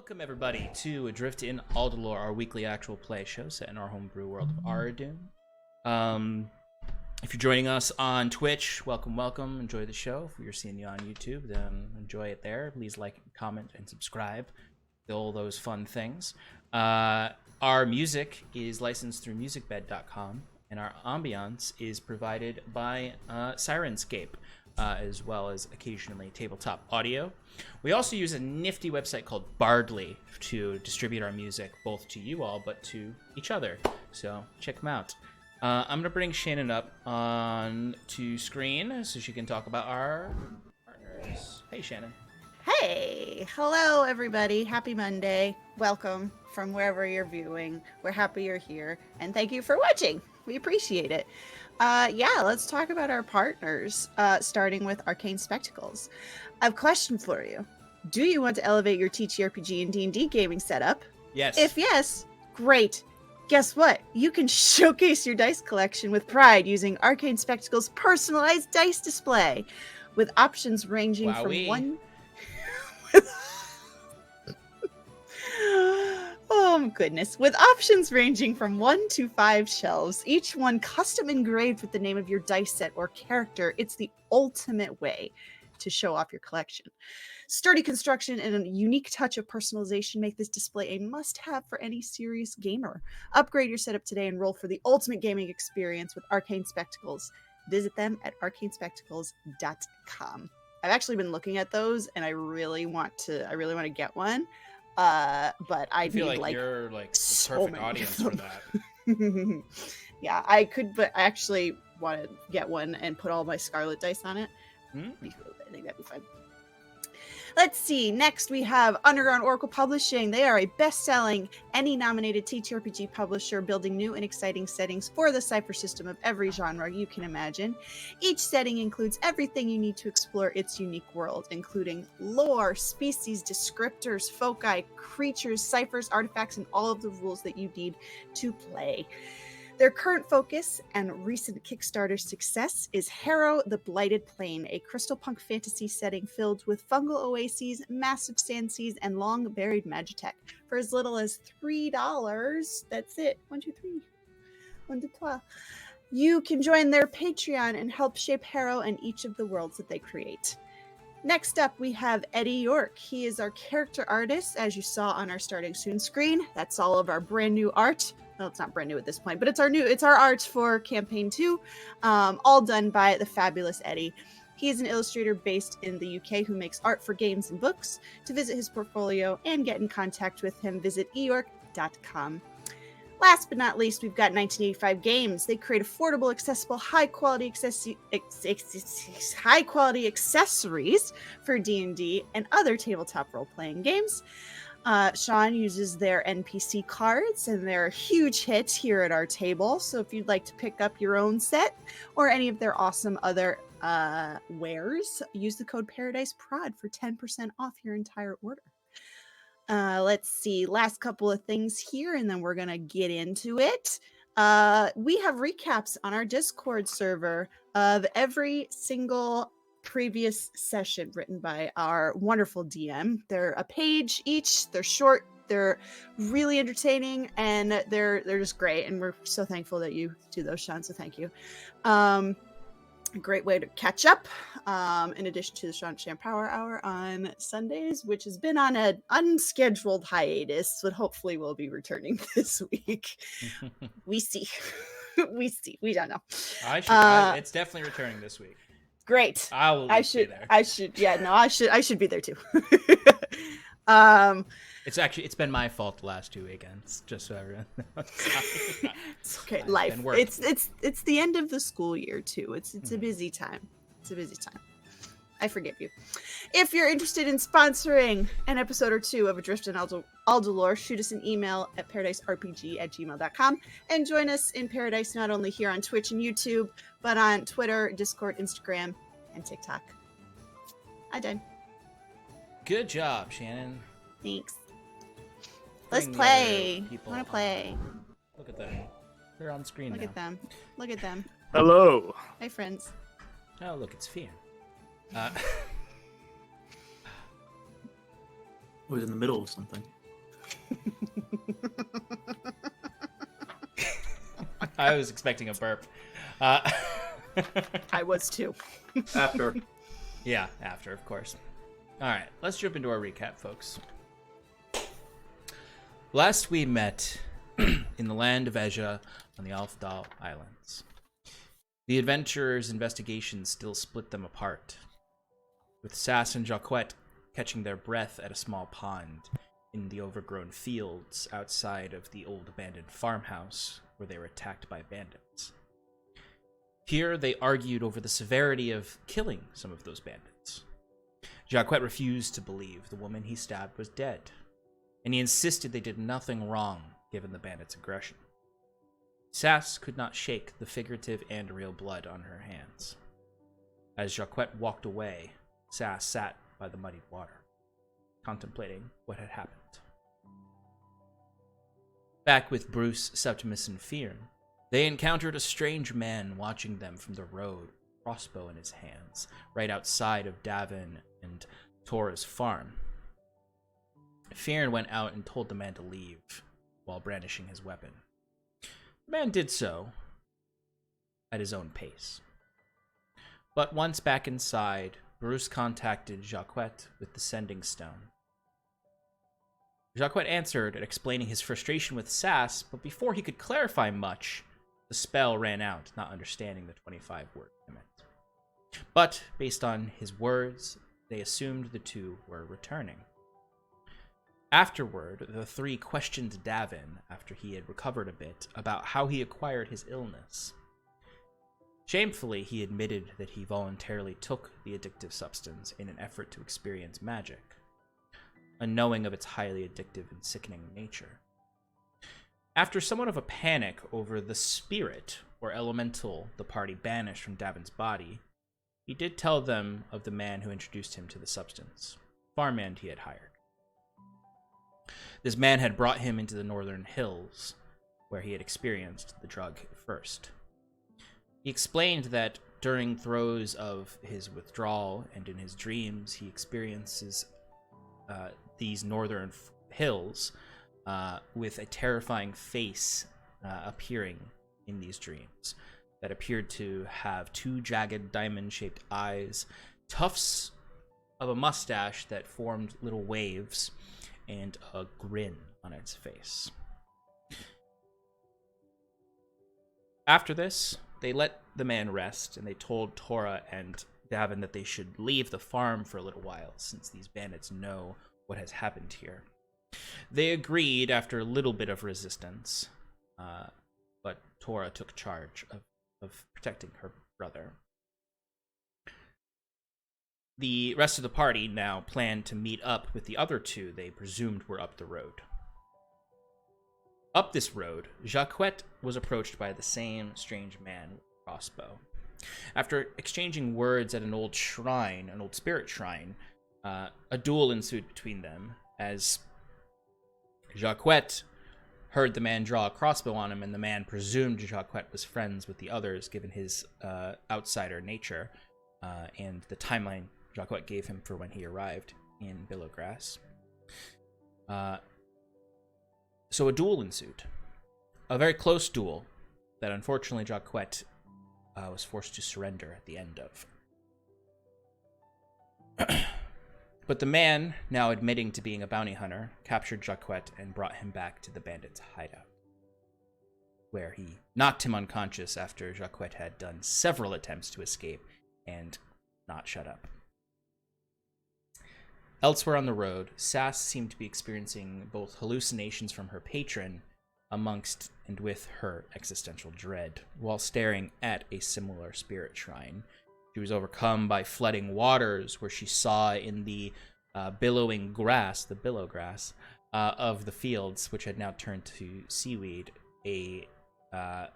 Welcome everybody to Adrift in Aldhalor, our weekly actual play show set in our homebrew world of Aradun. If you're joining us on Twitch, welcome. Enjoy the show. If you're seeing you on YouTube, then enjoy it there. Please like, comment, and subscribe. All those fun things. Our music is licensed through Musicbed.com, and our ambience is provided by Syrinscape, as well as occasionally TabletopAudio. We also use a nifty website called Bardly to distribute our music, both to you all, but to each other. So check them out. I'm going to bring Shannon up on to screen so she can talk about our partners. Hey, Shannon. Hey, hello everybody. Happy Monday. Welcome from wherever you're viewing. We're happy you're here, and thank you for watching. We appreciate it. Let's talk about our partners, starting with Arcane Spectacles. I have a question for you. Do you want to elevate your TTRPG and D&D gaming setup? Yes. If yes, great. Guess what? You can showcase your dice collection with pride using Arcane Spectacles' personalized dice display, with options ranging from one... Oh goodness. With options ranging from 1 to 5 shelves, each one custom engraved with the name of your dice set or character. It's the ultimate way to show off your collection. Sturdy construction and a unique touch of personalization make this display a must-have for any serious gamer. Upgrade your setup today and roll for the ultimate gaming experience with Arcane Spectacles. Visit them at arcanespectacles.com. I've actually been looking at those, and I really want to get one. But I feel need, like you're like the so perfect many audience of for them. that. Yeah, I could, but I actually want to get one and put all my Scarlet dice on it. I think that'd be fun. Let's see. Next, we have Underground Oracle Publishing. They are a best-selling, Emmy-nominated TTRPG publisher, building new and exciting settings for the cipher system of every genre you can imagine. Each setting includes everything you need to explore its unique world, including lore, species, descriptors, foci, creatures, ciphers, artifacts, and all of the rules that you need to play. Their current focus and recent Kickstarter success is Harrow the Blighted Plain, a crystal punk fantasy setting filled with fungal oases, massive sand seas, and long-buried magitech. For as little as $3, that's it. 1, 2, 3. 1 to 12. You can join their Patreon and help shape Harrow and each of the worlds that they create. Next up, we have Eddie Yorke. He is our character artist, as you saw on our starting soon screen. That's all of our brand new art. Well, it's not brand new at this point, but it's our art for campaign 2, all done by the fabulous Eddie. He is an illustrator based in the UK who makes art for games and books. To visit his portfolio and get in contact with him, visit eyorke.com. Last but not least, we've got 1985 Games. They create affordable, accessible, high-quality accessories for D&D and other tabletop role-playing games. Sean uses their NPC cards, and they're huge hits here at our table. So if you'd like to pick up your own set or any of their awesome other wares, use the code ParadiceProd for 10% off your entire order. Let's see, last couple of things here, and then we're gonna get into it. We have recaps on our Discord server of every single previous session written by our wonderful DM. They're a page each. They're short. They're really entertaining, and they're just great. And we're so thankful that you do those, Sean. So thank you. A great way to catch up. In addition to the Sean Sham Power Hour on Sundays, which has been on an unscheduled hiatus, but hopefully will be returning this week. We see. We see. We don't know. It's definitely returning this week. Great. I should be there. I should be there too. It's been my fault the last 2 weekends, just so everyone knows. It's okay. Life. It's the end of the school year too. It's a busy time. It's a busy time. I forgive you. If you're interested in sponsoring an episode or 2 of Adrift in Aldhalor, shoot us an email at paradicerpg@gmail.com and join us in Paradise not only here on Twitch and YouTube, but on Twitter, Discord, Instagram, and TikTok. I'm done. Good job, Shannon. Thanks. Let's play. I want to play. Look at them. They're on screen now. Look at them. Look at them. Hello. Hi, friends. Oh, look, it's Fyrn. was in the middle of something. I was expecting a burp. I was too. After. Yeah, after, of course. All right, let's jump into our recap, folks. Last we met in the land of Ezha on the Aldhalor Islands. The adventurers' investigations still split them apart, with Sass and Jaquet catching their breath at a small pond in the overgrown fields outside of the old abandoned farmhouse where they were attacked by bandits. Here, they argued over the severity of killing some of those bandits. Jaquet refused to believe the woman he stabbed was dead, and he insisted they did nothing wrong given the bandits' aggression. Sass could not shake the figurative and real blood on her hands. As Jaquet walked away, Sass sat by the muddied water, contemplating what had happened. Back with Bruce, Septimus, and Fyrn, they encountered a strange man watching them from the road, crossbow in his hands, right outside of Davin and Tora's farm. Fyrn went out and told the man to leave, while brandishing his weapon. The man did so at his own pace. But once back inside, Bruce contacted Jaquet with the sending stone. Jaquet answered, explaining his frustration with Sass, but before he could clarify much, the spell ran out, not understanding the 25-word limit. But, based on his words, they assumed the two were returning. Afterward, the three questioned Davin, after he had recovered a bit, about how he acquired his illness. Shamefully, he admitted that he voluntarily took the addictive substance in an effort to experience magic, unknowing of its highly addictive and sickening nature. After somewhat of a panic over the spirit or elemental the party banished from Davin's body, he did tell them of the man who introduced him to the substance, farmhand he had hired. This man had brought him into the northern hills, where he had experienced the drug first. He explained that during throes of his withdrawal and in his dreams, he experiences these northern hills with a terrifying face appearing in these dreams that appeared to have two jagged diamond-shaped eyes, tufts of a mustache that formed little waves, and a grin on its face. After this, they let the man rest, and they told Tora and Davin that they should leave the farm for a little while, since these bandits know what has happened here. They agreed after a little bit of resistance, but Tora took charge of protecting her brother. The rest of the party now planned to meet up with the other two they presumed were up the road. Up this road, Jaquet was approached by the same strange man with a crossbow. After exchanging words at an old shrine, an old spirit shrine, a duel ensued between them, as Jaquet heard the man draw a crossbow on him, and the man presumed Jaquet was friends with the others, given his outsider nature, and the timeline Jaquet gave him for when he arrived in Billowgrass. So a duel ensued. A very close duel that unfortunately Jaquet was forced to surrender at the end of. But the man, now admitting to being a bounty hunter, captured Jaquet and brought him back to the bandits' hideout, where he knocked him unconscious after Jaquet had done several attempts to escape and not shut up. Elsewhere on the road, Sass seemed to be experiencing both hallucinations from her patron amongst and with her existential dread, while staring at a similar spirit shrine. She was overcome by flooding waters, where she saw in the billowing grass, the billow grass, of the fields, which had now turned to seaweed, a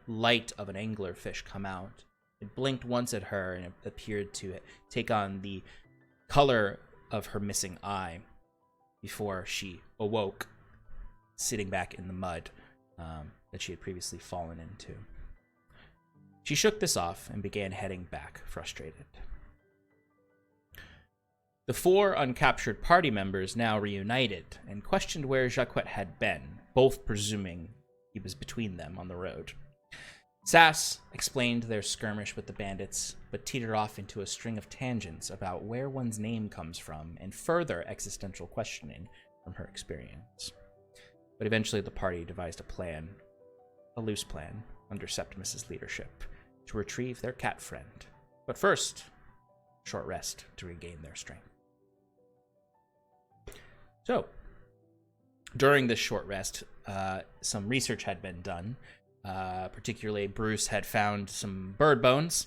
light of an anglerfish come out. It blinked once at her, and it appeared to take on the color of her missing eye before she awoke, sitting back in the mud that she had previously fallen into. She shook this off and began heading back, frustrated. The 4 uncaptured party members now reunited and questioned where Jaquet had been, both presuming he was between them on the road. Sass explained their skirmish with the bandits, but teetered off into a string of tangents about where one's name comes from and further existential questioning from her experience. But eventually the party devised a loose plan, under Septimus's leadership, to retrieve their cat friend. But first, a short rest to regain their strength. So, during this short rest, some research had been done. Particularly, Bruce had found some bird bones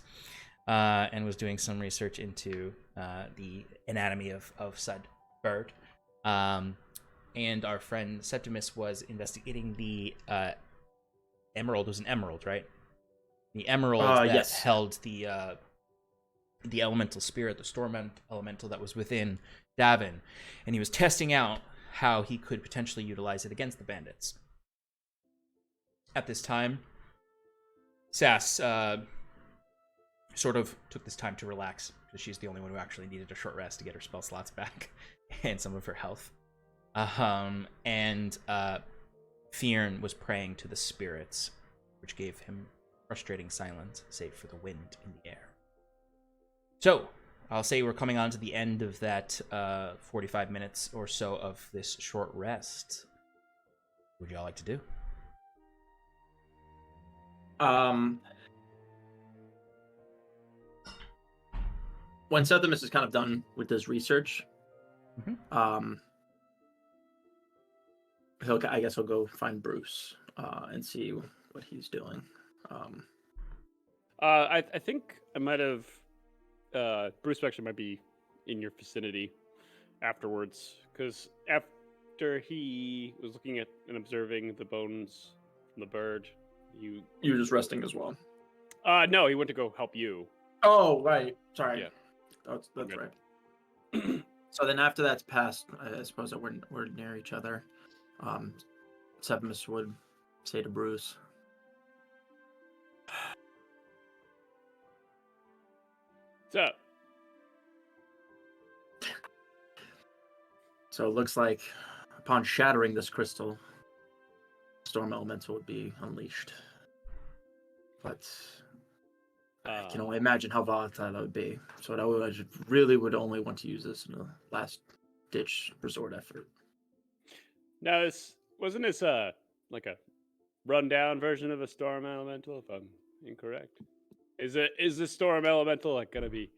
and was doing some research into the anatomy of said bird. And our friend Septimus was investigating the emerald. It was an emerald, right? The emerald that yes. held the elemental spirit, the storm elemental that was within Davin, and he was testing out how he could potentially utilize it against the bandits. At this time, Sass sort of took this time to relax, because she's the only one who actually needed a short rest to get her spell slots back and some of her health. And Fyrn was praying to the spirits, which gave him frustrating silence, save for the wind in the air. So, I'll say we're coming on to the end of that 45 minutes or so of this short rest. What would y'all like to do? When Septimus is kind of done with his research, I guess he'll go find Bruce and see what he's doing. I think I might have. Bruce actually might be in your vicinity afterwards, because after he was looking at and observing the bones from the bird, You're just resting as well. No, he went to go help you. Oh, right. Sorry. Yeah. That's Okay. right. So then after that's passed, I suppose that we're near each other. Septimus would say to Bruce, What's up? so it looks like upon shattering this crystal, storm elemental would be unleashed. But I can only imagine how volatile that would be. So I really would only want to use this in a last-ditch resort effort. Now, wasn't this like a rundown version of a storm elemental? If I'm incorrect, is the storm elemental like gonna be?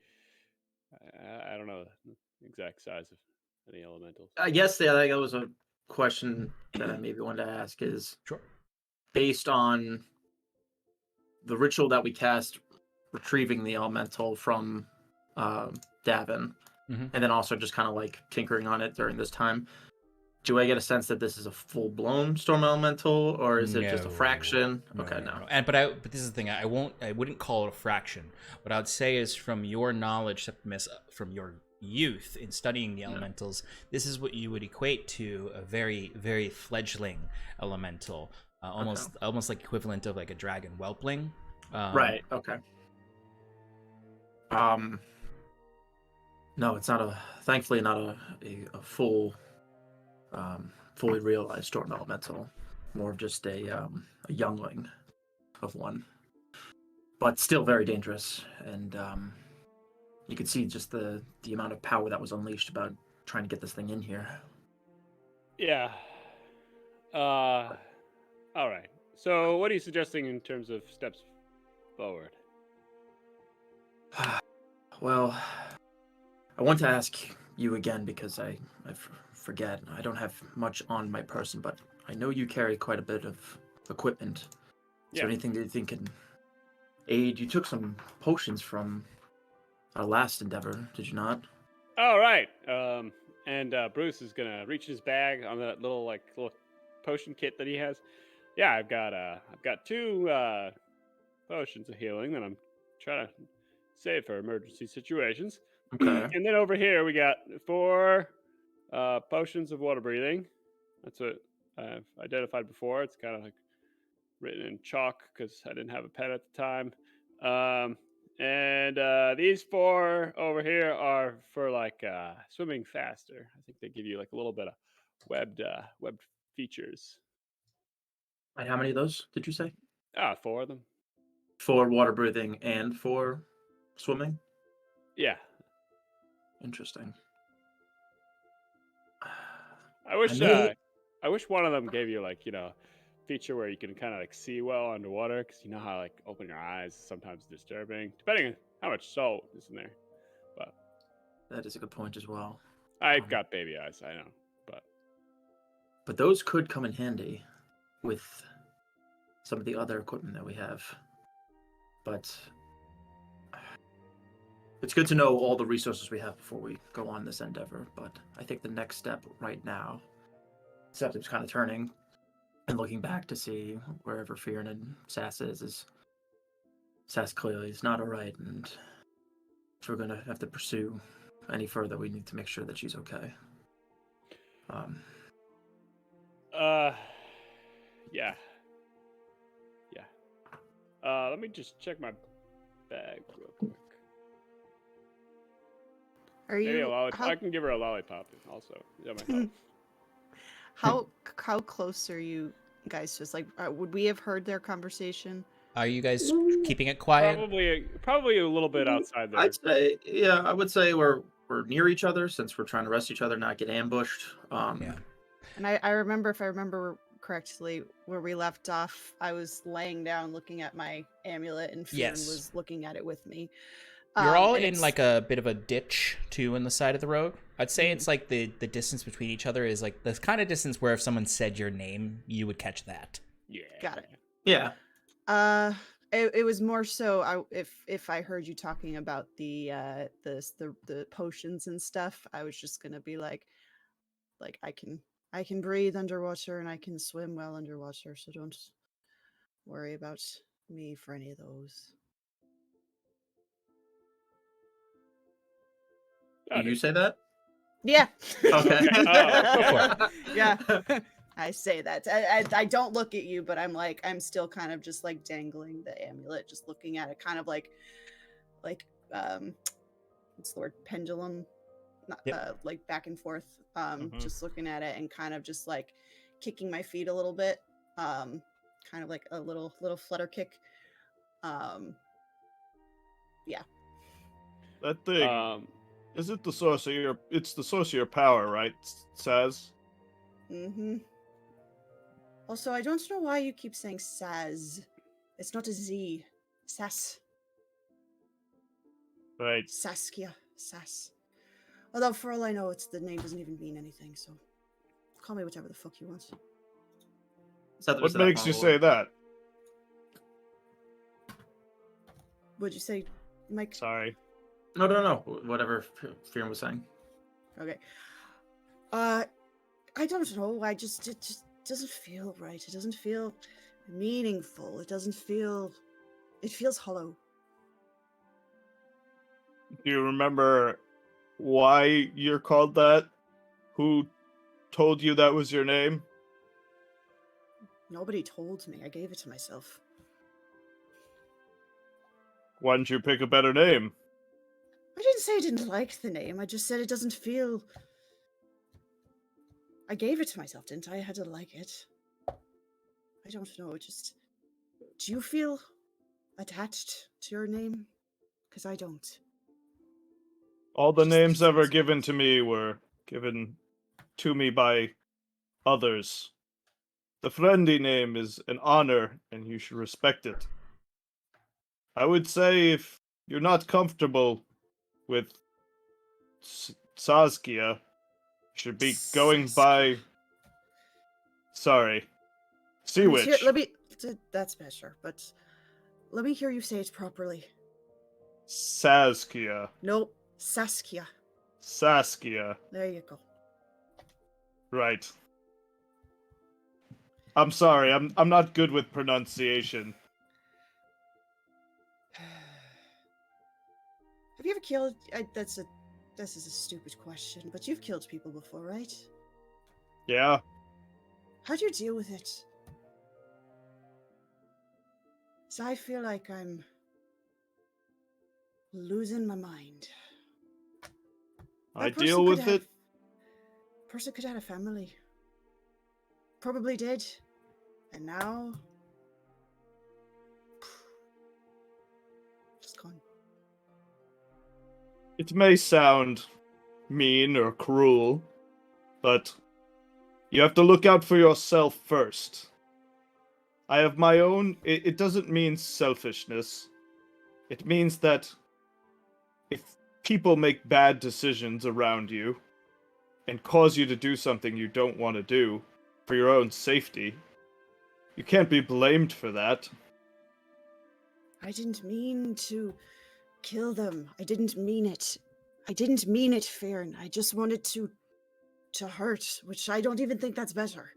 I don't know the exact size of any elementals. I guess that was a question that I maybe wanted to ask. Is Sure. Based on the ritual that we cast, retrieving the elemental from Davin, and then also just kind of like tinkering on it during this time. Do I get a sense that this is a full-blown storm elemental, or is it just a fraction? No. But this is the thing. I wouldn't call it a fraction. What I would say is, from your knowledge, Septimus, from your youth in studying the elementals, this is what you would equate to a very, very fledgling elemental, almost like equivalent of like a dragon whelpling. Right. Okay. No, it's not thankfully not a full. Fully realized storm elemental, more of just a youngling of one, but still very dangerous. And you could see just the amount of power that was unleashed about trying to get this thing in here. Yeah. All right. So, what are you suggesting in terms of steps forward? Well, I want to ask you again because I forget. I don't have much on my person, but I know you carry quite a bit of equipment. Is there anything that you think can aid? You took some potions from our last endeavor, did you not? All right. And Bruce is gonna reach his bag on that little potion kit that he has. Yeah, I've got 2 potions of healing that I'm trying to save for emergency situations. Okay. And then over here we got 4 potions of water breathing. That's what I've identified before. It's kind of like written in chalk because I didn't have a pen at the time. And these 4 over here are for like swimming faster. I think they give you like a little bit of webbed features. And how many of those did you say? 4 of them. For water breathing and for swimming? Yeah. Interesting. I wish may- I wish one of them gave you like, feature where you can kind of like see well underwater, because you know how like open your eyes is sometimes disturbing, depending on how much salt is in there. But That is a good point as well. I've got baby eyes, I know, But those could come in handy with some of the other equipment that we have. But it's good to know all the resources we have before we go on this endeavor. But I think the next step right now, Septimus kind of turning and looking back to see wherever Fyrn and Sass is Sass clearly is not alright, and if we're gonna have to pursue any further, we need to make sure that she's okay. yeah. Let me just check my bag real quick. Are Maybe you? a lollipop. I can give her a lollipop also. That might help. How close are you guys? Just like, would we have heard their conversation? Are you guys keeping it quiet? Probably a little bit outside there. I'd say, yeah, I would say we're near each other since we're trying to rest each other, not get ambushed. Yeah. And I remember, if I remember correctly, where we left off, I was laying down looking at my amulet, and Fyrn was looking at it with me. You're all in like a bit of a ditch too in the side of the road. I'd say it's like the distance between each other is like the kind of distance where if someone said your name, you would catch that. Yeah. Got it. Yeah. It was more so if I heard you talking about the potions and stuff, I was just gonna be like I can breathe underwater and I can swim well underwater, so don't worry about me for any of those. Do you say that? Yeah. Okay. Yeah. I say that. I don't look at you, but I'm still kind of just like dangling the amulet, just looking at it, kind of like what's the word? Pendulum, not like back and forth. Just looking at it and kind of just like kicking my feet a little bit, kind of like a little flutter kick. Yeah. That thing. Is it the source of your? It's the source of your power, right, Saz? Mm-hmm. Also, I don't know why you keep saying Saz. It's not a Z. Sass. Right. Saskia. Sass. Although, for all I know, the name doesn't even mean anything, so call me whatever the fuck you want. What makes you say that? What'd you say, Mike? Sorry. No. Whatever Fyrn was saying. Okay. I don't know. It just doesn't feel right. It doesn't feel meaningful. It doesn't feel. It feels hollow. Do you remember why you're called that? Who told you that was your name? Nobody told me. I gave it to myself. Why didn't you pick a better name? I didn't say I didn't like the name. I just said it doesn't feel. I gave it to myself, didn't I? I had to like it. I don't know. Just. Do you feel attached to your name? Because I don't. All the names ever given to me were given to me by others. The friendly name is an honor, and you should respect it. I would say if you're not comfortable with Saskia, you should be going by... Sorry. Sea Witch. Let me... That's better, but... Let me hear you say it properly. Saskia. Nope. Saskia. Saskia. There you go. Right. I'm sorry, I'm not good with pronunciation. Have you ever killed... This is a stupid question, but you've killed people before, right? Yeah. How do you deal with it? So I feel like I'm losing my mind. I That person deal with could it. Person could have a family. Probably did. And now... just gone. It may sound mean or cruel, but you have to look out for yourself first. I have my own... It doesn't mean selfishness. It means that if people make bad decisions around you and cause you to do something you don't want to do for your own safety, you can't be blamed for that. I didn't mean to kill them. I didn't mean it. I didn't mean it, Fyrn. I just wanted to hurt, which I don't even think that's better.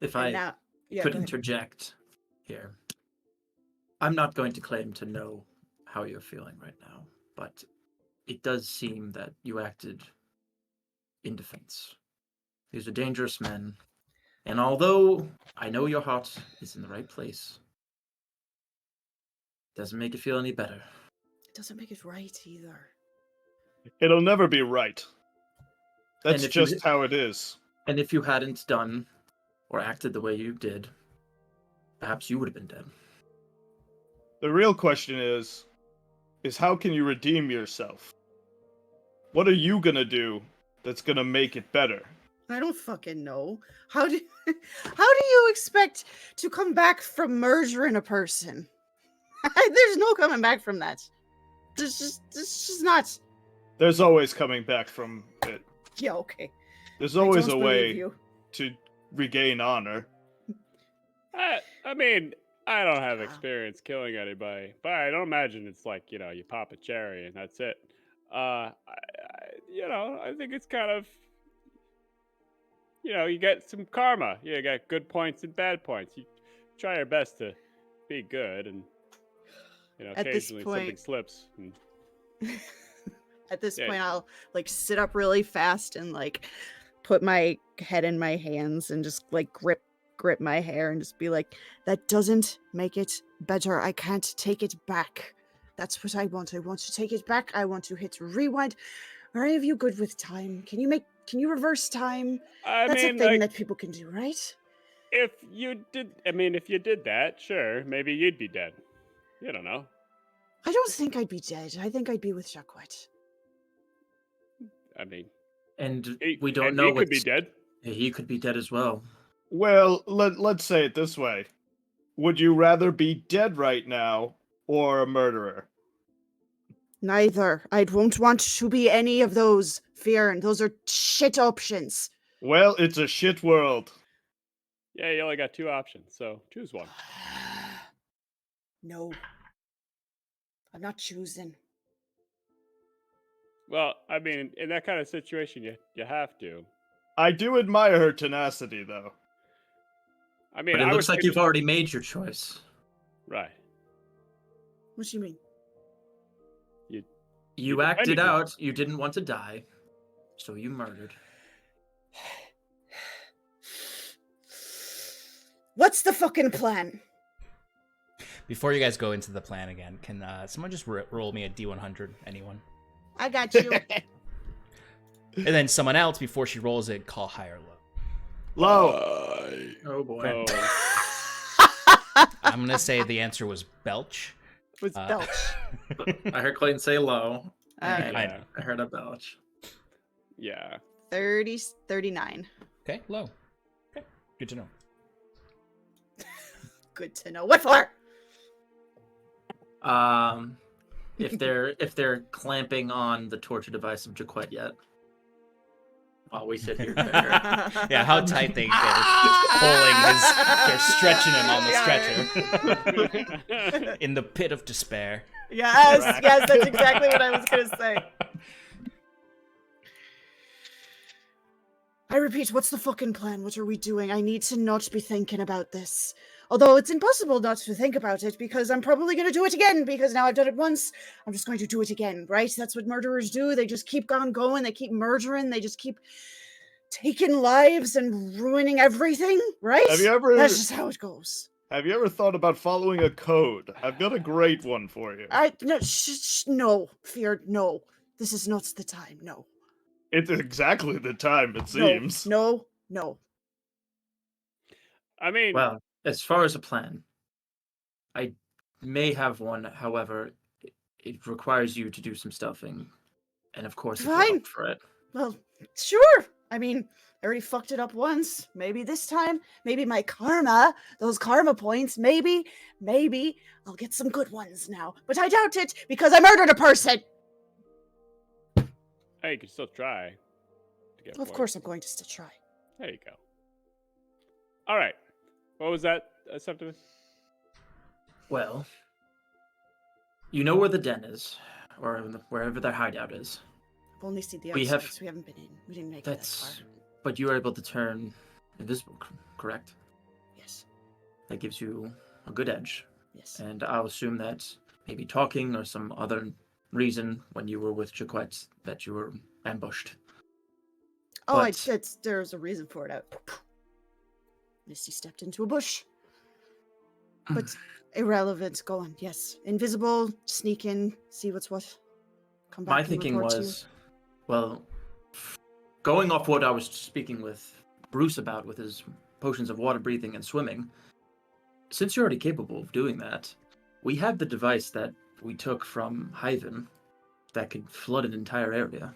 If And I now, yeah, could go ahead. interject here, I'm not going to claim to know how you're feeling right now, but it does seem that you acted in defense. These are dangerous men, and although I know your heart is in the right place, it doesn't make it feel any better. It doesn't make it right either. It'll never be right. That's if you- just how it is. And if you hadn't done or acted the way you did, perhaps you would have been dead. The real question is how can you redeem yourself? What are you gonna do that's gonna make it better? I don't fucking know. How do you expect to come back from murdering a person? There's no coming back from that. There's just not. There's always coming back from it. Yeah, okay. There's I always don't a believe way you. to regain honor. I mean, I don't have experience killing anybody, but I don't imagine it's like, you pop a cherry and that's it. I think it's kind of, you get some karma. You get good points and bad points. You try your best to be good, and At this occasionally point- something slips. And, At this Yeah. point, I'll like sit up really fast and like put my head in my hands and just like grip my hair and just be like, that doesn't make it better. I can't take it back. That's what I want. I want to take it back. I want to hit rewind. Are any of you good with time? Can you reverse time? I That's mean, a thing like, that people can do, right? if you did that, sure, maybe you'd be dead. You don't know. I don't think I'd be dead. I think I'd be with Jaquet. I mean, And he, we don't and know he could what be dead. He could be dead as well. Well, let's say it this way. Would you rather be dead right now or a murderer? Neither. I won't want to be any of those, Fyrn. Those are shit options. Well, it's a shit world. Yeah, you only got two options, so choose one. No. I'm not choosing. Well, I mean, in that kind of situation, you have to. I do admire her tenacity, though. I mean, But it I looks would like pick- you've already made your choice. right. What do you mean? You defended acted yourself. out. You didn't want to die, so you murdered. What's the fucking plan? Before you guys go into the plan again, can someone just roll me a D100? Anyone? I got you. And then someone else, before she rolls it, call high or low. Low. Oh boy. So, I'm gonna say the answer was belch. Was belch. I heard Clayton say low. Okay. yeah, I heard a belch. yeah. 39. Okay, low. Okay, good to know. Good to know. What for? If they're clamping on the torture device of Jaquet yet, while we sit here. Yeah, how tight they get it, pulling his. They're stretching him on the stretcher in the pit of despair. Yes, yes, that's exactly what I was going to say. I repeat, what's the fucking plan? What are we doing? I need to not be thinking about this. Although it's impossible not to think about it because I'm probably going to do it again because now I've done it once. I'm just going to do it again, right? That's what murderers do. They just keep on going. They keep murdering. They just keep taking lives and ruining everything, right? Have you ever That's just how it goes. Have you ever thought about following a code? I've got a great one for you. No, Fear, no. This is not the time, no. It's exactly the time, it seems. No. I mean, Well, as far as a plan, I may have one. However, it requires you to do some stuffing, and of course, if you're Fine. up for it. Well, sure. I mean, I already fucked it up once. Maybe this time. Maybe my karma, those karma points, maybe I'll get some good ones now. But I doubt it because I murdered a person. hey, you can still try. To get Of points. course I'm going to still try. There you go. All right. What was that, Septimus? Well, you know where the den is, or wherever their hideout is. I've only seen the We outside, have- so we haven't been in. We didn't make it that That's. far. But you are able to turn invisible, correct? Yes. That gives you a good edge. Yes. And I'll assume that maybe talking or some other reason when you were with Jaquet that you were ambushed. Oh, but- there's a reason for it. Misty stepped into a bush. But irrelevant. Go on. Yes. Invisible. Sneak in. See what's what. Come back. My and thinking report to you. was, well, going off what I was speaking with Bruce about with his potions of water breathing and swimming, since you're already capable of doing that, we have the device that we took from Hyven that could flood an entire area.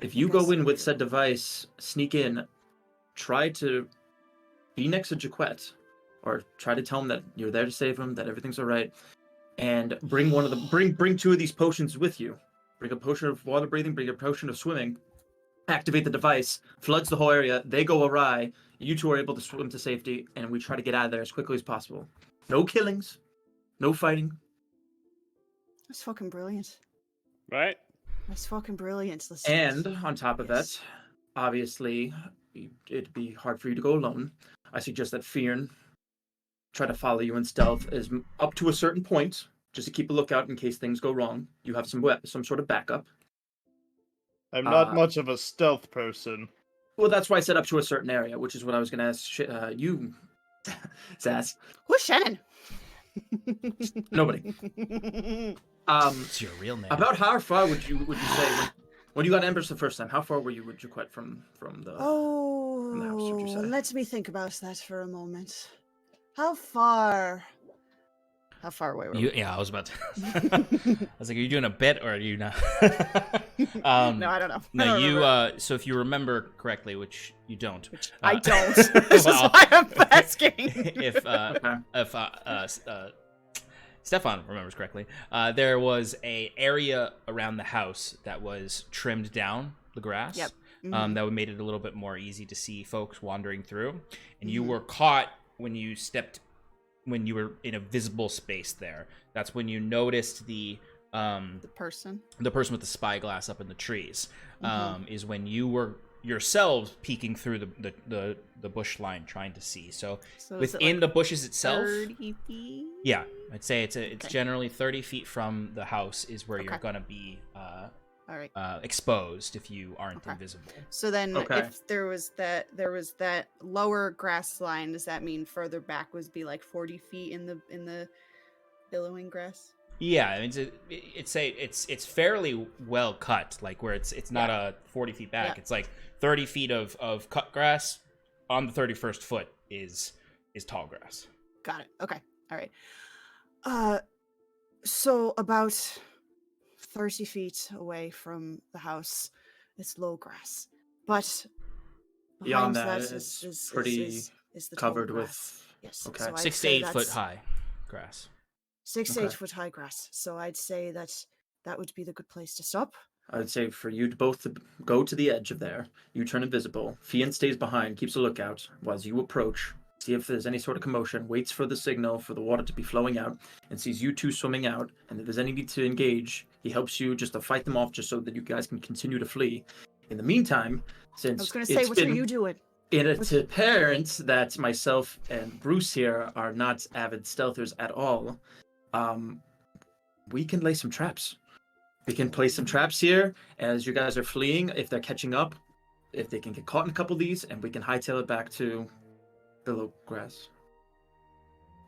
If you go in with said device, sneak in, try to be next to Jaquet, or try to tell him that you're there to save him, that everything's all right, and bring one of the bring two of these potions with you. Bring a potion of water breathing, bring a potion of swimming. Activate the device, floods the whole area. They go awry. You two are able to swim to safety, and we try to get out of there as quickly as possible. No killings, no fighting. That's fucking brilliant. Right? That's fucking brilliant. Listen. And on top of Yes. that, obviously, it'd be hard for you to go alone. I suggest that Fyrn try to follow you in stealth is up to a certain point, just to keep a lookout in case things go wrong. You have some sort of backup. I'm not much of a stealth person. Well, that's why I said up to a certain area, which is what I was going to ask you, Sass. Who's Shannon? Nobody. It's your real name. About how far would you say when you got ambushed the first time? How far were you with Jaquet from the? Oh, the house, would you say? let me think about that for a moment. How far away were we? Yeah, I was about to. I was like, are you doing a bit or are you not? No, I don't know. No, I don't you. remember. So if you remember correctly, which you don't, I don't. This is why I'm asking. if Stefan remembers correctly, there was a area around the house that was trimmed down the grass. Yep. That made it a little bit more easy to see folks wandering through, and you were caught when you were in a visible space there. That's when you noticed the person with the spyglass up in the trees. Is when you were yourselves peeking through the bush line trying to see. So is it within like the bushes itself, 30 feet? yeah, I'd say it's Okay. generally 30 feet from the house is where you're Okay. gonna be All right. exposed if you aren't Okay. invisible. So then, Okay. if there was that lower grass line, does that mean further back would be like 40 feet in the billowing grass? Yeah, I mean, it's fairly well cut, like where it's not a 40 feet back. Yeah. It's like 30 feet of cut grass. On the 31st foot is tall grass. Got it. Okay. All right. So about 30 feet away from the house, it's low grass, but Beyond behind that, that it's is pretty the tall covered grass. with. Yes. Okay. So I'd 6 to say 8 foot that's high grass. 6 to Okay. 8 foot high grass. So I'd say that would be the good place to stop. I would say for you to both to go to the edge of there. You turn invisible. Fionn stays behind, keeps a lookout as you approach. See if there's any sort of commotion. Waits for the signal for the water to be flowing out, and sees you two swimming out. And if there's any need to engage, he helps you just to fight them off, just so that you guys can continue to flee. In the meantime, since I was going to say, what are you doing? It's apparent that myself and Bruce here are not avid stealthers at all. We can lay some traps. We can place some traps here as you guys are fleeing. If they're catching up, if they can get caught in a couple of these, and we can hightail it back to the low grass.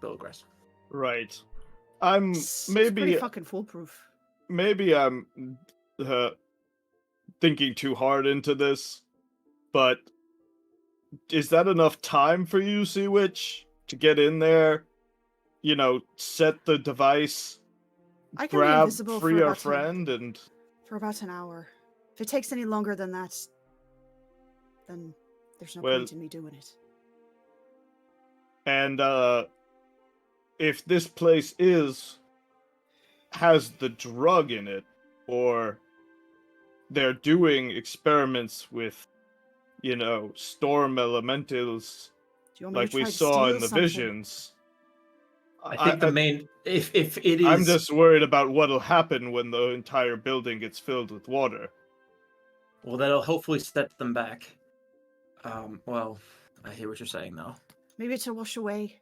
Billgrass. Right. I'm It's pretty maybe fucking foolproof. maybe I'm thinking too hard into this, but is that enough time for you, Sea Witch, to get in there? You know, set the device, I can be grab, invisible free for our about friend, and for about an hour. If it takes any longer than that, then there's no Well- point in me doing it. and if this place has the drug in it, or they're doing experiments with, you know, storm elementals Do you want me like to we try to saw in steal the something? visions. I think the main, if it is, I'm just worried about what'll happen when the entire building gets filled with water. well, that'll hopefully set them back. Well, I hear what you're saying though. Maybe to wash away,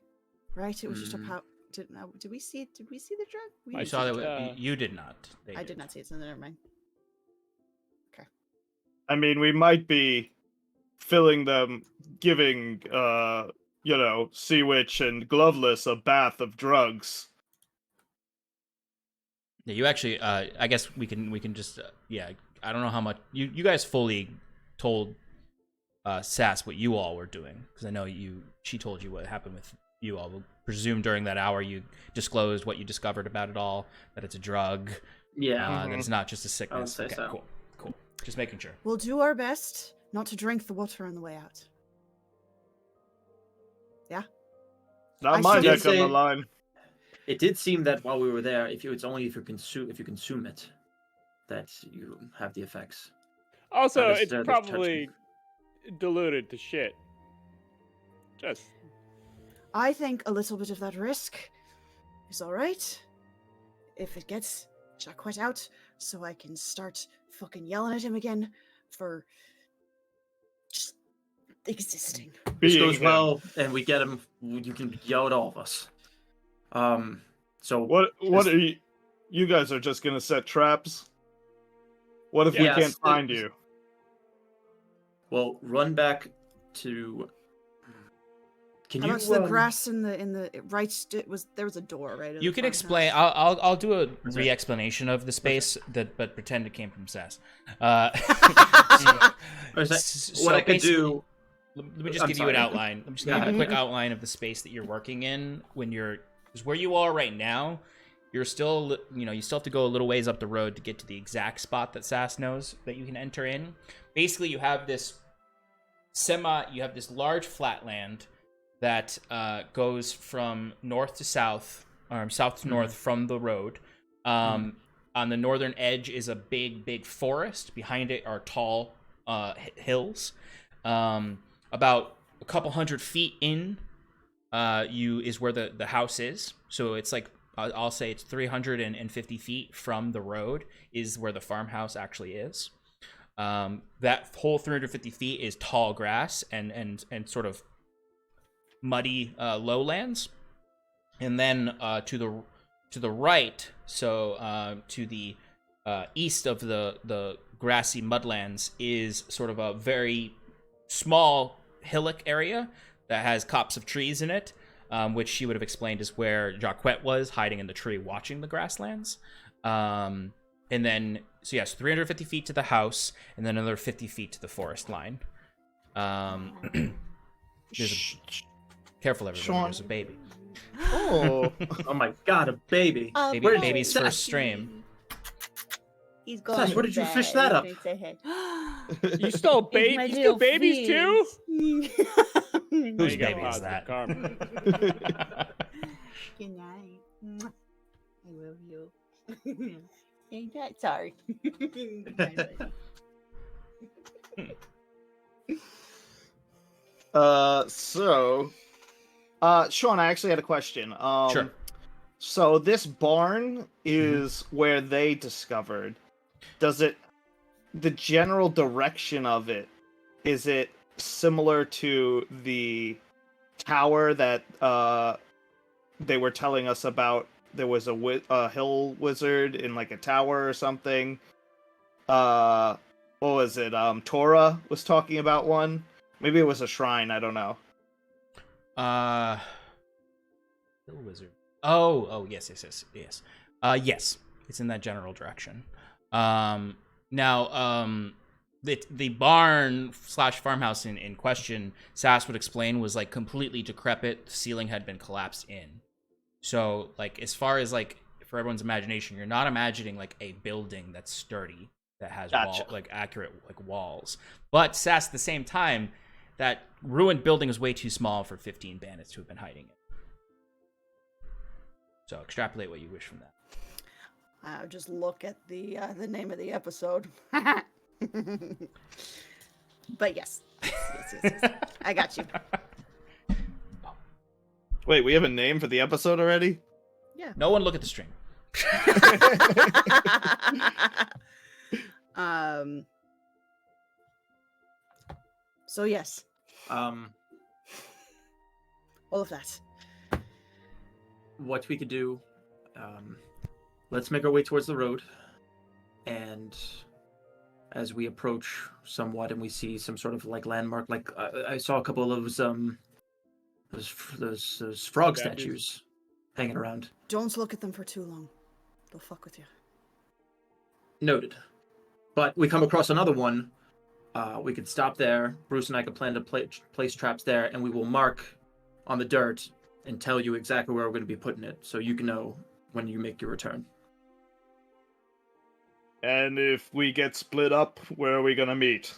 right? It was just a Mm. pout. Did we see the drug? We I didn't saw see that the drug. you did not. They I did not see it, so never mind. I mean, we might be filling them, giving, you know, Sea Witch and Gloveless a bath of drugs. Yeah, you actually. I guess we can just. Yeah, I don't know how much you guys fully told Sass what you all were doing, because I know she told you what happened with you all. We'll presume during that hour you disclosed what you discovered about it all, that it's a drug, Yeah. that it's not just a sickness. say Okay, so. cool. Just making sure. We'll do our best not to drink the water on the way out. Not I my should neck on say- the line. It did seem that while we were there, if you consume it, that you have the effects. Also, Not it's necessarily probably diluted to shit. Just I think a little bit of that risk is all right if it gets Jaquet out, so I can start fucking yelling at him again for just existing. This Being goes him. well, and we get him. You can yell at all of us. So What are you guys are just gonna set traps? What if we Yes. can't find you? we'll run back to. Can How you? much the grass in the right? There was a door, right? in You the can farmhouse? explain. I'll do a it? re-explanation of the space but pretend it came from Sass. What I could do. Let me just I'm give you an sorry. outline. Let me just Go give you a ahead. quick outline of the space that you're working in when you're, because where you are right now, you're still, you still have to go a little ways up the road to get to the exact spot that Sass knows that you can enter in. Basically, you have this large flatland that goes from north to south, or south to north from the road. On the northern edge is a big forest. Behind it are tall hills. About a couple hundred feet in, is where the house is. So it's like, I'll say it's 350 feet from the road is where the farmhouse actually is. That whole 350 feet is tall grass and sort of muddy lowlands. And then to the right, so to the east of the grassy mudlands is sort of a very small hillock area that has copse of trees in it, which she would have explained is where Jaquet was hiding in the tree watching the grasslands. And then, so yes, 350 feet to the house, and then another 50 feet to the forest line. Careful, everybody, Sean. there's a baby. Oh, Oh my God, a baby! Baby's Sass? first stream. He's going. Sass, where did you fish that up? you stole It's you steal babies too? Whose You got baby is positive that? karma. Good night. Mwah. I love you. Ain't that sorry? Sean, I actually had a question. Sure. So this barn is where they discovered. The general direction of it, is it similar to the tower that they were telling us about? There was a hill wizard in like a tower or something. What was it? Tora was talking about one. Maybe it was a shrine. I don't know. Hill Wizard. Oh, yes. Yes, it's in that general direction. Now, the barn / farmhouse in question, Sass would explain, was like completely decrepit. The ceiling had been collapsed in. So, like, as far as like for everyone's imagination, you're not imagining like a building that's sturdy that has accurate like walls. But Sass, at the same time, that ruined building is way too small for 15 bandits to have been hiding it. So extrapolate what you wish from that. I'll just look at the name of the episode. But yes. I got you. Wait, we have a name for the episode already? Yeah. No one look at the stream. So yes. Um, All of that. what we could do, let's make our way towards the road, and as we approach somewhat and we see some sort of like landmark, like I saw a couple of those frog statues hanging around. Don't look at them for too long. They'll fuck with you. Noted. But we come across another one. We could stop there. Bruce and I could plan to place traps there, and we will mark on the dirt and tell you exactly where we're going to be putting it, so you can know when you make your return. And if we get split up, where are we gonna meet?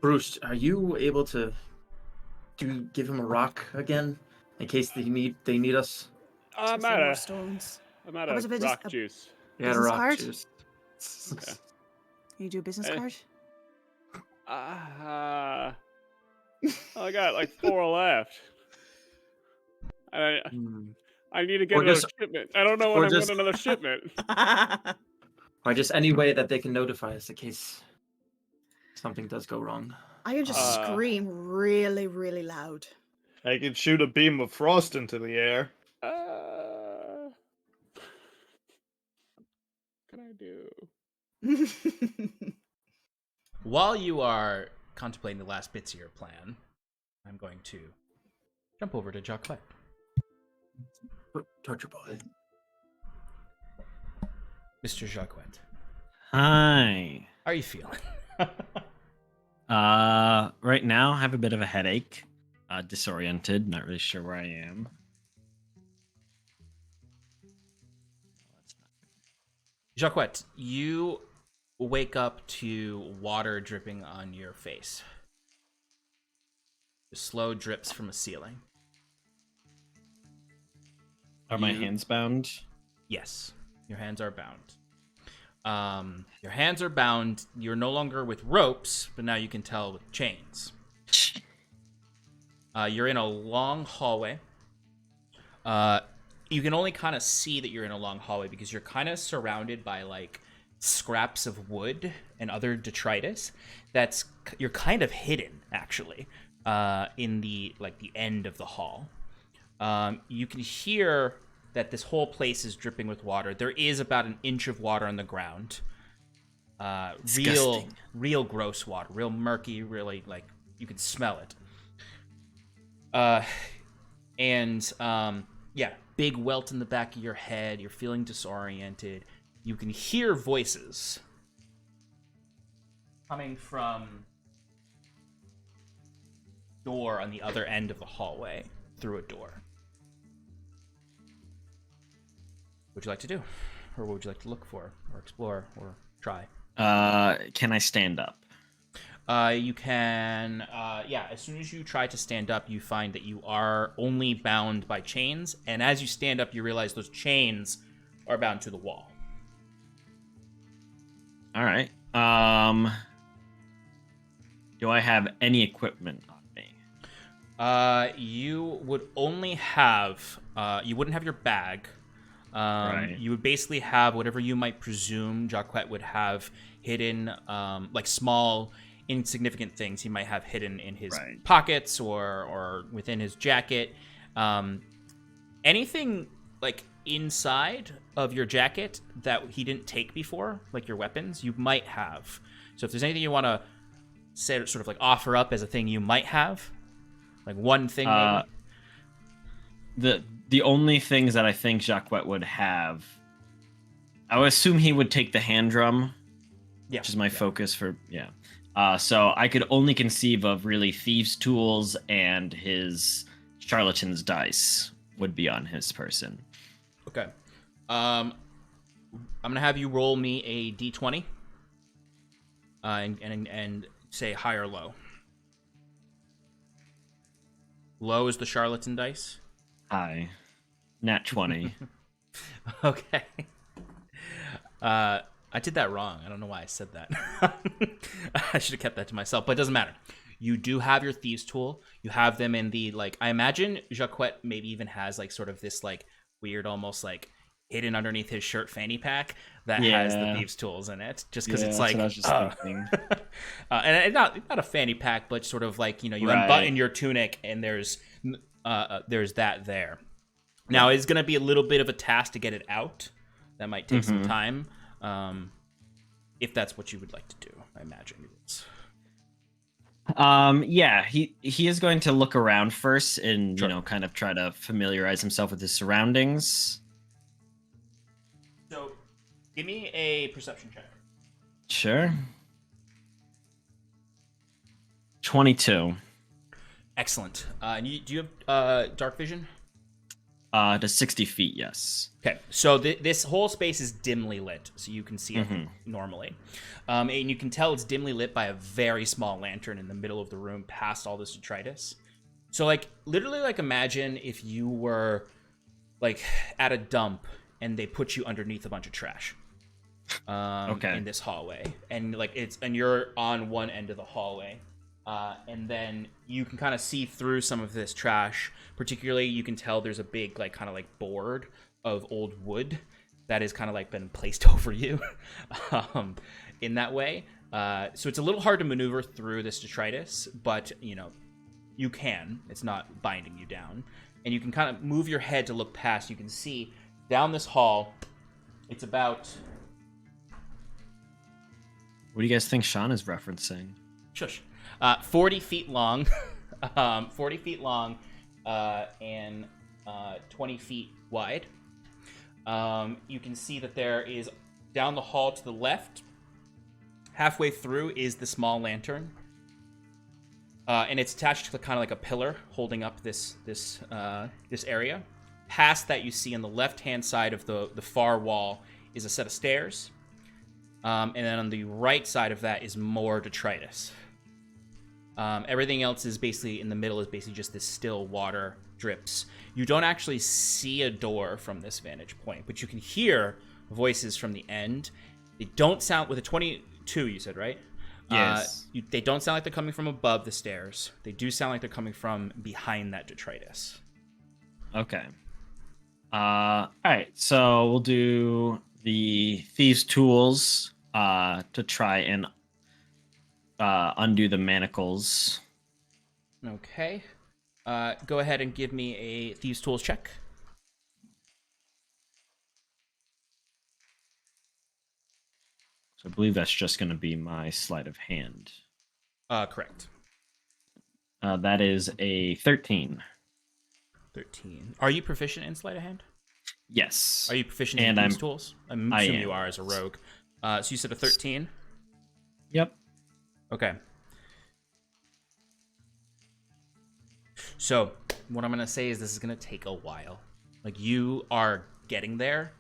Bruce, are you able to give him a rock again in case they need us? I'm Some out more of stones. I'm out How of about rock a juice. Yeah, a Business rock card? juice. Okay. Can you do a business Eh. card? I got like 4 left. I need to get Or another just- shipment. I don't know or when I'm just- getting another shipment. Or just any way that they can notify us in case something does go wrong. I can just Uh. scream really, really loud. I can shoot a beam of frost into the air. What can I do? While you are contemplating the last bits of your plan, I'm going to jump over to Jaquet. Torture boy. Mr. Jaquet, Hi. how are you feeling? Right now I have a bit of a headache. Disoriented, not really sure where I am. Jaquet, you wake up to water dripping on your face. The slow drips from a ceiling. Are my You- hands bound? Yes, your hands are bound. Your hands are bound. You're no longer with ropes, but now you can tell with chains. You're in a long hallway. You can only kind of see that you're in a long hallway because you're kind of surrounded by like scraps of wood and other detritus. You're kind of hidden actually in the end of the hall. You can hear that this whole place is dripping with water. There is about an inch of water on the ground. Disgusting. Real gross water, real murky, really like you can smell it. Yeah, big welt in the back of your head. You're feeling disoriented. You can hear voices coming from door on the other end of the hallway through a door. What would you like to do? Or what would you like to look for or explore or try? Can I stand up? You can, as soon as you try to stand up, you find that you are only bound by chains, and as you stand up, you realize those chains are bound to the wall. All right. Do I have any equipment on me? You would only have, you wouldn't have your bag. Right. You would basically have whatever you might presume Jaquet would have hidden, like small, insignificant things he might have hidden in his Right. pockets or within his jacket. Anything like inside of your jacket that he didn't take before, like your weapons, you might have. So if there's anything you want to say, sort of like offer up as a thing you might have, like one thing maybe. the only things that I think Jaquet would have, I would assume he would take the hand drum, which is my focus for so I could only conceive of really thieves' tools and his charlatan's dice would be on his person. Okay. I'm gonna have you roll me a d20. And say high or low. Low is the charlatan dice. High. Nat 20. Okay. I did that wrong. I don't know why I said that. I should have kept that to myself, but it doesn't matter. You do have your thieves tool. You have them in the, like, I imagine Jaquet maybe even has like sort of this like weird, almost like hidden underneath his shirt fanny pack that has the thieves tools in it, just because it's like, I was just thinking. and not a fanny pack, but sort of like, you know, you unbutton your tunic and there's that there. Now it's going to be a little bit of a task to get it out. That might take some time. If that's what you would like to do, I imagine it is. He is going to look around first and Sure. you know, kind of try to familiarize himself with his surroundings. So, give me a perception check. Sure. 22. Excellent. And do you have dark vision? To 60 feet, yes. Okay, so this whole space is dimly lit, so you can see it normally. And you can tell it's dimly lit by a very small lantern in the middle of the room past all this detritus. So, like, literally, like, imagine if you were, like, at a dump and they put you underneath a bunch of trash in this hallway. And, like, you're on one end of the hallway. And then you can kind of see through some of this trash. Particularly, you can tell there's a big, like, kind of like board of old wood that has kind of like been placed over you in that way. So it's a little hard to maneuver through this detritus, but, you know, you can. It's not binding you down. And you can kind of move your head to look past. You can see down this hall, it's about... What do you guys think Sean is referencing? Shush. 40 feet long, 40 feet long, and 20 feet wide. You can see that there is, down the hall to the left, halfway through is the small lantern. And it's attached to kind of like a pillar holding up this area. Past that, you see on the left-hand side of the far wall is a set of stairs. And then on the right side of that is more detritus. Everything else is basically, in the middle is basically just this still water drips. You don't actually see a door from this vantage point, but you can hear voices from the end. They don't sound, with a 22, you said, right? Yes. They don't sound like they're coming from above the stairs. They do sound like they're coming from behind that detritus. Okay. All right, so we'll do the thieves' tools to try and undo the manacles. Okay. Go ahead and give me a thieves' tools check. So I believe that's just going to be my sleight of hand. Correct. That is a 13. 13. Are you proficient in sleight of hand? Yes. Are you proficient in thieves' tools? I assume you are as a rogue. So you said a 13? Yep. Okay. So, what I'm going to say is this is going to take a while. Like, you are getting there.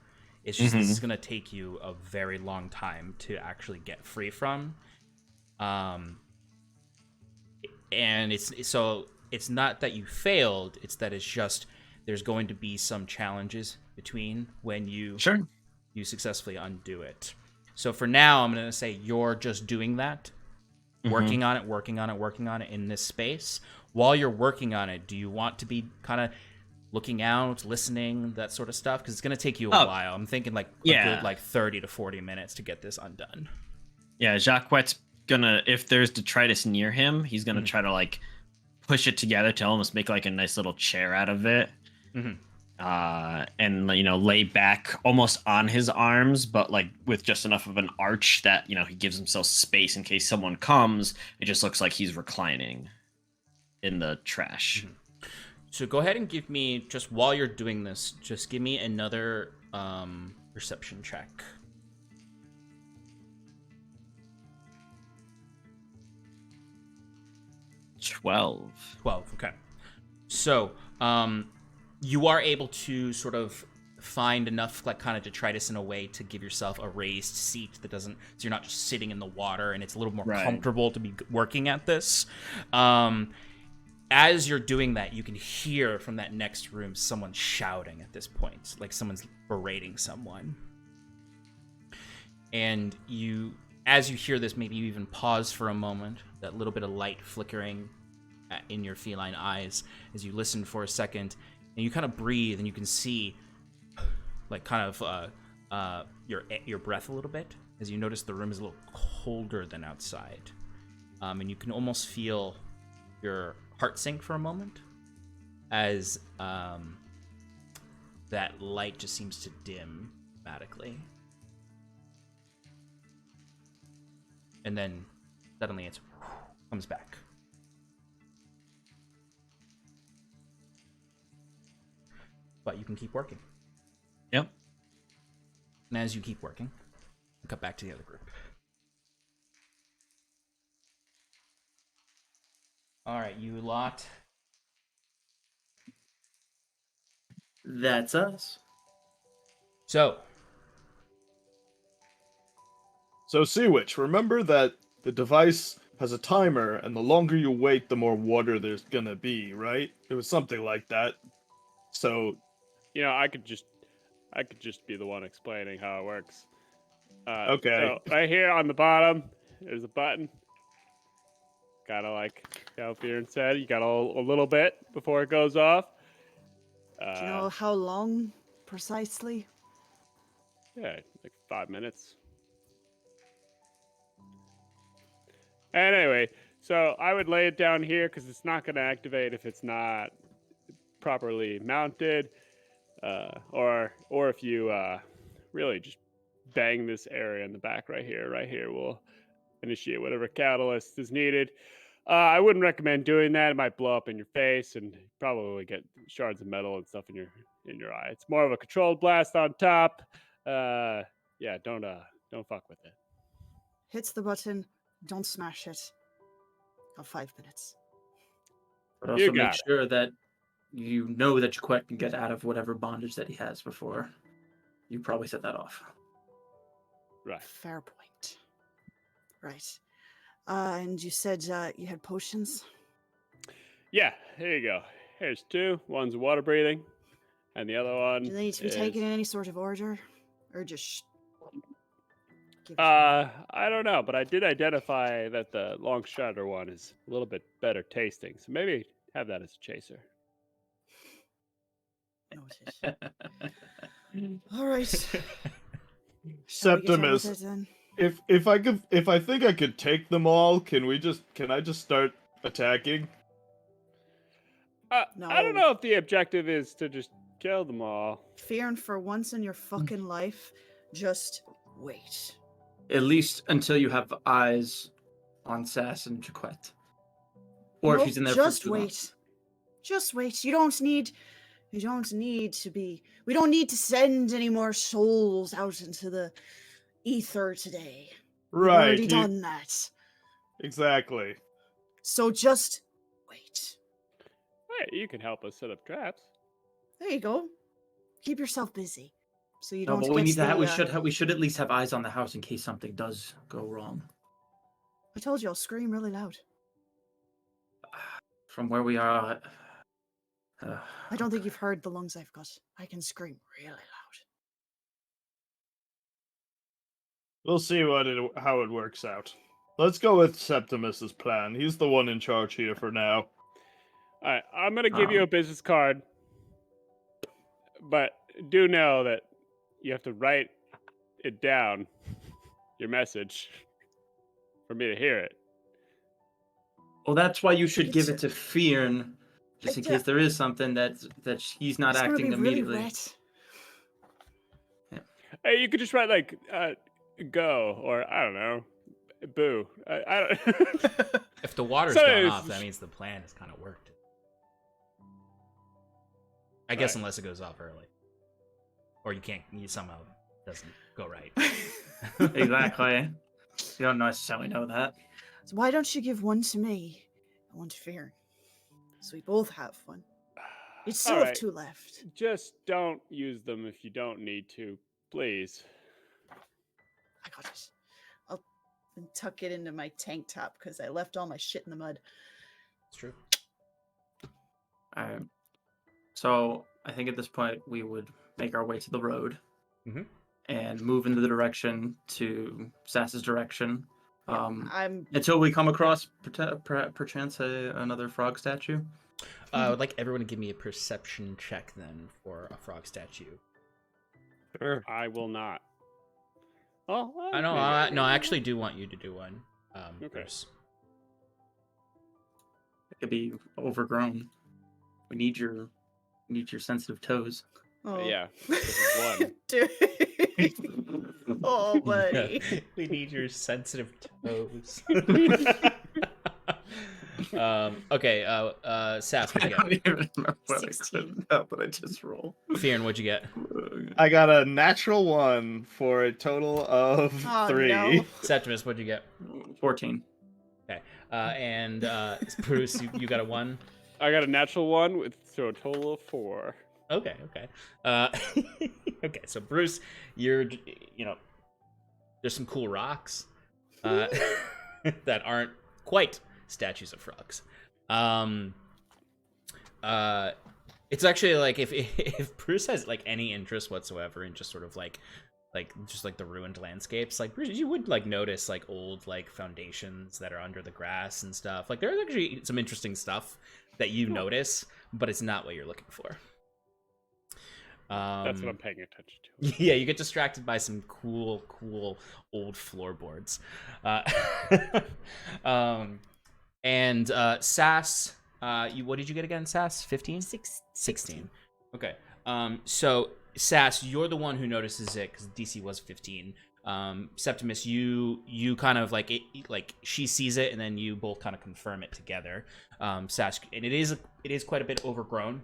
It's just this is going to take you a very long time to actually get free from. And it's not that you failed, it's that it's just there's going to be some challenges between when you successfully undo it. So for now, I'm going to say you're just doing that. Working on it in this space. While you're working on it, do you want to be kind of looking out, listening, that sort of stuff? Because it's going to take you a while. I'm thinking like a good like 30 to 40 minutes to get this undone. Yeah, Jaquet's gonna, if there's detritus near him, he's gonna try to like push it together to almost make like a nice little chair out of it. And, you know, lay back almost on his arms, but like with just enough of an arch that, you know, he gives himself space in case someone comes. It just looks like he's reclining in the trash. So go ahead and give me, just while you're doing this, just give me another perception check. 12. 12, okay. So, you are able to sort of find enough, like, kind of detritus in a way to give yourself a raised seat that doesn't, so you're not just sitting in the water, and it's a little more comfortable to be working at this. As you're doing that, you can hear from that next room someone shouting at this point, like someone's berating someone. And as you hear this, maybe you even pause for a moment, that little bit of light flickering in your feline eyes as you listen for a second, and you kind of breathe, and you can see, like, kind of your breath a little bit as you notice the room is a little colder than outside, and you can almost feel your heart sink for a moment as that light just seems to dim dramatically. And then suddenly it comes back. But you can keep working. Yep. And as you keep working, cut back to the other group. All right, you lot. That's us. So, Sea Witch, remember that the device has a timer, and the longer you wait, the more water there's gonna be, right? It was something like that. So, You know, I could just be the one explaining how it works. Okay. So right here on the bottom, there's a button. Kind of like how Fyrn said, you got a little bit before it goes off. Do you know how long precisely? Yeah, like 5 minutes. Anyway, so I would lay it down here because it's not going to activate if it's not properly mounted, or if you really just bang this area in the back right here. Right here will initiate whatever catalyst is needed. I wouldn't recommend doing that. It might blow up in your face and probably get shards of metal and stuff in your eye. It's more of a controlled blast on top. Yeah, don't fuck with it. Hits the button, don't smash it. Got 5 minutes. But also make sure that you know that Jaquet can get out of whatever bondage that he has before you probably set that off. Right. Fair point. Right. And you said you had potions? Yeah, here you go. Here's 2. One's water breathing, and the other one. Do they need to be taken in any sort of order, or just? I don't know, but I did identify that the long strider one is a little bit better tasting, so maybe have that as a chaser. Noted. All right. Septimus, if I think I could take them all, can I just start attacking? No. I don't know if the objective is to just kill them all. Fyrn, for once in your fucking life, just wait. At least until you have eyes on Sass and Jaquet. Or if he's in there just for wait. Just wait. We don't need to send any more souls out into the ether today. Right. We've already done that. Exactly. So just wait. Hey, you can help us set up traps. There you go. Keep yourself busy. So you No, don't but get we need the, that. We should at least have eyes on the house in case something does go wrong. I told you I'll scream really loud. From where we are, I don't think you've heard the lungs I've got. I can scream really loud. We'll see how it works out. Let's go with Septimus's plan. He's the one in charge here for now. All right, I'm gonna give you a business card, but do know that you have to write it down, your message, for me to hear it. Well, that's why you should give it to Fyrn, just in case there is something that he's not acting immediately. Really wet. Yeah. Hey, you could just write like "go" or I don't know, "boo." I don't. If the water's gone off, that means the plan has kind of worked. I guess unless it goes off early, or you somehow doesn't go right. Exactly. You don't necessarily know that. So why don't you give one to me and one to Fyrn? So we both have one. You still have 2 left. Just don't use them if you don't need to, please. I got it. I'll tuck it into my tank top because I left all my shit in the mud. It's true. So I think at this point we would make our way to the road Mm-hmm. and move into the direction to Sass's direction. I'm Until we come across perchance another frog statue. I would like everyone to give me a perception check then for a frog statue. Sure. I will not. Oh, I know. I actually do want you to do one. Okay. Bruce. It could be overgrown. We need your sensitive toes. Yeah. This is one. Dude. Oh, buddy. We need your sensitive toes. Okay. Sass, what'd you I don't get? even remember what 16. I just rolled. Fyrn, what'd you get? I got a natural 1 for a total of 3. No. Septimus, what'd you get? 14. Okay. And Bruce, you got a 1. I got a natural 1 so a total of 4. Okay. Okay. So Bruce, there's some cool rocks that aren't quite statues of frogs. It's actually like if Bruce has like any interest whatsoever in just sort of like the ruined landscapes, like Bruce, you would like notice like old like foundations that are under the grass and stuff. Like there's actually some interesting stuff that you notice, but it's not what you're looking for. That's what I'm paying attention to. Yeah, you get distracted by some cool old floorboards. And Sass, what did you get again, Sass? 15? 16. Okay. So Sass, you're the one who notices it because DC was 15. Septimus, you kind of like she sees it and then you both kind of confirm it together. Sass, and it is quite a bit overgrown.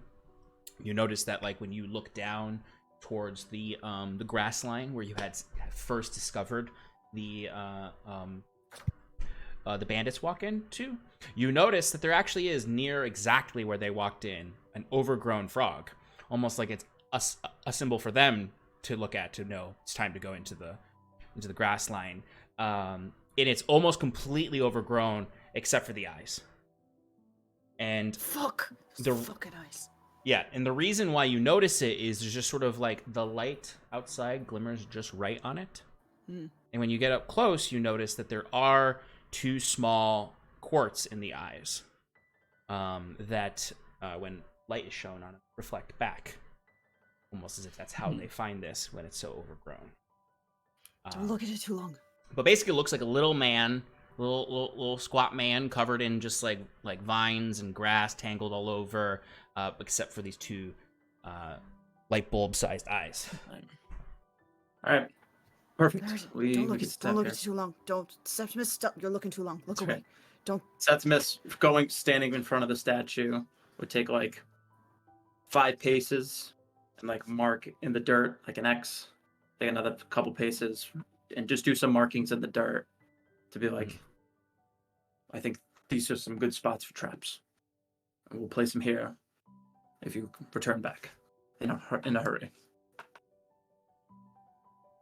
You notice that like when you look down towards the grass line where you had first discovered the bandits walk into, you notice that there actually is near exactly where they walked in an overgrown frog, almost like it's a symbol for them to look at to know it's time to go into the grass line. And it's almost completely overgrown except for the eyes. And Fuck. The Fucking eyes. Yeah, and the reason why you notice it is there's just sort of like the light outside glimmers just right on it. And when you get up close, you notice that there are 2 small quartz in the eyes that when light is shown on it, reflect back. Almost as if that's how they find this when it's so overgrown. Don't look at it too long. But basically it looks like a little man, little squat man covered in just like vines and grass tangled all over, except for these 2 light bulb sized eyes. All right. Perfect. Don't look at it too long. Don't. Septimus, stop. You're looking too long. Look away. Okay. Don't. Septimus standing in front of the statue would take like 5 paces and like mark in the dirt like an X. Take another couple paces and just do some markings in the dirt to be like, I think these are some good spots for traps. And we'll place them here if you return back in a hurry.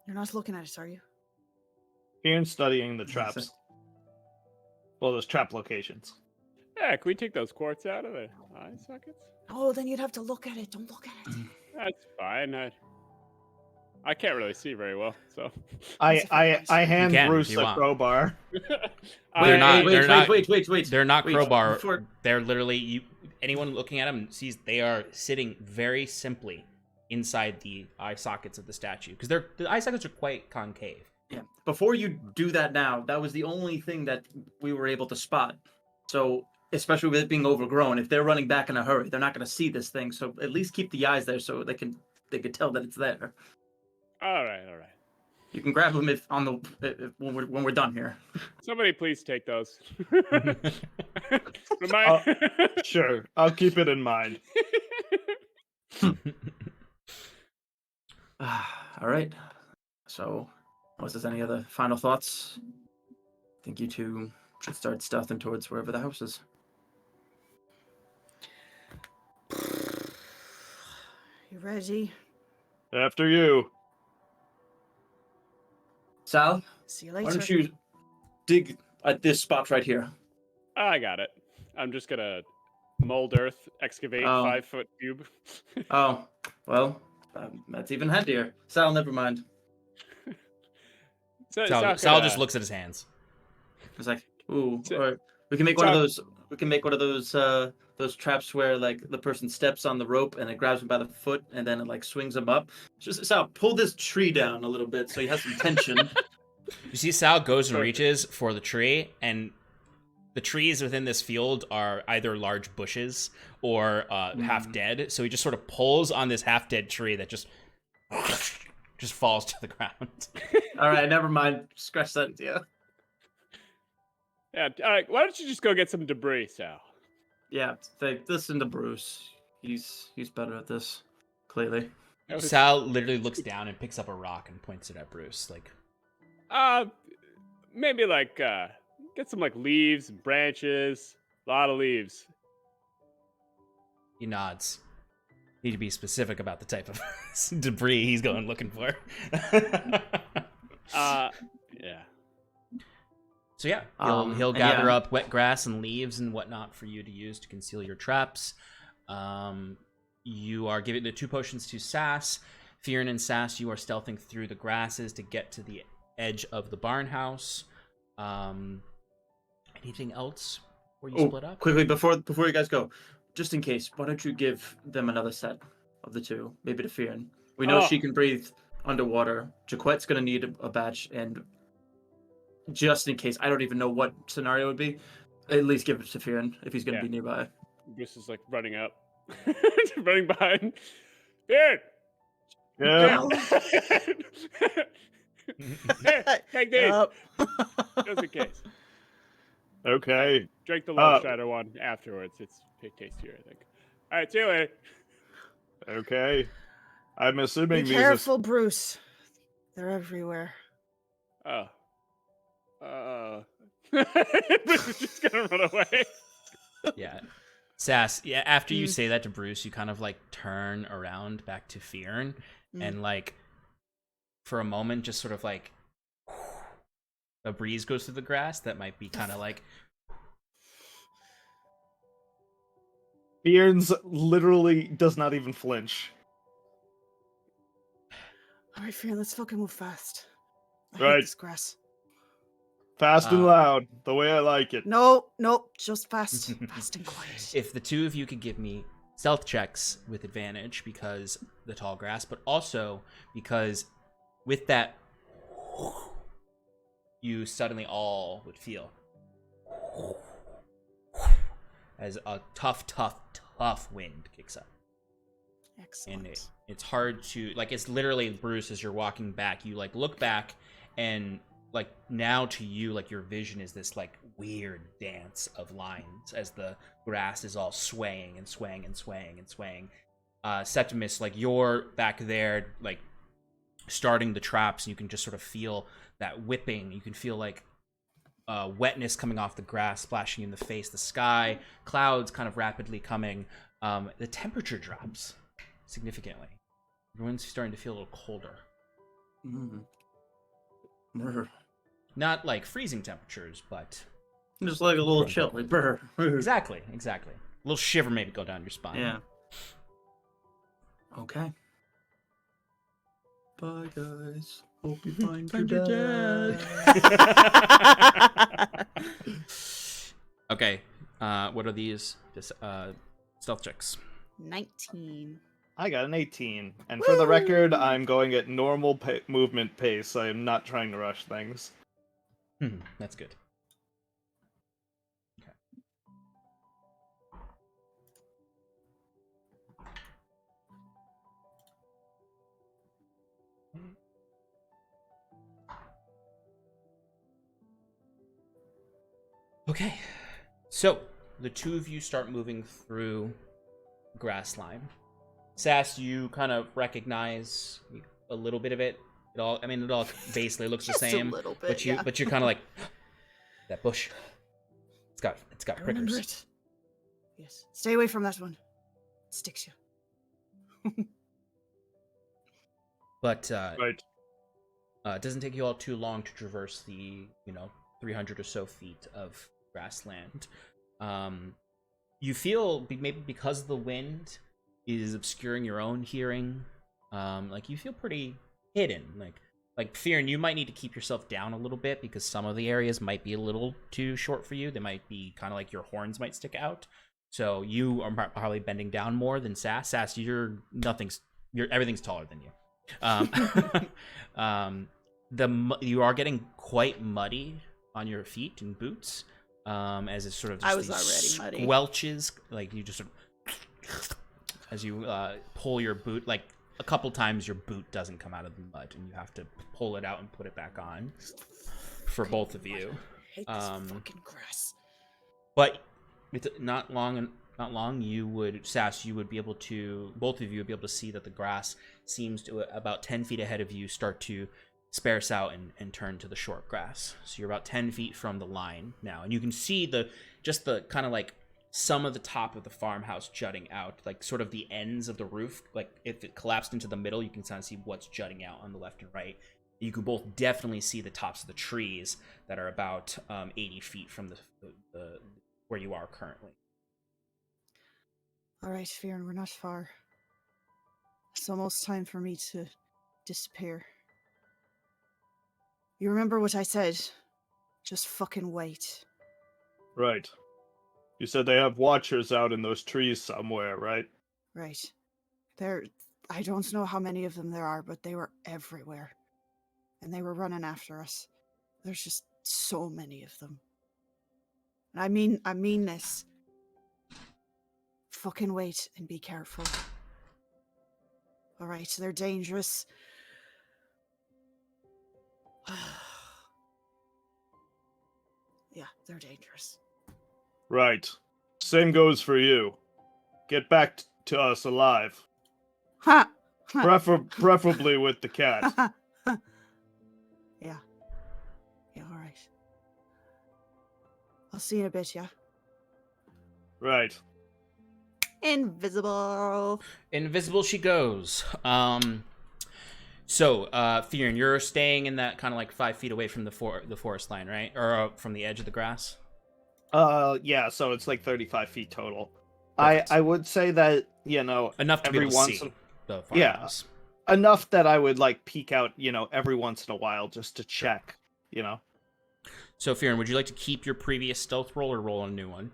You're not looking at it, are you? Ian's studying the traps. Well, there's trap locations. Yeah, can we take those quartz out of the eye sockets? Oh, then you'd have to look at it. Don't look at it. That's fine. I can't really see very well, so. I hand can, Bruce if you a want. crowbar. Wait. They're not Wait, crowbar. before- They're literally anyone looking at them sees they are sitting very simply inside the eye sockets of the statue because the eye sockets are quite concave. Yeah. Before you do that now, that was the only thing that we were able to spot. So, especially with it being overgrown, if they're running back in a hurry, they're not going to see this thing. So at least keep the eyes there so they could tell that it's there. All right. You can grab them when we're done here. Somebody please take those. Sure, I'll keep it in mind. All right. So, unless there's any other final thoughts, I think you two should start stealthing towards wherever the house is. You ready? After you. Sal, See you why later. don't you dig at this spot right here? I got it. I'm just gonna mold earth, excavate Oh. 5-foot cube. Oh, well, that's even handier. Sal, never mind. Sal just looks at his hands. It's like, ooh, So- or we can make one of those. We can make one of those traps where like the person steps on the rope and it grabs him by the foot and then it like swings him up. Just Sal, pull this tree down a little bit so he has some tension. You see Sal goes and reaches for the tree, and the trees within this field are either large bushes or half dead. So he just sort of pulls on this half dead tree that just falls to the ground. All right, never mind. Scratch that idea. Yeah, all right. Why don't you just go get some debris, Sal? Yeah, listen to Bruce. He's better at this, clearly. Sal literally looks down and picks up a rock and points it at Bruce. Like, maybe like get some like leaves and branches. A lot of leaves. he nods. Need to be specific about the type of debris he's going looking for. Yeah. So yeah, he'll gather up wet grass and leaves and whatnot for you to use to conceal your traps. You are giving the 2 potions to Sass. Fyrn and Sass, you are stealthing through the grasses to get to the edge of the barn house. Anything else before you split up? Quickly, before you guys go, just in case, why don't you give them another set of the 2, maybe to Fyrn. We know she can breathe underwater. Jaquet's gonna need a batch, and just in case, I don't even know what scenario it would be, at least give it to Fyrn if he's gonna be nearby. Bruce is like running up, running behind. Fyrn! Yeah. Take these. Just in case. Okay. Drink the Low Strider one afterwards. It's tastier, I think. All right, see you later. Okay. I'm assuming Be these careful, Bruce. They're everywhere. Oh. Bruce is just gonna run away. Yeah. Sass, yeah, after you say that to Bruce, you kind of like turn around back to Fyrn and like for a moment just sort of like a breeze goes through the grass that might be kind of like Fyrn's literally does not even flinch. All right, Fyrn, let's fucking move fast. I Right. hate this grass. Fast and loud, the way I like it. Nope, just fast. Fast and quiet. if the 2 of you could give me stealth checks with advantage because the tall grass, but also because with that you suddenly all would feel as a tough wind kicks up. Excellent. And it's hard to like, it's literally, Bruce, as you're walking back, you like look back and like now to you, like your vision is this like weird dance of lines as the grass is all swaying and swaying and swaying and swaying. Septimus, like you're back there like starting the traps, and you can just sort of feel that whipping. You can feel like wetness coming off the grass, splashing in the face, the sky, clouds kind of rapidly coming. The temperature drops significantly. Everyone's starting to feel a little colder. Not like freezing temperatures, but just like a little chill. Like, brr. Exactly. A little shiver maybe go down your spine. Yeah. Okay. Bye, guys. Hope you find your dad. Okay. What are these? Just stealth checks. 19. I got an 18. And for the record, I'm going at normal movement pace. I am not trying to rush things. That's good. Okay. Okay. So, the 2 of you start moving through grass line. Sass, you kind of recognize a little bit of it. It all basically looks the Just same. a little bit, yeah. But you're kind of like that bush. It's got I remember prickers. it. Yes. Stay away from that one. It sticks you. But Right. it doesn't take you all too long to traverse the 300 or so feet of grassland. You feel maybe because the wind is obscuring your own hearing, like you feel pretty hidden. Like Fyrn, you might need to keep yourself down a little bit because some of the areas might be a little too short for you. They might be kind of like your horns might stick out. So you are probably bending down more than Sass. Sass, everything's taller than you. You are getting quite muddy on your feet and boots, as it sort of just I was already muddy. squelches, like you just sort of, as you pull your boot, like a couple times your boot doesn't come out of the mud, and you have to pull it out and put it back on for both of you. I hate this fucking grass. But it's not long. You would be able to, both of you would be able to see that the grass seems to, about 10 feet ahead of you, start to sparse out and turn to the short grass. So you're about 10 feet from the line now, and you can see the kind of like some of the top of the farmhouse jutting out, like sort of the ends of the roof. Like if it collapsed into the middle, you can kind of see what's jutting out on the left and right. You can both definitely see the tops of the trees that are about 80 feet from the where you are currently. All right, Fyrn, we're not far. It's almost time for me to disappear. You remember what I said? Just fucking wait. Right. You said they have watchers out in those trees somewhere, right? Right. I don't know how many of them there are, but they were everywhere. And they were running after us. There's just so many of them. And I mean this. Fucking wait and be careful. Alright, they're dangerous. Yeah, they're dangerous. Right. Same goes for you. Get back to us alive. Ha! Preferably with the cat. Yeah. Yeah, alright. I'll see you in a bit, yeah? Right. Invisible She goes. So, Fyrn, you're staying in that kind of like 5 feet away from the forest line, right? Or from the edge of the grass? Yeah, so it's like 35 feet total. Perfect. I would say that, Enough to be able to see the farmhouse. Enough that I would like peek out, every once in a while just to check, So, Fyrn, would you like to keep your previous stealth roll or roll a new one?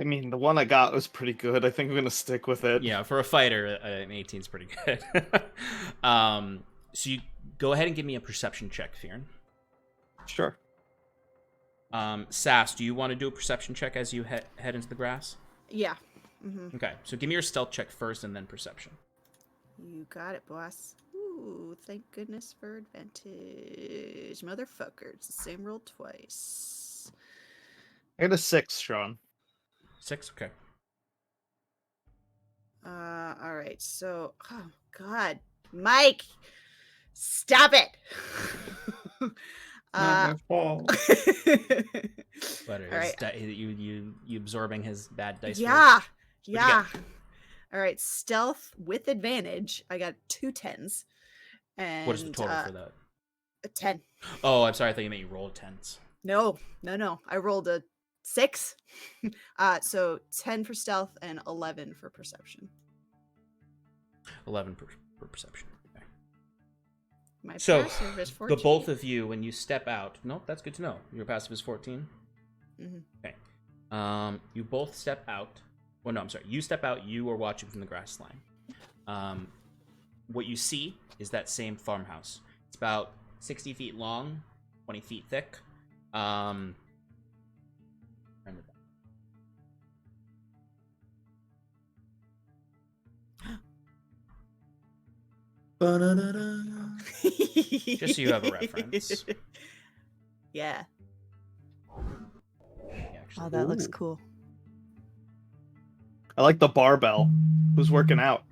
I mean, the one I got was pretty good. I think I'm gonna stick with it. Yeah, for a fighter, an 18 is pretty good. So you go ahead and give me a perception check, Fyrn. Sure. Sass, do you want to do a perception check as you head into the grass? Yeah. Mm-hmm. Okay, so give me your stealth check first and then perception. You got it, boss. Ooh, thank goodness for advantage. Motherfucker, it's the same roll twice. I got a 6, Sean. 6? Okay. Alright, so... Oh, God. Mike! Stop it! Not my fault. But All right. you absorbing his bad dice. Yeah, you yeah. All right, stealth with advantage. I got 2 10s. And What is the total for that? A 10. Oh, I'm sorry. I thought you meant you rolled 10s. No. I rolled a 6. So 10 for stealth and 11 for perception. 11 for perception. Okay. My So, passive is 14. the both of you, when you step out... Nope, that's good to know. Your passive is 14? Mm-hmm. Okay. You both step out. Well, no, I'm sorry. You step out. You are watching from the grass line. What you see is that same farmhouse. It's about 60 feet long, 20 feet thick. Just so you have a reference. Yeah. Actually, Oh, that looks cool. I like the barbell. Who's working out?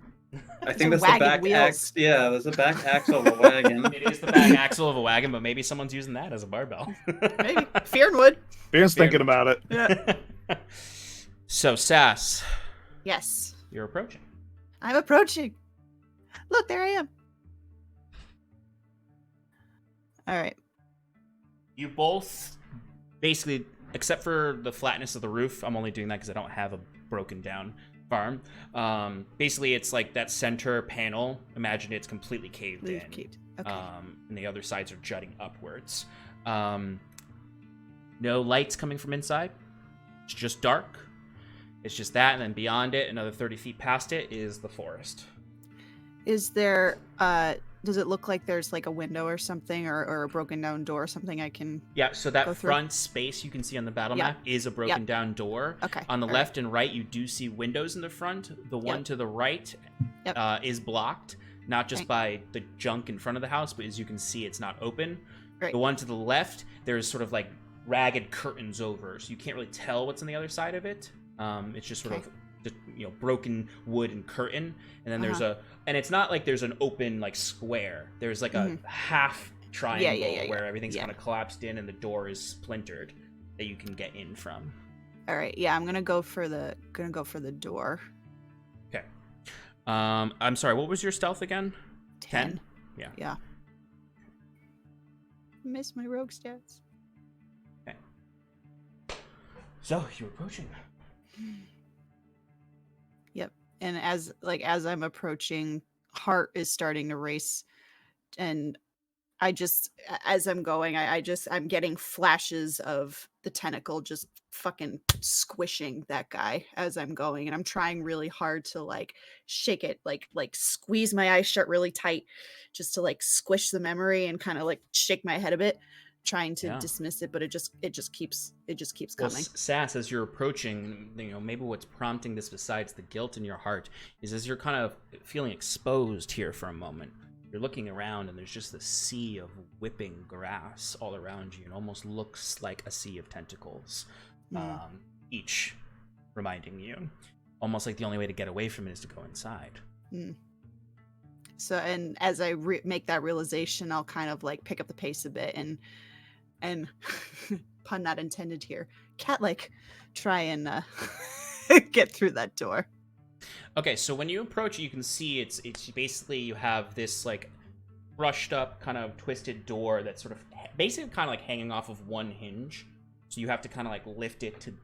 I think It's that's a the wagon back wheels. ax. Yeah, there's a back axle of a wagon. It is the back axle of a wagon, but maybe someone's using that as a barbell. Maybe Fyrn would. Fyrn's thinking about it. Yeah. So, Sass, Yes, you're approaching. I'm approaching. Look, there I am. All right. You both basically, except for the flatness of the roof, I'm only doing that because I don't have a broken down farm. Basically, it's like that center panel. Imagine it's completely caved in. Caved. Okay. And the other sides are jutting upwards. No lights coming from inside. It's just dark. It's just that, and then beyond it, another 30 feet past it, is the forest. Is there, does it look like there's like a window or something, or a broken down door or something I can... Yeah, so go that through? front space you can see on the battle Yep. map is a broken down door. Okay. On the all left and right, you do see windows in the front. The one to the right is blocked, not just by the junk in front of the house, but as you can see, it's not open. Right. The one to the left, there's sort of like ragged curtains over, so you can't really tell what's on the other side of it. It's just sort of, broken wood and curtain. And then there's and it's not like there's an open like square. There's like a half triangle where everything's kind of collapsed in and the door is splintered that you can get in from. All right. Yeah, I'm gonna go for the door. Okay. I'm sorry. What was your stealth again? 10. Yeah. Yeah. Miss my rogue stats. Okay. So you're approaching. Yep. And as I'm approaching, heart is starting to race, and as I'm going, I'm getting flashes of the tentacle just fucking squishing that guy as I'm going, and I'm trying really hard to like shake it, like squeeze my eyes shut really tight, just to like squish the memory and kind of like shake my head a bit, trying to dismiss it, but it just keeps Well, coming. Sass, as you're approaching, maybe what's prompting this besides the guilt in your heart is as you're kind of feeling exposed here for a moment. You're looking around and there's just a sea of whipping grass all around you. It almost looks like a sea of tentacles, each reminding you. Almost like the only way to get away from it is to go inside. So, and as I make that realization, I'll kind of like pick up the pace a bit and pun not intended here, cat-like try and get through that door. Okay, so when you approach it, you can see it's basically you have this like brushed up kind of twisted door that's sort of basically kind of like hanging off of one hinge. So you have to kind of like lift it to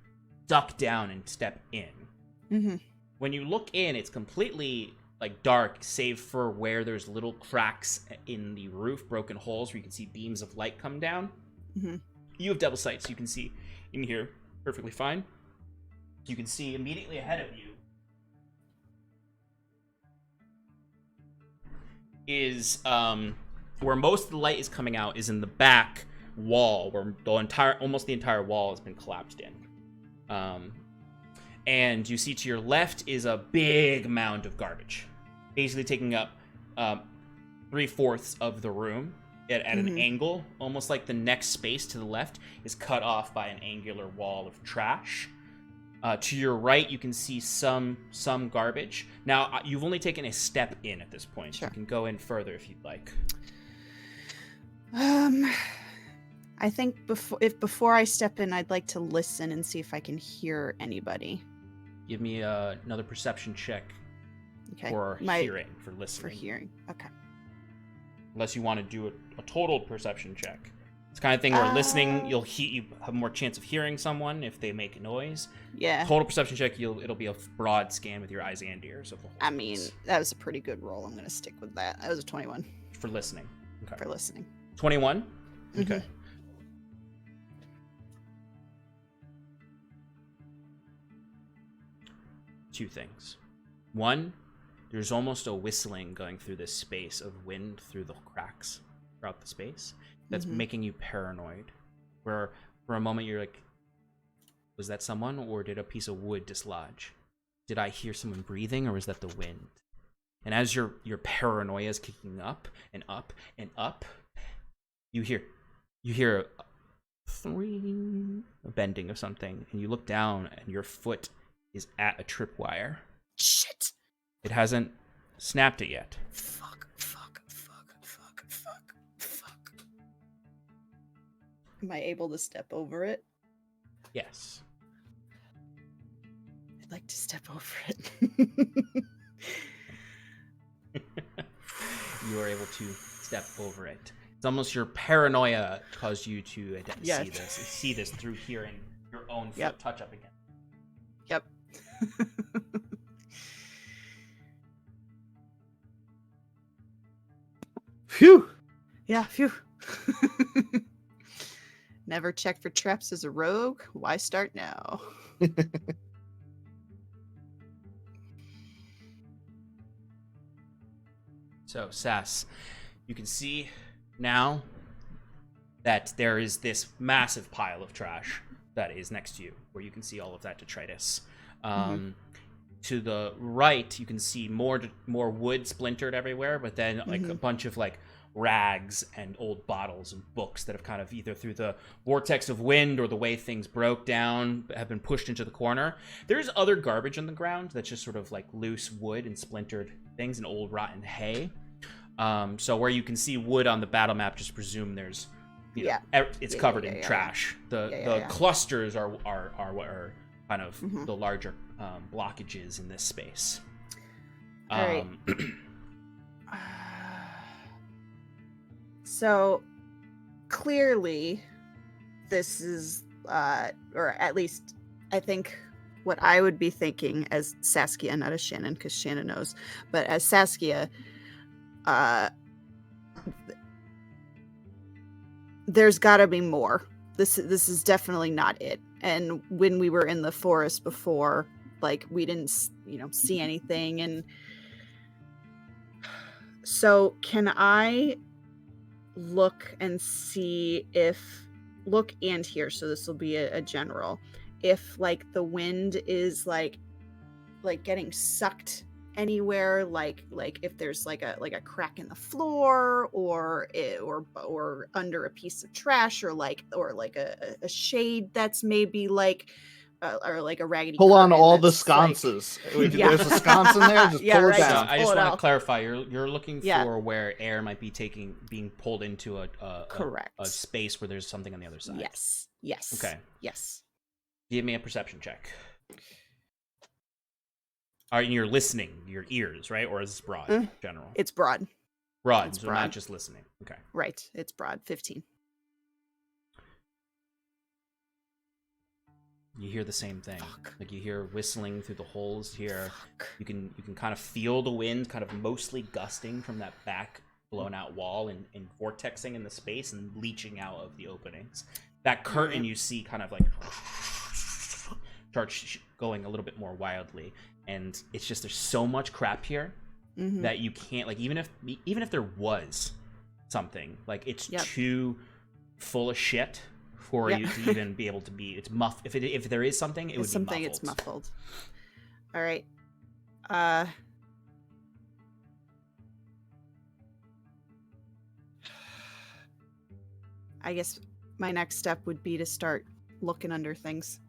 duck down and step in. When you look in, it's completely like dark, save for where there's little cracks in the roof, broken holes where you can see beams of light come down. You have double sight, so you can see in here perfectly fine. You can see immediately ahead of you is where most of the light is coming out is in the back wall, where almost the entire wall has been collapsed in. And you see to your left is a big mound of garbage, basically taking up 3/4 of the room at an angle, almost like the next space to the left is cut off by an angular wall of trash. To your right, you can see some garbage. Now, you've only taken a step in at this point. Sure. You can go in further if you'd like. I think before I step in, I'd like to listen and see if I can hear anybody. Give me another perception check Okay. for hearing, for For listening. hearing. Okay. Unless you want to do a total perception check. It's the kind of thing where listening, you have more chance of hearing someone if they make a noise. Yeah. Total perception check, it'll be a broad scan with your eyes and ears of the whole I mean, space. that was a pretty good roll. I'm going to stick with that. That was a 21 For listening. Okay. for listening. 21? Mhm. Okay. Two things. One, there's almost a whistling going through this space of wind through the cracks throughout the space that's making you paranoid. Where for a moment you're like, was that someone, or did a piece of wood dislodge? Did I hear someone breathing, or was that the wind? And as your paranoia is kicking up and up and up, you hear a bending of something, and you look down and your foot is at a tripwire. Shit. It hasn't snapped it yet. Fuck. Am I able to step over it? Yes. I'd like to step over it. You are able to step over it. It's almost your paranoia caused you to see this through hearing your own foot touch up again. Yep. Phew. Yeah, phew. Never check for traps as a rogue. Why start now? So, Sass, you can see now that there is this massive pile of trash that is next to you, where you can see all of that detritus. To the right, you can see more wood splintered everywhere, but then like a bunch of like rags and old bottles and books that have kind of either through the vortex of wind or the way things broke down have been pushed into the corner. There's other garbage on the ground that's just sort of like loose wood and splintered things and old rotten hay. So where you can see wood on the battle map, just presume there's it's covered in trash. The clusters are what are kind of the larger blockages in this space. All right. So clearly this is or at least I think what I would be thinking as Saskia, not as Shannon, because Shannon knows, but as Saskia, there's gotta be more. This is definitely not it. And when we were in the forest before, like we didn't see anything. And so can I look and see look and hear, so this will be a general, if like the wind is like getting sucked anywhere, like if there's like a crack in the floor or under a piece of trash or like a shade that's maybe like or like a raggedy pull on all the that's, sconces. like, There's a sconce in there, just pull it So down. I just Pull it want to out. clarify, you're looking for where air might be being pulled into Correct. a space where there's something on the other side. Yes. Okay. Yes. Give me a perception check. Are you're listening, your ears, right? Or is this broad, general? It's broad. Broad, it's so broad. not just listening. Okay. Right. It's broad. 15. You hear the same thing. Fuck. Like you hear whistling through the holes here. Fuck. You can kind of feel the wind kind of mostly gusting from that back blown out wall and vortexing in the space and leaching out of the openings. That curtain you see kind of like starts going a little bit more wildly, and it's just there's so much crap here that you can't, like, even if there was something, like it's too full of shit for you to even be able to be. It's if there is something, it would be muffled. It's muffled. All right. I guess my next step would be to start looking under things,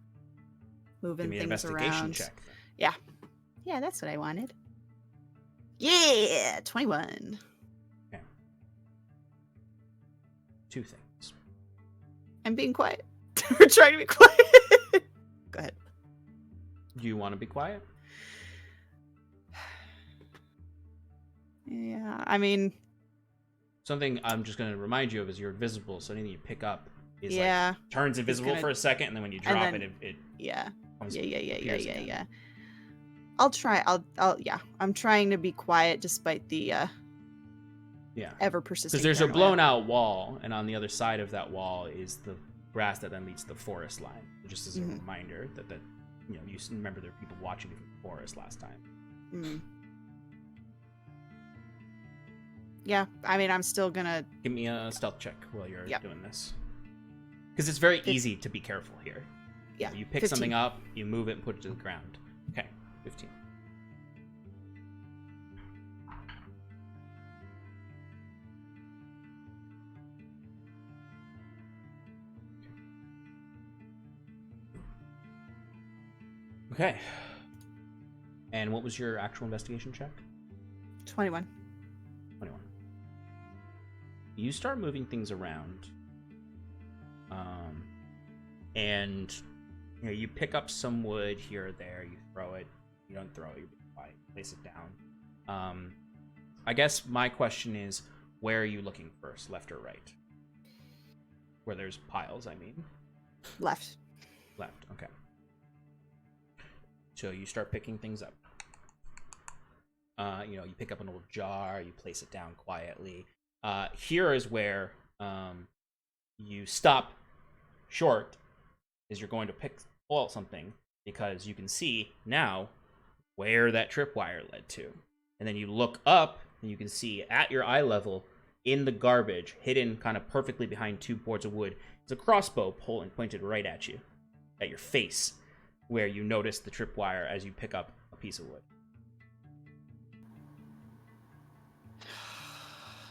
moving Give me an things investigation around. check. Yeah, that's what I wanted. Yeah, 21. Okay. Two things. I'm being quiet. We're trying to be quiet. Go ahead. Do you want to be quiet? Yeah, I mean, Something I'm just going to remind you of is you're invisible, so anything you pick up is yeah, like turns invisible gonna- for a second, and then when you drop then- it yeah, comes yeah. appears again. I'll try. I'm trying to be quiet despite the ever persistent. Because there's a paranoia. blown out wall, and on the other side of that wall is the grass that then leads to the forest line. So just as a reminder that you remember there were people watching you from the forest last time. Mm. Yeah, I mean, I'm still gonna. Give me a stealth check while you're doing this. Because it's very easy to be careful here. Yeah, You pick 15. something up, you move it, and put it to the ground. Okay, 15. Okay. And what was your actual investigation check? 21. 21. You start moving things around. And you pick up some wood here or there, you throw it, you don't throw it, you place it down. I guess my question is, where are you looking first, left or right? Where there's piles, I mean. Left. Left, okay. So you start picking things up. You pick up an old jar, you place it down quietly. Here is where you stop short, is you're going to pull out something, because you can see now where that tripwire led to. And then you look up, and you can see at your eye level, in the garbage, hidden kind of perfectly behind 2 boards of wood, is a crossbow pointed right at you, at your face, where you notice the tripwire as you pick up a piece of wood.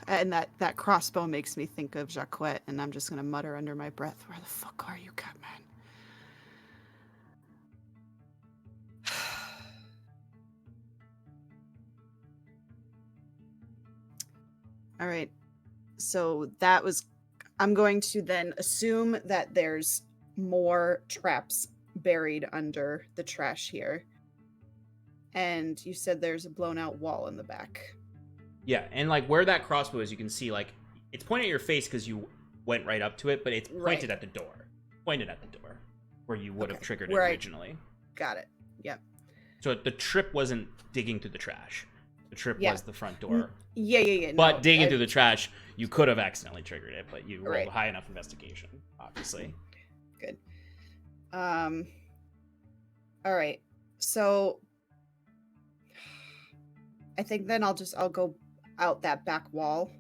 And that crossbow makes me think of Jaquet, and I'm just going to mutter under my breath, where the fuck are you, Catman? All right. So I'm going to then assume that there's more traps buried under the trash here. And you said there's a blown out wall in the back. Yeah, and where that crossbow is, you can see it's pointed at your face because you went right up to it, but it's pointed at the door. Pointed at the door where you would have triggered it originally. Got it. Yep. So the trip wasn't digging through the trash. The trip was the front door. Yeah. But digging through the trash, you could have accidentally triggered it, but you rolled a high enough investigation, obviously. Good. All right. So I think then I'll go out that back wall,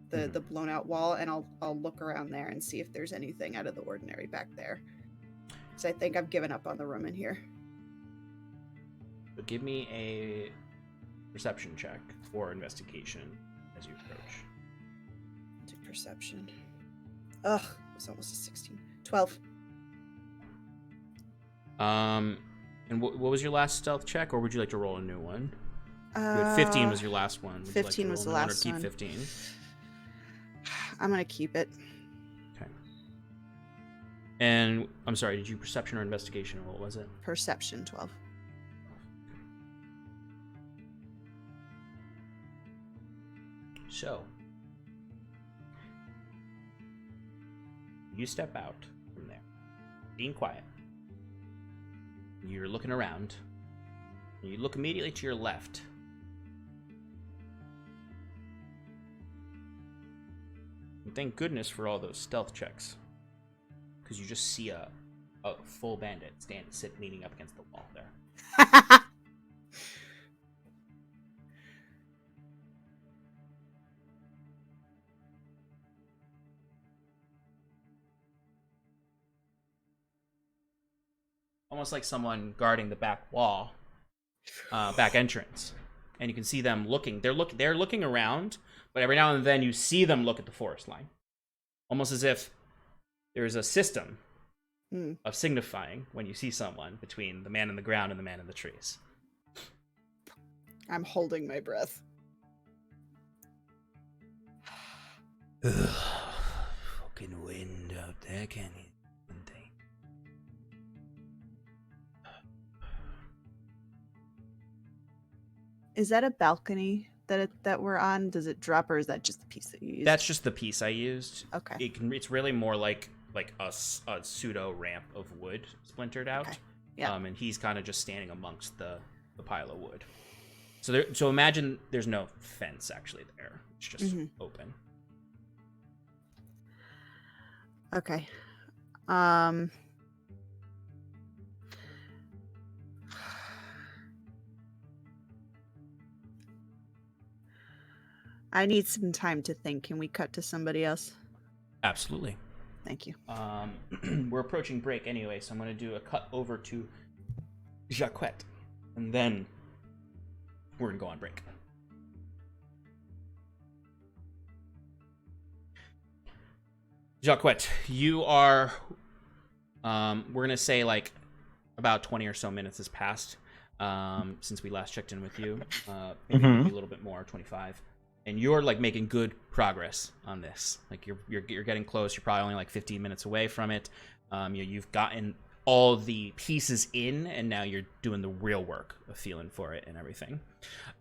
the blown out wall, and I'll look around there and see if there's anything out of the ordinary back there. So I think I've given up on the room in here. So give me a perception check or investigation as you approach. Do perception. Ugh, it was almost a 16. 12. And what was your last stealth check, or would you like to roll a new one? 15 was your last one. Would 15 was the last one. Keep 15. I'm gonna keep it. Okay. And I'm sorry, did you perception or investigation? What was it? Perception 12. So you step out from there, being quiet. You're looking around. And you look immediately to your left. And thank goodness for all those stealth checks, because you just see a full bandit leaning up against the wall there. Almost like someone guarding the back wall, back entrance, and you can see them looking. They're looking around, but every now and then you see them look at the forest line, almost as if there's a system of signifying when you see someone between the man in the ground and the man in the trees. I'm holding my breath. Fucking wind out there, can you? Is that a balcony that we're on? Does it drop, or is that just the piece that you used? That's just the piece I used. Okay. It's really more like a pseudo ramp of wood splintered out. Okay. Yeah. And he's kind of just standing amongst the pile of wood. So imagine there's no fence actually there. It's just open. Okay. I need some time to think. Can we cut to somebody else? Absolutely. Thank you. We're approaching break anyway, so I'm going to do a cut over to Jaquet, and then we're going to go on break. Jaquet, you are, we're going to say about 20 or so minutes has passed. since we last checked in with you. Maybe a little bit more, 25. And you're like making good progress on this. Like you're getting close. You're probably only like 15 minutes away from it. You've gotten all the pieces in, and now you're doing the real work of feeling for it and everything.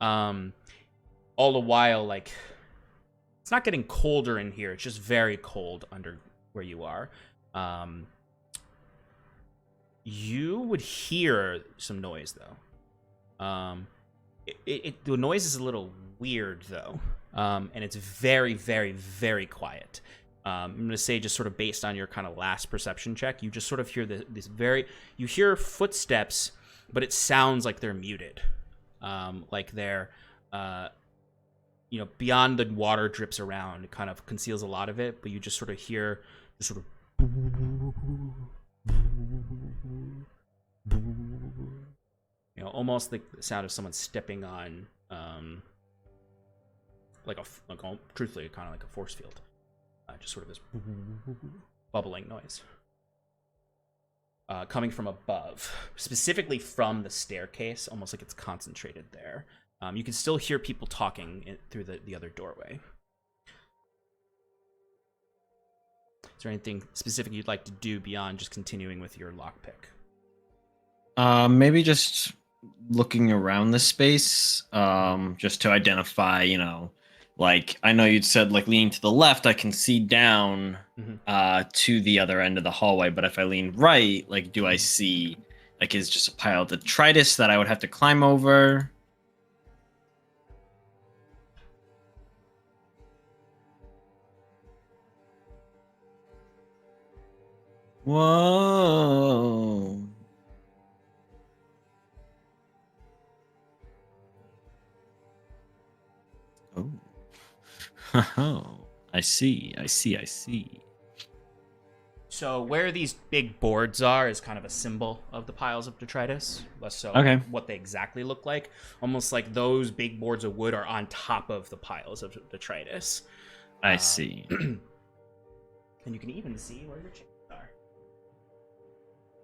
All the while, like, it's not getting colder in here. It's just very cold under where you are. You would hear some noise, though. The noise is a little weird, though, and it's very, very, very quiet. I'm going to say, just sort of based on your kind of last perception check, you just sort of hear you hear footsteps, but it sounds like they're muted. Like they're, beyond the water drips around, it kind of conceals a lot of it, but you just sort of hear this sort of almost like the sound of someone stepping on, truthfully, kind of like a force field. Just sort of this bubbling noise. Coming from above, specifically from the staircase, almost like it's concentrated there. You can still hear people talking through the other doorway. Is there anything specific you'd like to do beyond just continuing with your lockpick? Maybe just looking around the space, just to identify, like, I know you'd said, like, leaning to the left, I can see down to the other end of the hallway, but if I lean right, like, do I see, like, is just a pile of detritus that I would have to climb over? Whoa. Oh, I see. So where these big boards are is kind of a symbol of the piles of detritus. Less so what they exactly look like. Almost like those big boards of wood are on top of the piles of detritus. I see. And you can even see where your chains are.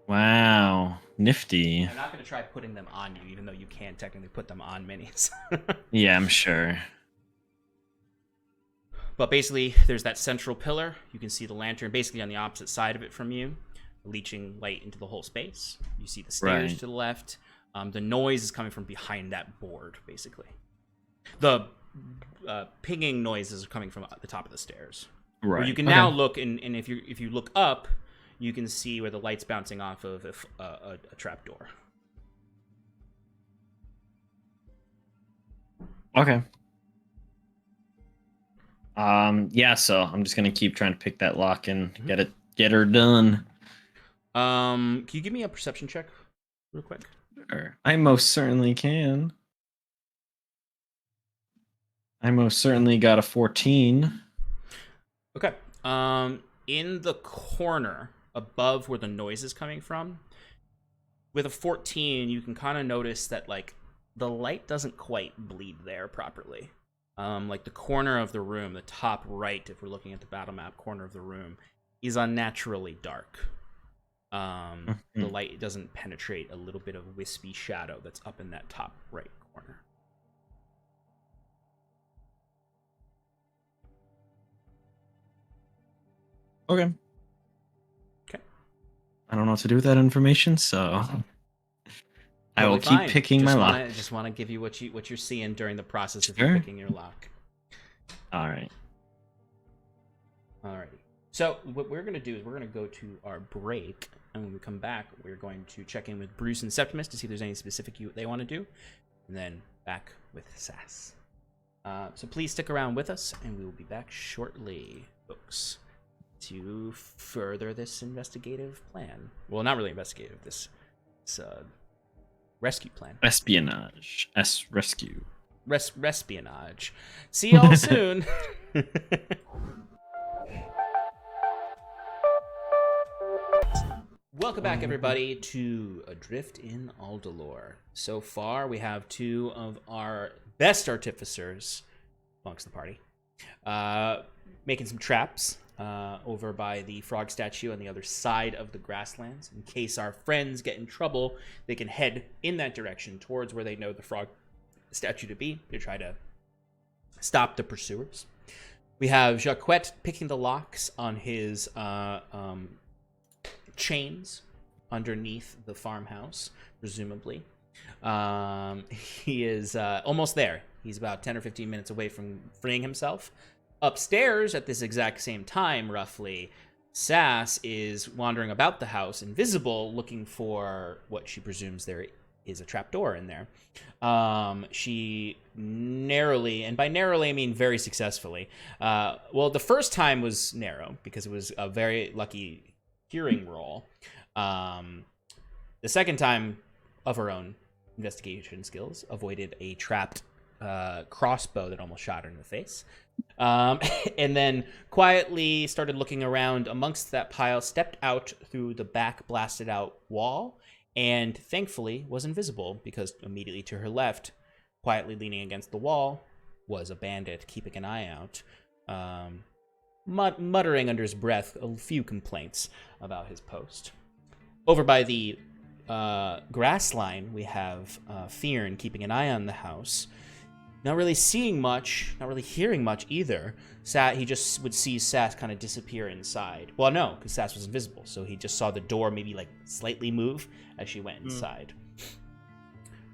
Wow, nifty. I'm not going to try putting them on you, even though you can technically put them on minis. Yeah, I'm sure. But basically, there's that central pillar. You can see the lantern basically on the opposite side of it from you, leeching light into the whole space. You see the stairs to the left. The noise is coming from behind that board, basically. The pinging noises are coming from the top of the stairs. Right. Where you can now look, and if you look up, you can see where the light's bouncing off of a trapdoor. Okay. Yeah, so I'm just gonna keep trying to pick that lock and get her done. Can you give me a perception check real quick? Sure. I most certainly can. I most certainly got a 14. Okay. In the corner above where the noise is coming from, with a 14, you can kind of notice that, like, the light doesn't quite bleed there properly. Like, the corner of the room, the top right, if we're looking at the battle map, corner of the room, is unnaturally dark. The light doesn't penetrate a little bit of wispy shadow that's up in that top right corner. Okay. Okay. I don't know what to do with that information, so I will keep picking my lock. I just want to give you what you're seeing during the process of you picking your lock. All right. Alrighty. So what we're going to do is we're going to go to our break, and when we come back, we're going to check in with Bruce and Septimus to see if there's any specific they want to do, and then back with Sass. So please stick around with us, and we will be back shortly, folks, to further this investigative plan. Well, not really investigative. This rescue plan. Espionage. Rescue. Respionage. See y'all soon. Welcome back, everybody, to Adrift in Aldhalor. So far, we have two of our best artificers amongst the party, making some traps. over by the frog statue on the other side of the grasslands. In case our friends get in trouble, they can head in that direction towards where they know the frog statue to be to try to stop the pursuers. We have Jaquet picking the locks on his chains underneath the farmhouse, presumably. He is almost there. He's about 10 or 15 minutes away from freeing himself. Upstairs at this exact same time, roughly, Sass is wandering about the house, invisible, looking for what she presumes there is a trapdoor in there. She narrowly, and by narrowly I mean very successfully. Well, the first time was narrow because it was a very lucky hearing roll. The second time, of her own investigation skills, avoided a trapped crossbow that almost shot her in the face. And then quietly started looking around amongst that pile, stepped out through the back blasted out wall, and thankfully was invisible because immediately to her left, quietly leaning against the wall, was a bandit keeping an eye out, muttering under his breath a few complaints about his post. Over by the grass line, we have Fyrn keeping an eye on the house. Not really seeing much, not really hearing much either. He just would see Sass kind of disappear inside. Well, no, because Sass was invisible, so he just saw the door maybe like slightly move as she went inside.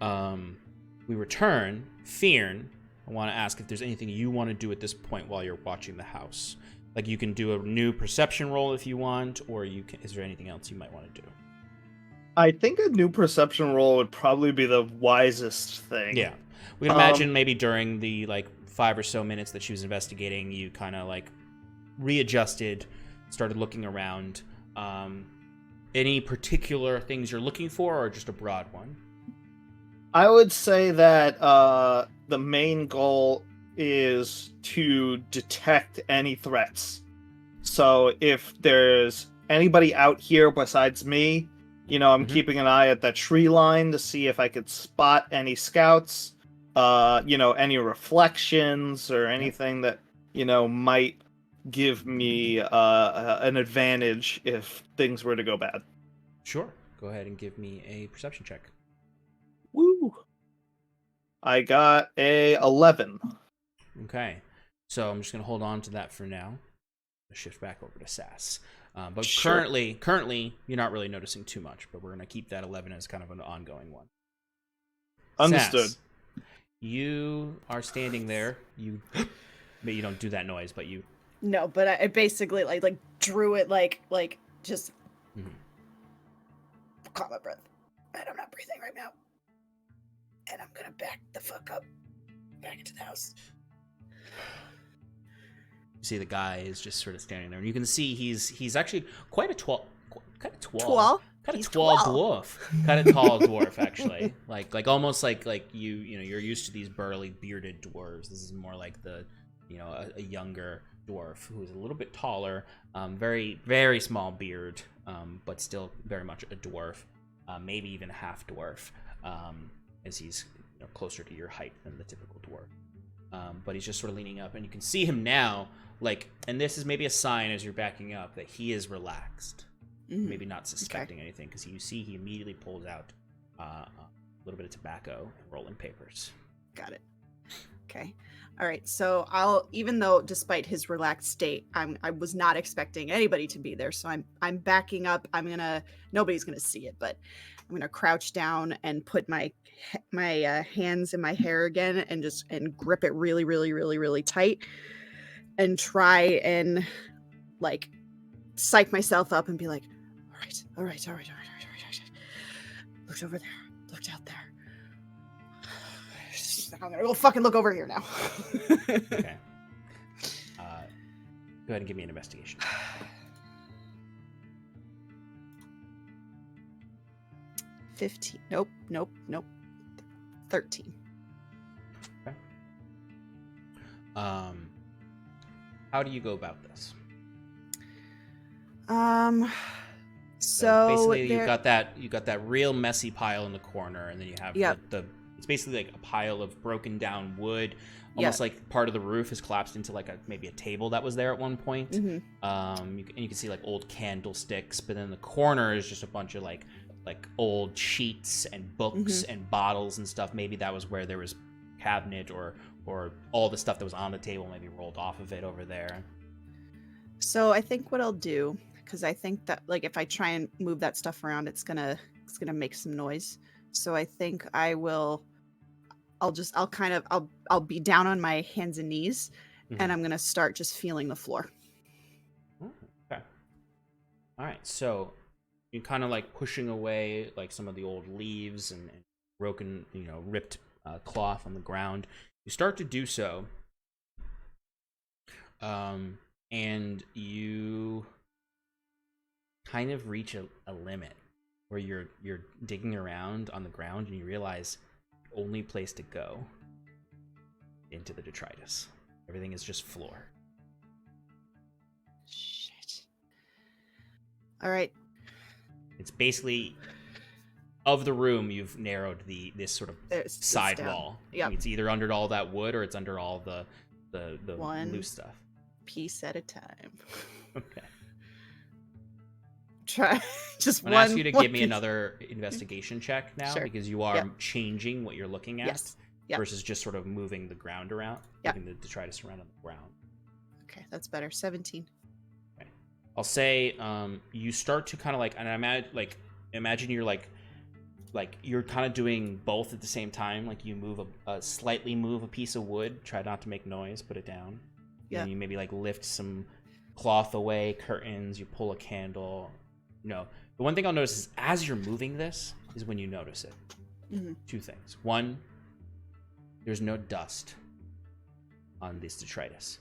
We return. Fyrn, I want to ask if there's anything you want to do at this point while you're watching the house. Like you can do a new perception roll if you want, or is there anything else you might want to do? I think a new perception roll would probably be the wisest thing. Yeah. We can imagine maybe during the 5 or so minutes that she was investigating, you kind of readjusted, started looking around. Any particular things you're looking for, or just a broad one? I would say that the main goal is to detect any threats. So if there's anybody out here besides me, I'm keeping an eye at that tree line to see if I could spot any scouts. Any reflections or anything that, might give me an advantage if things were to go bad. Sure. Go ahead and give me a perception check. Woo! I got a 11. Okay. So I'm just going to hold on to that for now. Shift back over to Sass. But sure. currently, you're not really noticing too much, but we're going to keep that 11 as kind of an ongoing one. Understood. Sass, you are standing there. You don't do that noise, but you. No, but I basically drew it just caught my breath. And I'm not breathing right now. And I'm gonna back the fuck up, back into the house. You see the guy is just sort of standing there, and you can see he's actually quite a tall dwarf. Kind of tall dwarf, actually. Like almost like you're used to these burly bearded dwarves. This is more like a younger dwarf who is a little bit taller, very very small beard, but still very much a dwarf, maybe even half dwarf, as he's closer to your height than the typical dwarf. But he's just sort of leaning up, and you can see him now. And this is maybe a sign as you're backing up that he is relaxed. Maybe not suspecting anything, because you see he immediately pulls out a little bit of tobacco and rolling papers. Got it. Okay. All right. So even though despite his relaxed state, I was not expecting anybody to be there. So I'm backing up. Nobody's gonna see it, but I'm gonna crouch down and put my hands in my hair again and grip it really, really, really, really tight, and try and psych myself up and be like, all right. Looked over there. Looked out there. I'm gonna go fucking look over here now. Okay. Go ahead and give me an investigation. 15. Nope. 13. Okay. How do you go about this? So basically, you got that real messy pile in the corner, and then you have the it's basically like a pile of broken down wood, almost like part of the roof has collapsed into like maybe a table that was there at one point. Mm-hmm. You can see like old candlesticks, but then in the corner is just a bunch of like old sheets and books and bottles and stuff. Maybe that was where there was cabinet or all the stuff that was on the table maybe rolled off of it over there. So I think what I'll do, because I think that like if I try and move that stuff around, it's gonna make some noise. So I think I'll be down on my hands and knees, and I'm gonna start just feeling the floor. Okay. All right. So you're kind of like pushing away like some of the old leaves and broken, ripped cloth on the ground. You start to do so, and you kind of reach a limit where you're digging around on the ground and you realize the only place to go into the detritus. Everything is just floor. Shit. All right. It's basically, of the room, you've narrowed this sort of side wall. Yeah. It's either under all that wood or it's under all the One loose stuff. piece at a time. Okay. Try just I'm one. gonna ask you to give me piece. another investigation check now, Sure. because you are changing what you're looking at Yes. Yep. versus just sort of moving the ground around, moving the detritus around on the ground. Okay, that's better. 17. Okay. I'll say you start to kind of like, and imagine you're like you're kind of doing both at the same time. Like you slightly move a piece of wood, try not to make noise, put it down. Yeah. And you maybe like lift some cloth away, curtains, you pull a candle. The one thing I'll notice is as you're moving this is when you notice it. Mm-hmm. Two things. One, there's no dust on this detritus.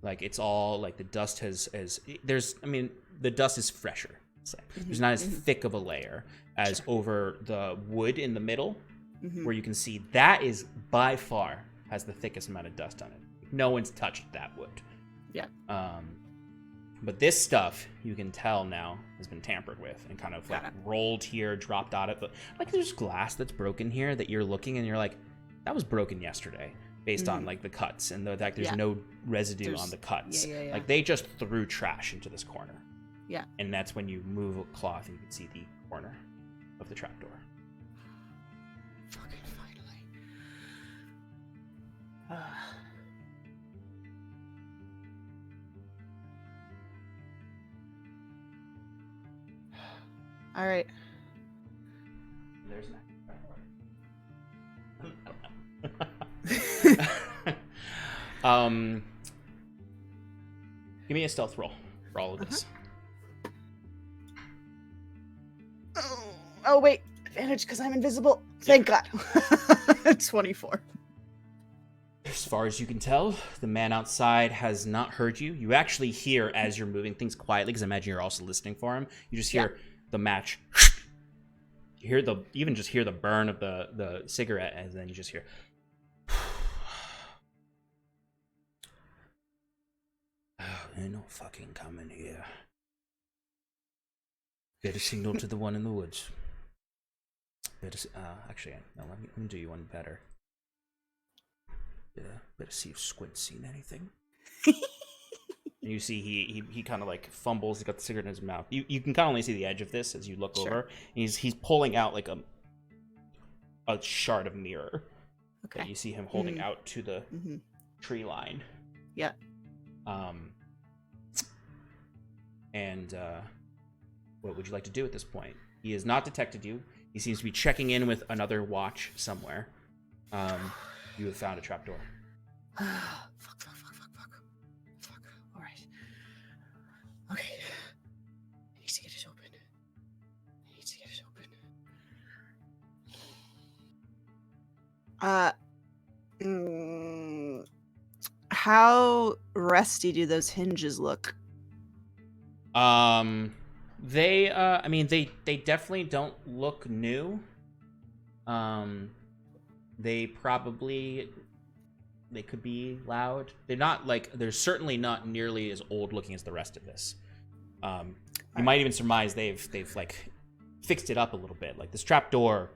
Like it's all like the dust the dust is fresher. There's not as thick of a layer as over the wood in the middle, where you can see that is by far has the thickest amount of dust on it. No one's touched that wood. Yeah. But this stuff, you can tell now, has been tampered with and kind of like rolled here, dropped out of it. Like there's glass that's broken here that you're looking and you're like, that was broken yesterday, based on like the cuts and the fact there's no residue on the cuts. Yeah. Like they just threw trash into this corner. Yeah. And that's when you move a cloth and you can see the corner of the trapdoor. Fucking finally. All right. There's an give me a stealth roll for all of this. Oh wait, advantage because I'm invisible. Thank God. 24. As far as you can tell, the man outside has not heard you. You actually hear, as you're moving things quietly, because I imagine you're also listening for him, you just hear the match. You hear even just hear the burn of the cigarette, and then you just hear. Ain't no fucking coming here. Better signal to the one in the woods. Actually, no, let me do you one better. Better see if Squid's seen anything. And you see he kind of like fumbles. He's got the cigarette in his mouth. You can kind of only see the edge of this as you look over. And he's pulling out like a shard of mirror. Okay. That you see him holding out to the tree line. Yeah. And what would you like to do at this point? He has not detected you. He seems to be checking in with another watch somewhere. You have found a trapdoor. Fuck. All right. Okay. I need to get it open. How rusty do those hinges look? They definitely don't look new. They could be loud. They're certainly not nearly as old looking as the rest of this. You might even surmise they've like fixed it up a little bit. Like this trapdoor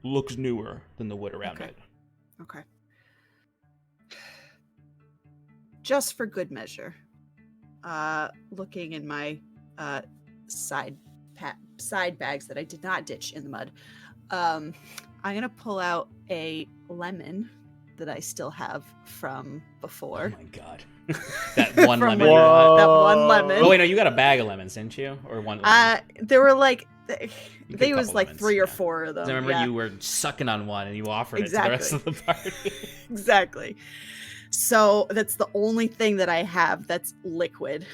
looks newer than the wood around it. Okay. Just for good measure, looking in my side bags that I did not ditch in the mud, I'm gonna pull out a lemon that I still have from before. Oh my god. That one lemon. That one lemon. Oh wait, no, you got a bag of lemons, didn't you? Or one lemon? There were like They was like 3 or 4 of them. I remember you were sucking on one and you offered it to the rest of the party. Exactly. So that's the only thing that I have that's liquid.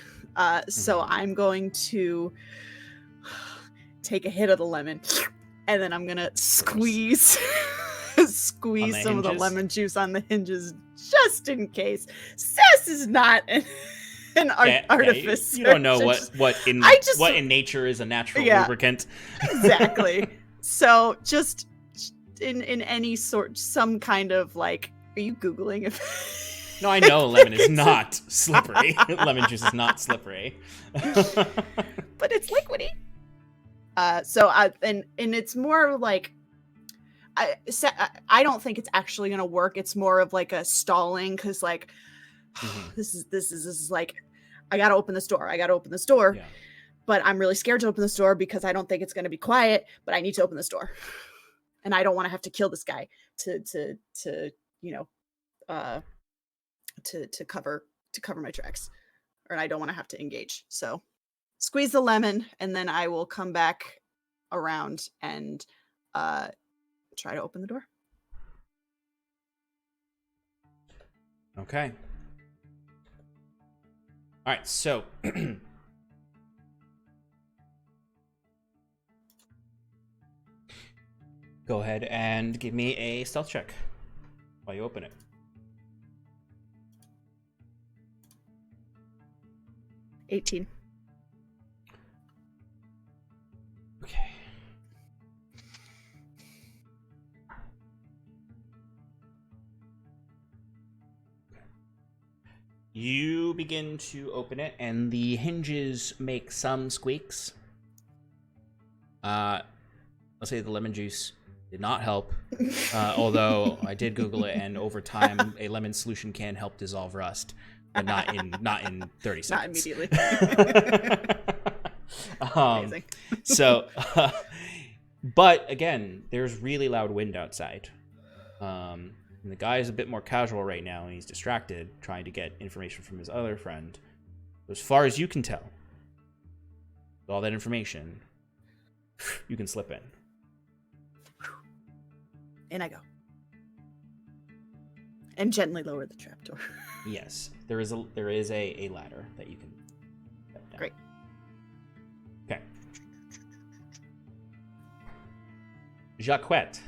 So I'm going to take a hit of the lemon, and then I'm gonna squeeze some of the lemon juice on the hinges just in case. Sass is not an artificer. You don't know what in nature is a natural lubricant. Exactly. So just in any sort, some kind of like, are you Googling if? No, I know lemon is not slippery. Lemon juice is not slippery. But it's liquidy. And it's more like I don't think it's actually gonna work. It's more of like a stalling, because like this is like I gotta open this door. Yeah. But I'm really scared to open this door because I don't think it's gonna be quiet. But I need to open this door, and I don't want to have to kill this guy to cover my tracks, or I don't want to have to engage. So squeeze the lemon, and then I will come back around and try to open the door. Okay. All right, so go ahead and give me a stealth check while you open it. 18. Okay. You begin to open it, and the hinges make some squeaks. Let's say the lemon juice did not help, although I did Google it, and over time, a lemon solution can help dissolve rust. But not in 30 seconds. Not immediately. Amazing. So, but again, there's really loud wind outside. And the guy is a bit more casual right now, and he's distracted trying to get information from his other friend. As far as you can tell, with all that information, you can slip in. In I go. And gently lower the trapdoor. Yes, there is a ladder that you can step down. Great. Okay. Jaquet.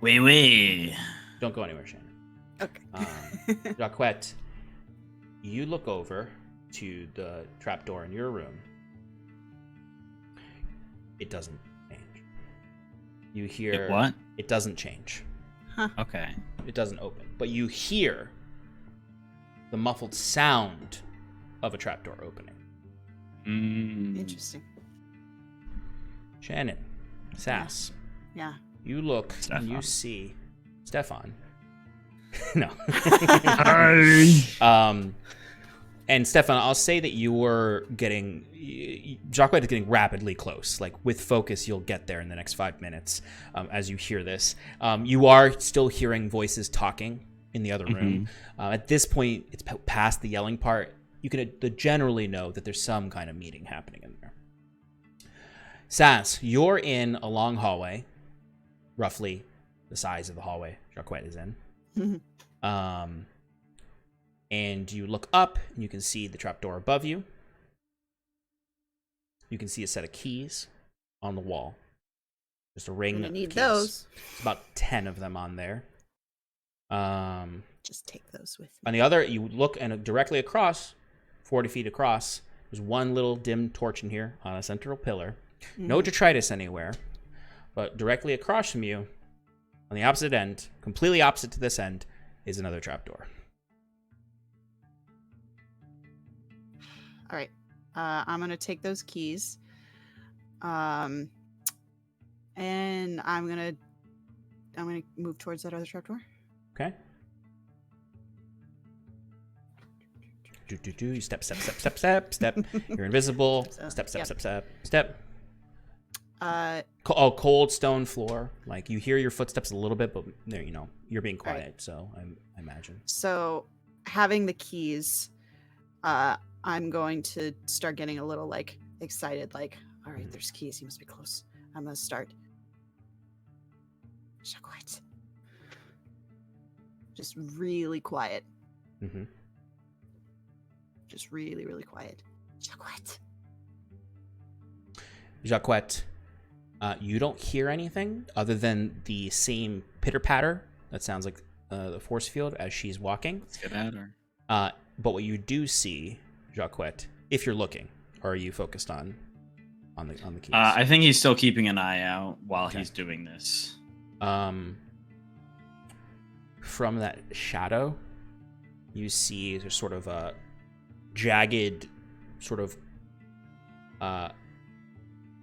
Oui. Don't go anywhere, Shannon. Okay. Jaquet, you look over to the trapdoor in your room. It doesn't change. You hear... What? It doesn't change. Huh. Okay. It doesn't open. But you hear the muffled sound of a trapdoor opening. Interesting. Shannon, Sass. Yeah. You look and you see Stefan. No. And Stefan, I'll say that you were getting... Jaquet is getting rapidly close. Like, with focus, you'll get there in the next 5 minutes as you hear this. You are still hearing voices talking in the other room. At this point, it's past the yelling part. You can generally know that there's some kind of meeting happening in there. Sass, you're in a long hallway, roughly the size of the hallway Jaquet is in. And you look up, and you can see the trapdoor above you. You can see a set of keys on the wall. Just a ring of need keys. Those. There's about 10 of them on there. Just take those with me. On the other, you look, and directly across, 40 feet across, there's one little dim torch in here on a central pillar. No detritus anywhere, but directly across from you, on the opposite end, completely opposite to this end, is another trapdoor. All right. I'm going to take those keys. And I'm gonna move towards that other trapdoor. Okay. You step. You're invisible. Step. Cold stone floor. Like you hear your footsteps a little bit, but there, you're being quiet. Right. So I imagine. So, having the keys, I'm going to start getting a little like excited. Like, all right, there's keys. He must be close. I'm gonna start. Jaquet. Just really quiet. Mm-hmm. Just really, really quiet. Jaquet, you don't hear anything other than the same pitter-patter that sounds like the force field as she's walking. Let's get at her. But what you do see, Jaquet, if you're looking, or are you focused on the keys? I think he's still keeping an eye out while he's doing this. From that shadow, you see there's sort of a jagged, sort of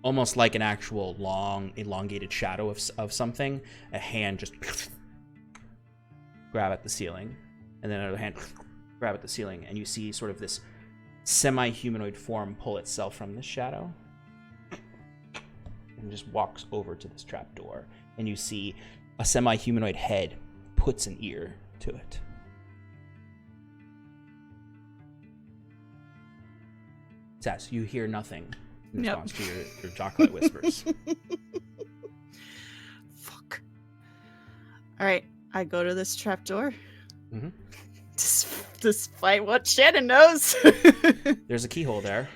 almost like an actual long, elongated shadow of something. A hand just grab at the ceiling, and then another hand grab at the ceiling, and you see sort of this semi-humanoid form pull itself from this shadow and just walks over to this trap door, and you see a semi-humanoid head puts an ear to it. Sass, you hear nothing in response to your Jaquet whispers. Fuck. All right, I go to this trapdoor. Mm-hmm. Despite what Shannon knows. There's a keyhole there.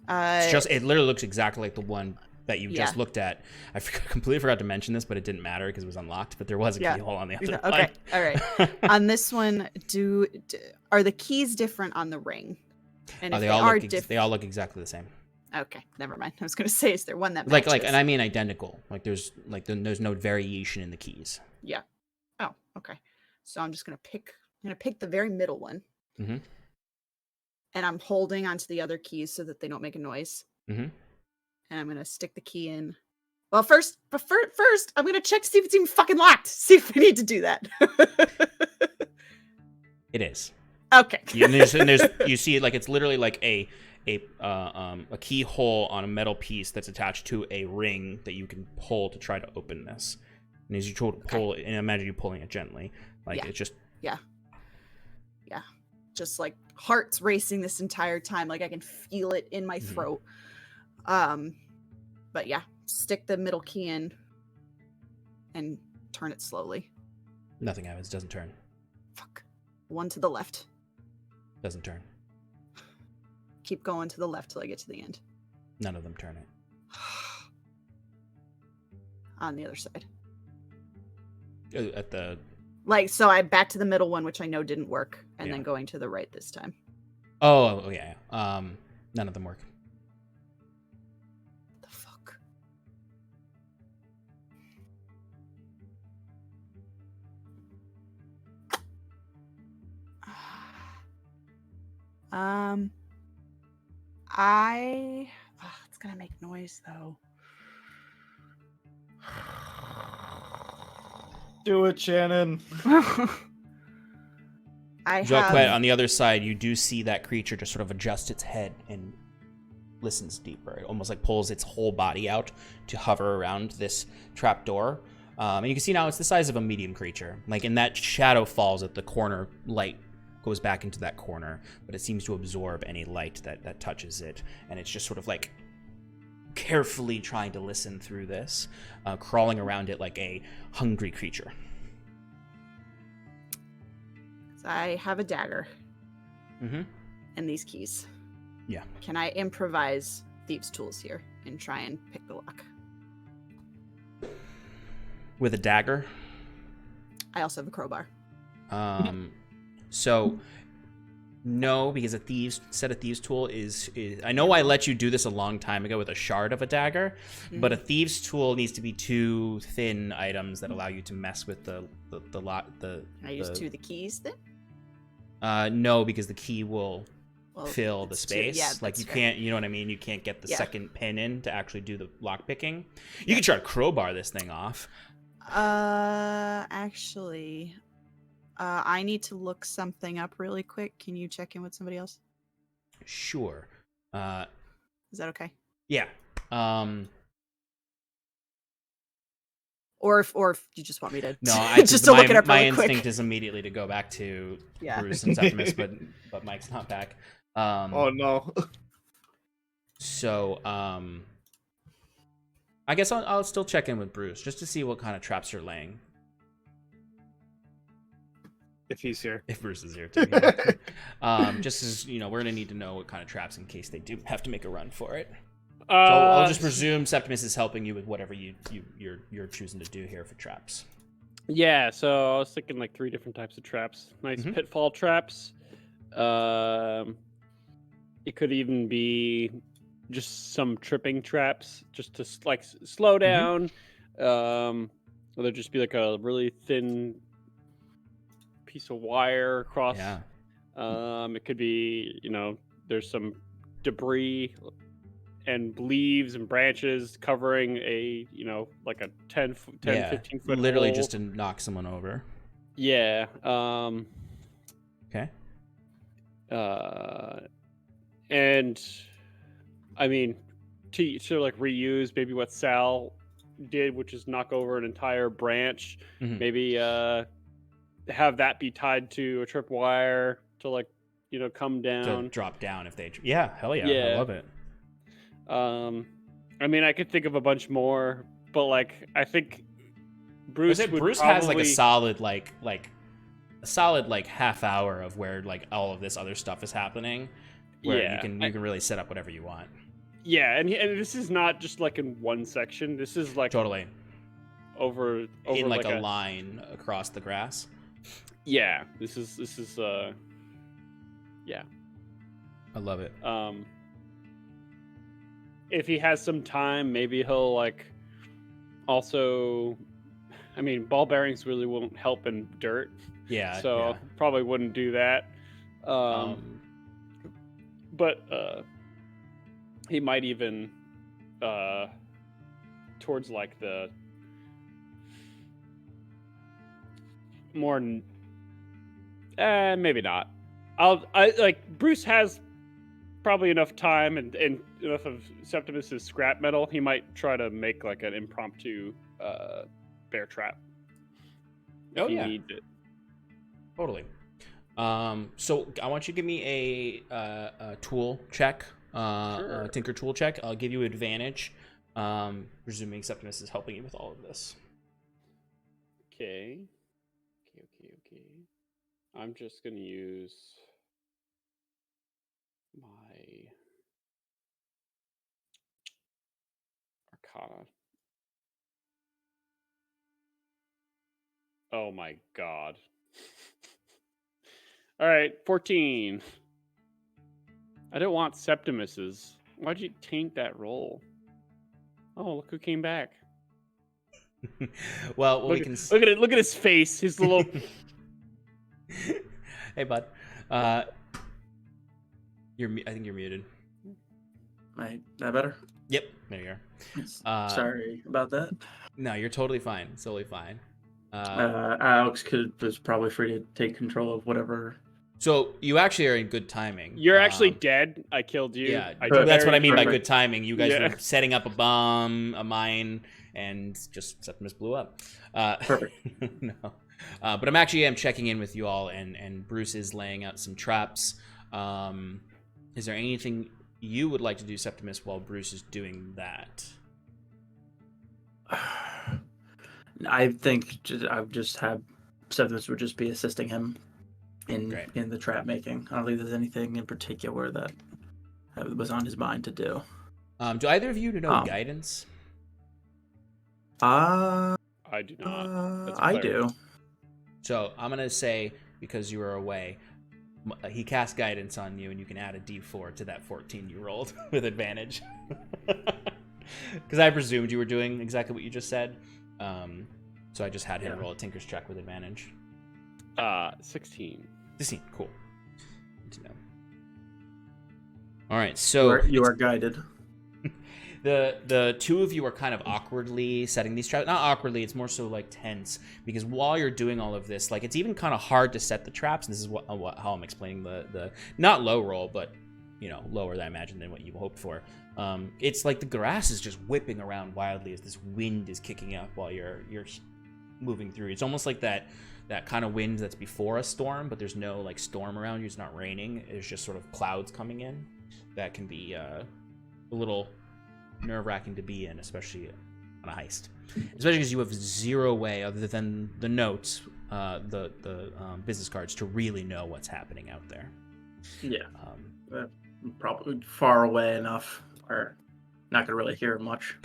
It literally looks exactly like the one that you just looked at. I completely forgot to mention this, but it didn't matter because it was unlocked. But there was a keyhole on the other one. Okay, all right. On this one, are the keys different on the ring? And if they all look exactly the same. Okay, never mind. I was going to say, is there one that matches? Like, and I mean identical. Like there's no variation in the keys. Yeah. Oh, okay. So I'm just going to pick the very middle one. Mm-hmm. And I'm holding onto the other keys so that they don't make a noise. Mm-hmm. And I'm going to stick the key in. Well, first, I'm going to check to see if it's even fucking locked. See if we need to do that. It is. Okay. And there's you see like it's literally like a keyhole on a metal piece that's attached to a ring that you can pull to try to open this. And as you try to pull it, and imagine you pulling it gently, like it's just just like heart's racing this entire time, like I can feel it in my throat. But yeah, stick the middle key in and turn it slowly. Nothing happens. Doesn't turn. Fuck. One to the left. Doesn't turn. Keep going to the left till I get to the end. None of them turn it. On the other side. At the... So I back to the middle one, which I know didn't work, and then going to the right this time. Oh yeah. None of them work. The fuck? It's gonna make noise though. Do it, Shannon. Jaquet, on the other side, you do see that creature just sort of adjust its head and listens deeper. It almost like pulls its whole body out to hover around this trapdoor. And you can see now it's the size of a medium creature. Like, and that shadow falls at the corner, light goes back into that corner, but it seems to absorb any light that touches it. And it's just sort of like carefully trying to listen through this, crawling around it like a hungry creature. So I have a dagger. Mm-hmm. And these keys. Yeah. Can I improvise thieves' tools here and try and pick the lock? With a dagger? I also have a crowbar. So no, because a set of thieves tool is I know I let you do this a long time ago with a shard of a dagger, but a thieves tool needs to be two thin items that allow you to mess with the lock. Can I use two of the keys then? No, because the key will fill the it's space. yeah, Like you that's fair. can't, you know what I mean? You can't get the Yeah. second pin in to actually do the lock picking. You can try to crowbar this thing off. Actually, I need to look something up really quick. Can you check in with somebody else? Sure. Is that okay? Yeah. Or if you just want me to No, I just to look it up my really instinct quick. is immediately to go back to Yeah. Bruce and Septimus, but Mike's not back. Oh no. So I guess I'll still check in with Bruce just to see what kind of traps you're laying. If he's here. If Bruce is here too. Just as you know, we're gonna need to know what kind of traps in case they do have to make a run for it. So I'll just presume Septimus is helping you with whatever you're choosing to do here for traps. Yeah, so I was thinking like 3 different types of traps. Nice pitfall traps. It could even be just some tripping traps, just to like slow down. Or there'd just be like a really thin piece of wire across. Yeah. It could be, there's some debris and leaves and branches covering a, like a 15 foot literally hole. just to knock someone over. Yeah. Okay. And I mean, to sort of like reuse maybe what Sal did, which is knock over an entire branch. Maybe have that be tied to a tripwire to like, come down. To drop down if they. Yeah, hell yeah. Yeah. I love it. I mean, I could think of a bunch more, but like I think Bruce has like a solid half hour of where like all of this other stuff is happening, where you can really set up whatever you want. Yeah, and this is not just like in one section. This is like Totally over in like a line across the grass. Yeah, this is yeah. I love it. If he has some time, maybe he'll like also, I mean, ball bearings really won't help in dirt. Yeah. So probably wouldn't do that. But he might even towards like the more maybe not. I like Bruce has probably enough time and enough of Septimus's scrap metal. He might try to make like an impromptu bear trap. If he needs it. Totally. So I want you to give me a tool check, Sure. a tinker tool check. I'll give you advantage, presuming Septimus is helping you with all of this. Okay. I'm just gonna use my Arcana. Oh my god. All right, 14. I don't want Septimus's. Why'd you taint that roll? Oh, look who came back. Well, Look at his face. His little. Hey, bud. I think you're muted. Right, that better? Yep, there you are. Sorry about that. No, you're totally fine. It's totally fine. Alex was probably free to take control of whatever. So you actually are in good timing. You're actually dead. I killed you. Yeah, that's what I mean by good timing. You guys Yeah. were setting up a bomb, a mine, and just Septimus blew up. Perfect. No. But I'm checking in with you all, and Bruce is laying out some traps. Is there anything you would like to do, Septimus, while Bruce is doing that? I think I would just have Septimus would just be assisting him in the trap making. I don't think there's anything in particular that was on his mind to do. Do either of you know guidance? I do not. I do. So I'm gonna say, because you were away, he cast guidance on you, and you can add a D4 to that 14 you rolled with advantage. Because I presumed you were doing exactly what you just said. So I just had him roll a Tinker's check with advantage. 16. 16, cool. Good to know. All right, so you are guided. the two of you are kind of awkwardly setting these traps. Not awkwardly, it's more so like tense, because while you're doing all of this, like it's even kind of hard to set the traps. And this is how I'm explaining the not low roll, but lower than I imagine than what you hoped for. It's like the grass is just whipping around wildly as this wind is kicking up while you're moving through. It's almost like that kind of wind that's before a storm, but there's no like storm around you. It's not raining. It's just sort of clouds coming in. That can be a little nerve-wracking to be in, especially on a heist. Especially because you have zero way, other than the notes, the business cards, to really know what's happening out there. Yeah. Probably far away enough, or not gonna really hear much.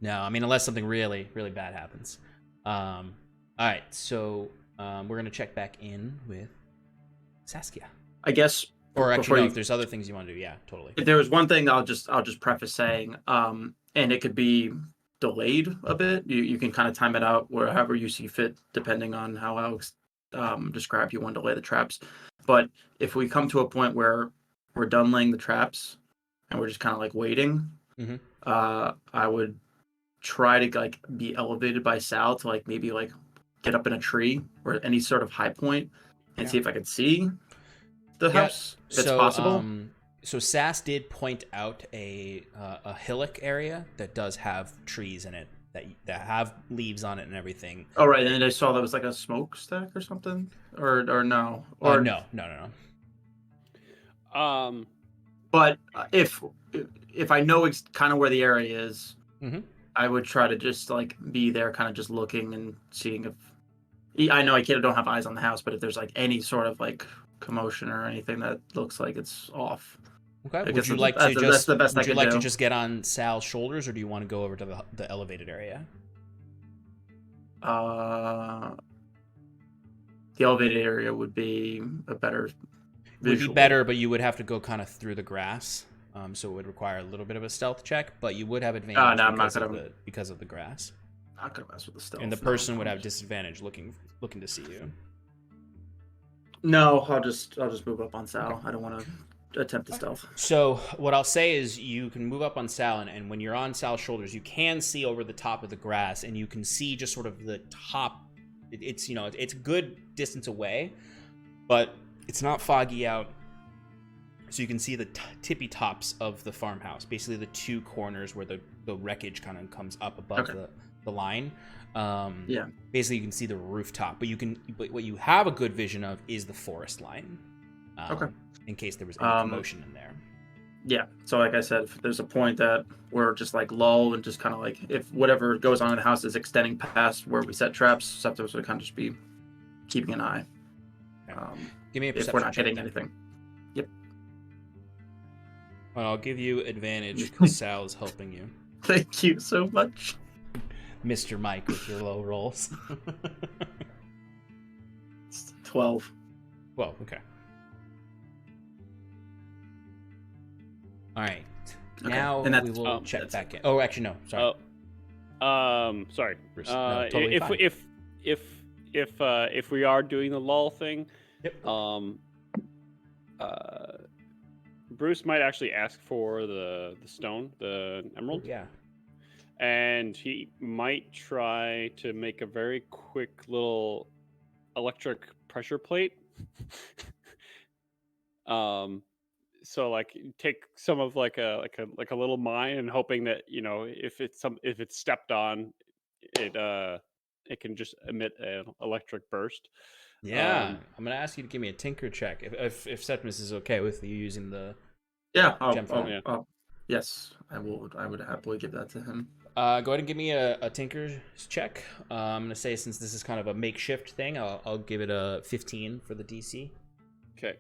No, I mean, unless something really, really bad happens. All right, so we're gonna check back in with Saskia. I guess. Or actually, no, if there's other things you want to do, yeah, totally. If there was one thing, I'll just preface saying, and it could be delayed a bit. You can kind of time it out wherever you see fit, depending on how I'll describe you want to lay the traps. But if we come to a point where we're done laying the traps and we're just kind of like waiting, I would try to like be elevated by Sal to like maybe like get up in a tree or any sort of high point and see if I can see the house, if it's possible. So Sass did point out a hillock area that does have trees in it that have leaves on it and everything. Oh right, and I saw that was like a smokestack or something, or no, or no. But if I know kind of where the area is, I would try to just like be there, kind of just looking and seeing if I know I don't have eyes on the house, but if there's like any sort of like commotion or anything that looks like it's off. Okay. Would you like to just get on Sal's shoulders, or do you want to go over to the elevated area? The elevated area would be a better visual. Would be better, but you would have to go kind of through the grass, so it would require a little bit of a stealth check. But you would have advantage because of the grass. Not gonna mess with the stealth. And the person would have disadvantage looking to see you. No, I'll just move up on Sal. Okay. I don't want to attempt the stealth. So what I'll say is you can move up on Sal, and when you're on Sal's shoulders, you can see over the top of the grass, and you can see just sort of the top. It's it's a good distance away, but it's not foggy out, so you can see the tippy tops of the farmhouse. Basically, the two corners where the wreckage kind of comes up above the line. Basically you can see the rooftop, but what you have a good vision of is the forest line, in case there was any commotion in there. Yeah, so like I said, if there's a point that we're just like lull and just kind of like if whatever goes on in the house is extending past where we set traps, Septimus would kind of just be keeping an eye. Give me a perception if we're not check hitting then. anything. Yep. Well, I'll give you advantage because Sal is helping you. Thank you so much, Mr. Mike, with your low rolls. 12. Well, okay. All right. Okay. Now we will check back in. Oh, actually, no. Sorry. Sorry. Totally fine. If we are doing the lull thing, Bruce might actually ask for the stone, the emerald. Yeah. And he might try to make a very quick little electric pressure plate. So like take some of like a little mine and hoping that if it's stepped on, it can just emit an electric burst. Yeah, I'm gonna ask you to give me a tinker check if Septimus is okay with you using the gem file. Yes, I would happily give that to him. Go ahead and give me a tinker's check. I'm gonna say since this is kind of a makeshift thing, I'll give it a 15 for the DC. Okay.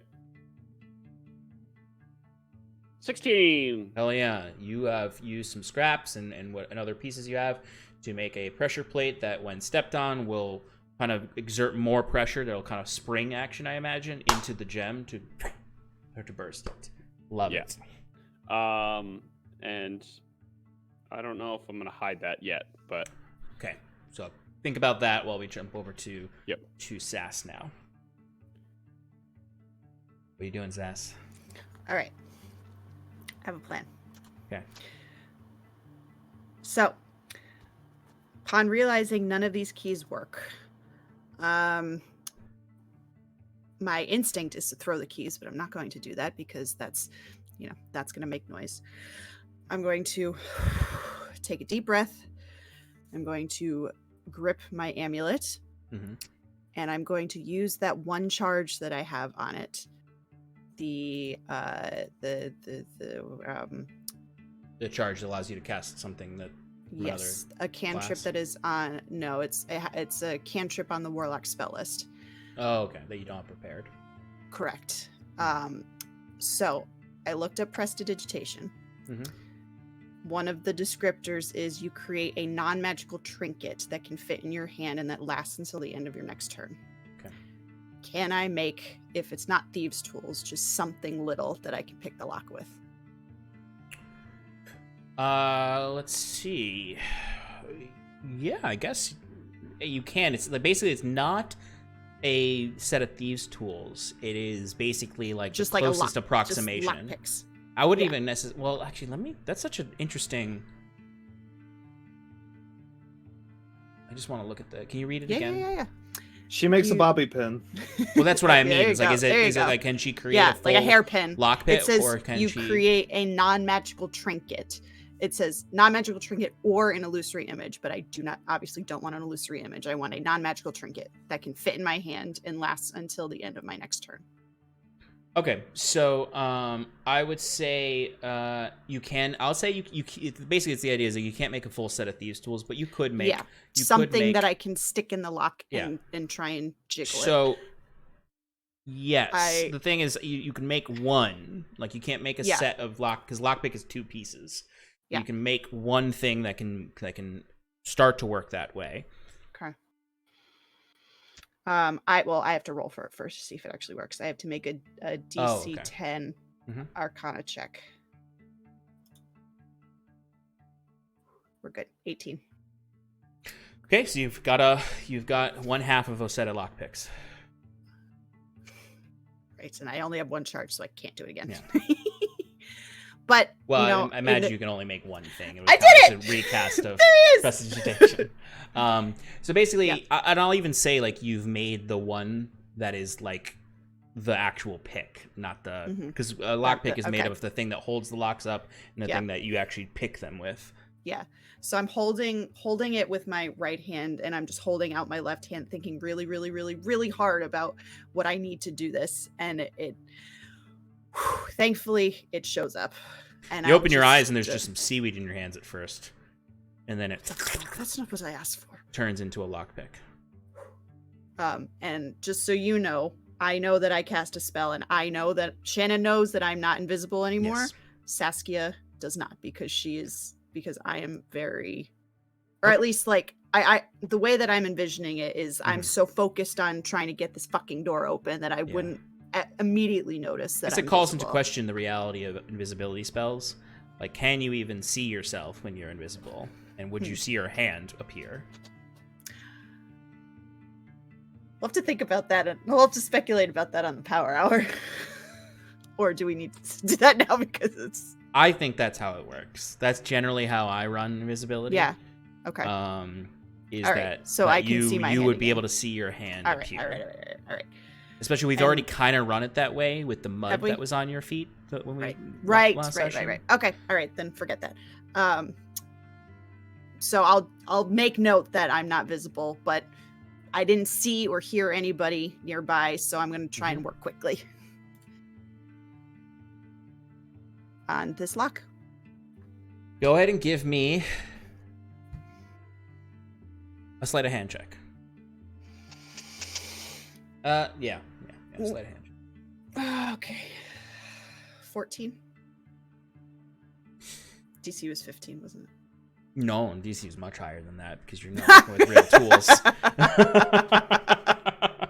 16. Hell yeah! You have used some scraps and other pieces you have to make a pressure plate that, when stepped on, will kind of exert more pressure. That'll kind of spring action, I imagine, into the gem to burst it. Love it. And I don't know if I'm gonna hide that yet, but okay. So think about that while we jump over to Sass now. What are you doing, Sass? All right. have a plan. Okay. So, upon realizing none of these keys work, my instinct is to throw the keys, but I'm not going to do that because that's going to make noise. I'm going to take a deep breath. I'm going to grip my amulet, and I'm going to use that one charge that I have on it. The charge that allows you to cast something that yes, a cantrip that is on. No, it's a cantrip on the warlock spell list. Oh, okay, that you don't have prepared. Correct. So I looked up prestidigitation. One of the descriptors is you create a non-magical trinket that can fit in your hand and that lasts until the end of your next turn. Okay. Can I make, if it's not thieves' tools, just something little that I can pick the lock with? Let's see. Yeah, I guess you can. It's like basically it's not a set of thieves' tools. It is basically like just the like closest just approximation. lock picks. I wouldn't even necessarily. Well, actually, that's such an interesting. I just want to look at the. Can you read it again? Yeah. She makes a bobby pin. Well, that's what I mean. There It's you like, go. is There you it go. like, can she create Yeah, a full like a hairpin lockpick, It says or can you she create a non-magical trinket. It says non-magical trinket or an illusory image, but I obviously don't want an illusory image. I want a non-magical trinket that can fit in my hand and lasts until the end of my next turn. Okay, so I would say you can. I'll say you basically it's the idea is that you can't make a full set of thieves' tools, but you could make something that I can stick in the lock and try and jiggle it. So yes, the thing is you can make one. Like you can't make a set of lock because lockpick is 2 pieces. You can make one thing that can start to work that way. Okay. I have to roll for it first to see if it actually works. I have to make a DC 10 Arcana check. We're good. 18. Okay, so you've got one half of a set of lockpicks. Right, and I only have one charge, so I can't do it again. Yeah. But I imagine you can only make one thing. I did it. A recast of prestidigitation. So basically, and I'll even say like you've made the one that is like the actual pick, not the because a lockpick is made of the thing that holds the locks up and the thing that you actually pick them with. Yeah. So I'm holding it with my right hand, and I'm just holding out my left hand, thinking really, really, really, really hard about what I need to do this, and it thankfully it shows up. And you open your eyes and there's just some seaweed in your hands at first, and then that's not what I asked for. Turns into a lockpick. And just so you know, I know that I cast a spell, and I know that Shannon knows that I'm not invisible anymore. Yes. Saskia does not, because I am very, or at least like I the way that I'm envisioning it is I'm so focused on trying to get this fucking door open that I wouldn't immediately notice that. It calls into question the reality of invisibility spells. Like, can you even see yourself when you're invisible? And would you see your hand appear? We'll have to think about that, and we'll have to speculate about that on the Power Hour. Or do we need to do that now because it's... I think that's how it works. That's generally how I run invisibility. Yeah. Okay. Is all right. that so I can see my hand would again. be able to see your hand appear. All right. Especially we've already kind of run it that way with the mud that was on your feet when we right. session. Okay. All right, then forget that. So I'll make note that I'm not visible, but I didn't see or hear anybody nearby, so I'm going to try and work quickly on this lock. Go ahead and give me a sleight of hand check. Yeah, sleight of hand check. Okay. 14. DC was 15, wasn't it? No, DC is much higher than that because you're not working with real tools.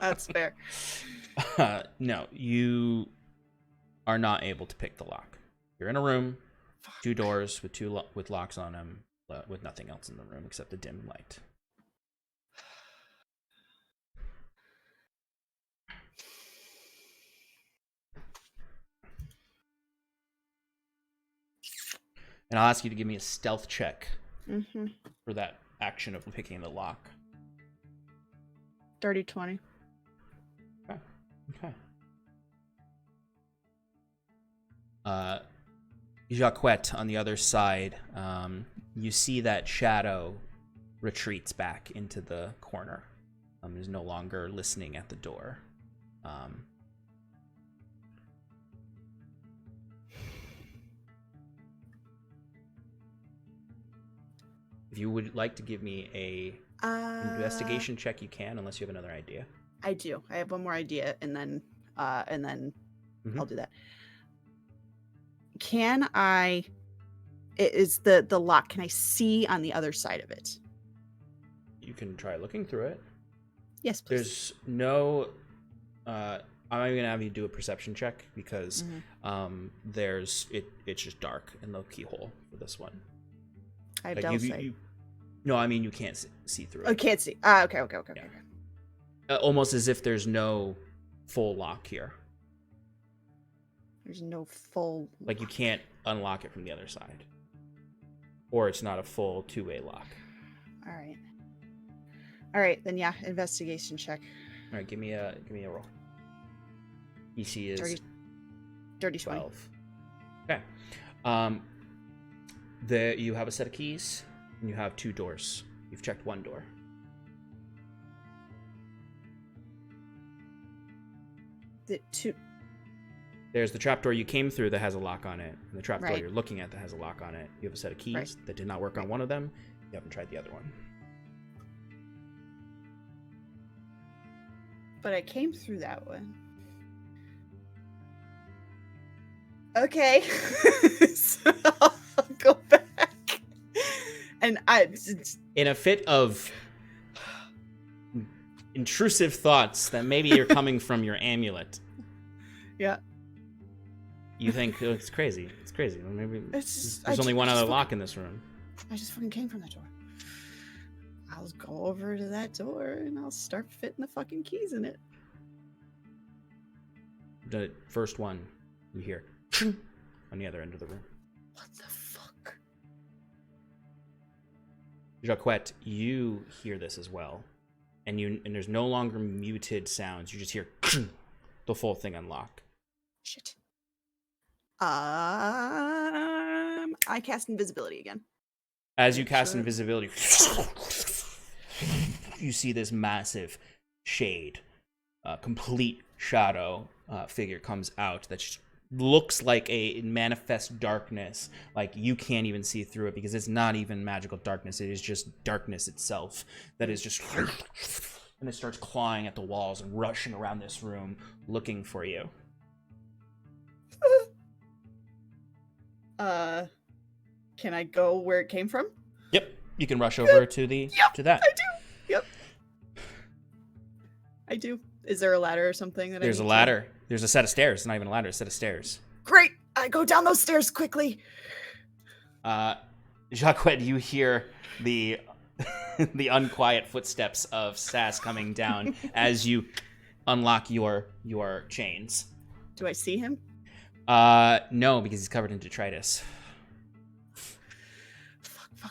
That's fair. No, you are not able to pick the lock. You're in a room, 2 doors with locks on them, with nothing else in the room except a dim light. And I'll ask you to give me a stealth check Mm-hmm. for that action of picking the lock. Dirty 20. Okay. Jaquet on the other side, you see that shadow retreats back into the corner. Is no longer listening at the door. If you would like to give me a investigation check, you can, unless you have another idea. I do. I have one more idea, and then I'll do that. Can I? Is the lock? Can I see on the other side of it? You can try looking through it. Yes, please. There's no. I'm gonna have you do a perception check because it's just dark in the keyhole for this one. I have Like, Dell sight. No, I mean you can't see through it. Oh, can't see. Okay. Yeah. Almost as if there's no full lock here. There's no full. Like you can't unlock it from the other side, or it's not a full two-way lock. All right. Then yeah, investigation check. All right, give me a roll. EC is dirty 20. 12. Okay. You have a set of keys, and you have 2 doors. You've checked 1 door. The 2. There's the trapdoor you came through that has a lock on it, and the trapdoor Right. you're looking at that has a lock on it. You have a set of keys Right. that did not work on one of them. You haven't tried the other one. But I came through that one. Okay. So I'll go back. And In a fit of intrusive thoughts that maybe are coming from your amulet, yeah. you think, oh, it's crazy. It's crazy. Maybe It's there's just- only one I other just lock in this room. I just fucking came from that door. I'll go over to that door and I'll start fitting the fucking keys in it. The first one you hear on the other end of the room. What the fuck? Jaquet, you hear this as well, and there's no longer muted sounds. You just hear the full thing unlock. Shit. I cast invisibility again. As you cast Sure. invisibility, you see this massive shade, complete shadow figure comes out that just looks like a manifest darkness. Like you can't even see through it because it's not even magical darkness. It is just darkness itself that is just, and it starts clawing at the walls and rushing around this room looking for you. Can I go where it came from? Yep, you can rush over to that. I do. Yep. I do. Is there a ladder or something that There's a ladder. There's a set of stairs. It's not even a ladder, a set of stairs. Great. I go down those stairs quickly. Jaquet, you hear the the unquiet footsteps of Sass coming down as you unlock your chains. Do I see him? No, because he's covered in detritus.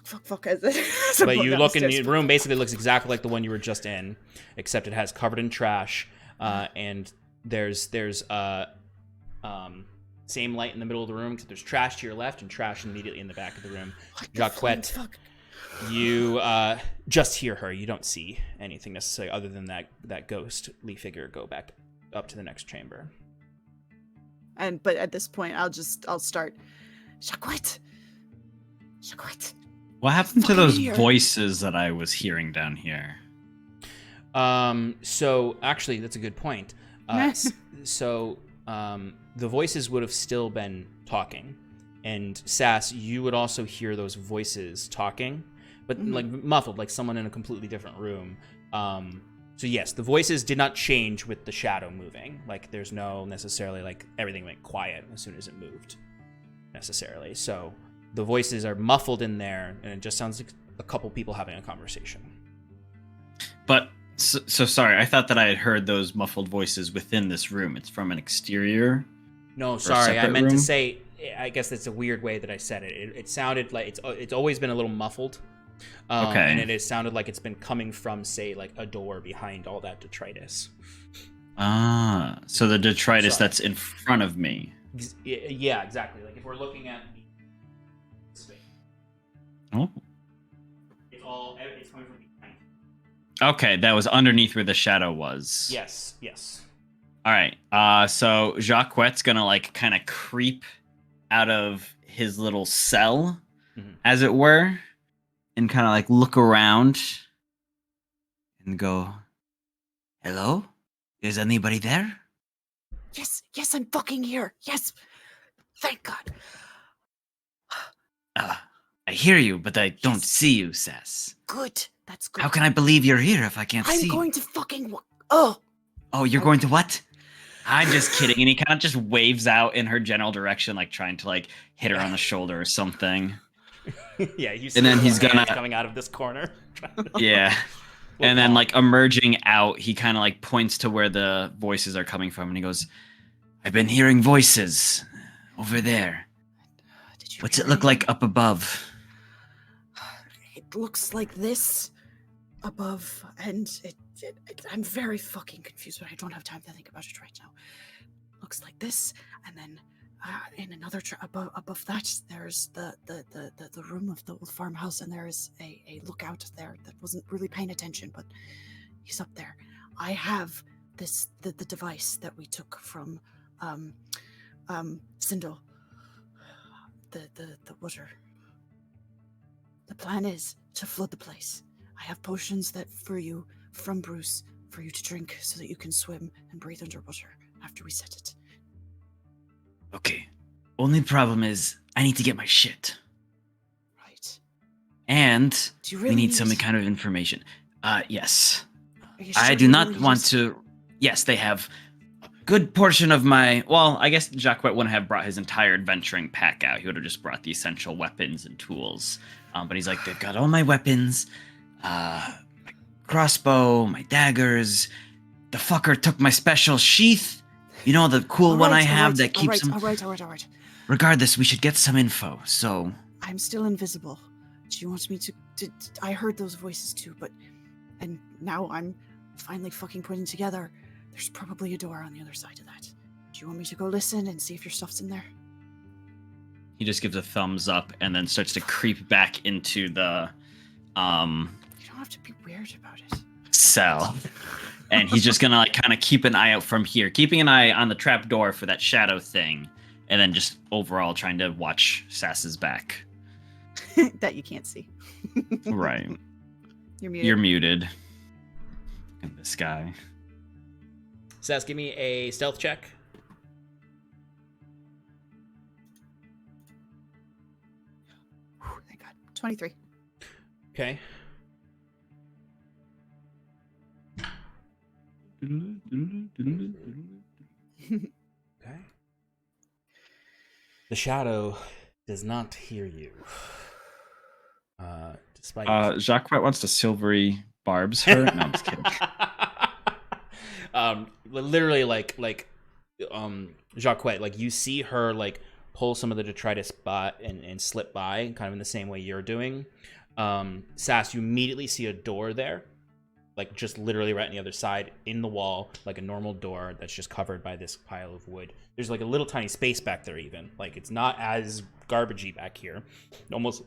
Fuck. But you look in the room, basically looks exactly like the one you were just in, except it has covered in trash, and there's same light in the middle of the room, except there's trash to your left and trash immediately in the back of the room. Jaquet, you just hear her. You don't see anything necessarily other than that ghostly figure go back up to the next chamber. But at this point, I'll start. Jaquet. What happened to Fucking those here. voices that I was hearing down here? So actually, that's a good point. The voices would have still been talking, and Sass, you would also hear those voices talking, but like muffled, like someone in a completely different room. So yes, the voices did not change with the shadow moving. Like there's no necessarily like everything went quiet as soon as it moved, necessarily. So the voices are muffled in there, and it just sounds like a couple people having a conversation. But so sorry, I thought that I had heard those muffled voices within this room. It's from an exterior. No, sorry, I separate meant to room? say I guess that's a weird way that I said it. It sounded like it's always been a little muffled. Okay. And it sounded like it's been coming from, say, like a door behind all that detritus. So the detritus Sorry. that's in front of me. Yeah, exactly. Like if we're looking at the space. Oh. It's coming from behind. Okay, that was underneath where the shadow was. Yes. All right. So Jaquet's gonna like kind of creep out of his little cell, as it were, and kind of like look around and go, "Hello? Is anybody there?" Yes, I'm fucking here. Yes. Thank God. I hear you, but I don't see you, Sass. Good. That's good. How can I believe you're here if I can't see I'm you? going to fucking... Oh, you're going to what? I'm just kidding. And he kind of just waves out in her general direction, like trying to like hit her on the shoulder or something. Yeah, you see and then he's hands gonna coming out of this corner. Yeah. And then like emerging out, he kind of like points to where the voices are coming from and he goes, "I've been hearing voices over there. What's it look like up above?" It looks like this above, and I'm very fucking confused, but I don't have time to think about it right now. Looks like this, and then in another above that, there's the room of the old farmhouse, and there is a lookout there that wasn't really paying attention, but he's up there. I have the device that we took from Sindel, the water. The plan is to flood the place. I have potions that for you from Bruce for you to drink so that you can swim and breathe underwater after we set it. Okay. Only problem is I need to get my shit. Right. And really we need some kind of information. Yes. I do you not really want just- to... Yes, they have a good portion of my... Well, I guess Jaquet wouldn't have brought his entire adventuring pack out. He would have just brought the essential weapons and tools. But he's like, they've got all my weapons. My crossbow, my daggers. The fucker took my special sheath. You know, the cool one I have that keeps him... All right. Regardless, we should get some info, so... I'm still invisible. Do you want me to I heard those voices too, and now I'm finally fucking putting together. There's probably a door on the other side of that. Do you want me to go listen and see if your stuff's in there? He just gives a thumbs up and then starts to creep back into the You don't have to be weird about it. cell. And he's just gonna like kind of keep an eye out from here, keeping an eye on the trap door for that shadow thing, and then just overall trying to watch Sass's back. That you can't see. Right. You're muted. You're muted. And this guy. Sass, give me a stealth check. Thank God. 23. Okay. Okay. The shadow does not hear you. Despite Jaquet wants to silvery barbs her. No, I'm just kidding. Literally like Jaquet, like you see her like pull some of the detritus and slip by, kind of in the same way you're doing. Sass, you immediately see a door there, like just literally right on the other side in the wall, like a normal door that's just covered by this pile of wood. There's like a little tiny space back there, even like it's not as garbagey back here, almost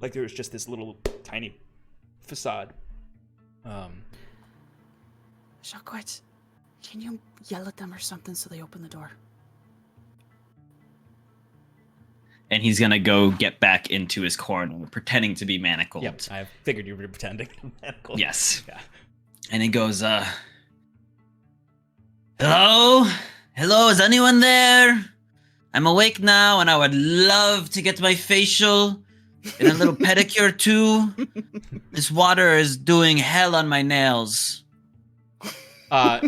like there's just this little tiny facade. Jaquet, can you yell at them or something so they open the door? And he's gonna go get back into his corner, pretending to be manacled. Yep, I figured you were pretending to be manacled. Yes. Yeah. And he goes, hello? Hello, is anyone there? I'm awake now, and I would love to get my facial and a little pedicure, too. This water is doing hell on my nails.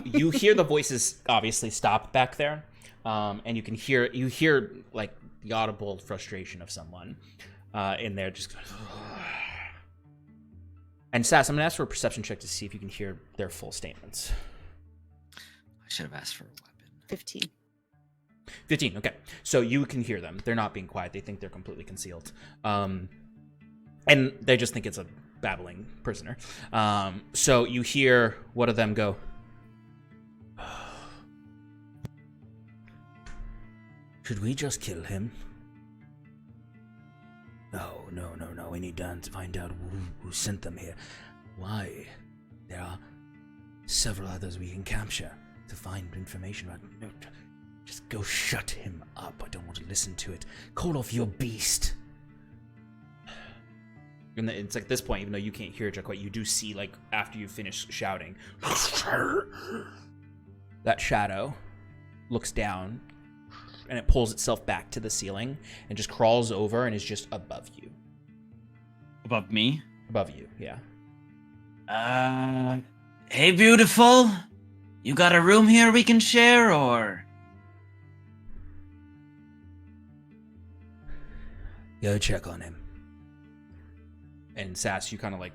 You hear the voices obviously stop back there, and you hear like the audible frustration of someone in there just going, and Sass, I'm gonna ask for a perception check to see if you can hear their full statements. I should have asked for a weapon. 15. 15. Okay, so you can hear them. They're not being quiet. They think they're completely concealed, and they just think it's a babbling prisoner. So you hear one of them go, "Should we just kill him?" No. We need to find out who sent them here. Why? There are several others we can capture to find information about. No, just go shut him up. I don't want to listen to it. Call off your beast. And it's like this point, even though you can't hear Jaquet, you do see, like, after you finish shouting, that shadow looks down and it pulls itself back to the ceiling and just crawls over and is just above you. Above me? Above you, yeah. Hey, beautiful. You got a room here we can share, or? Go check on him. And Sass, you kind of like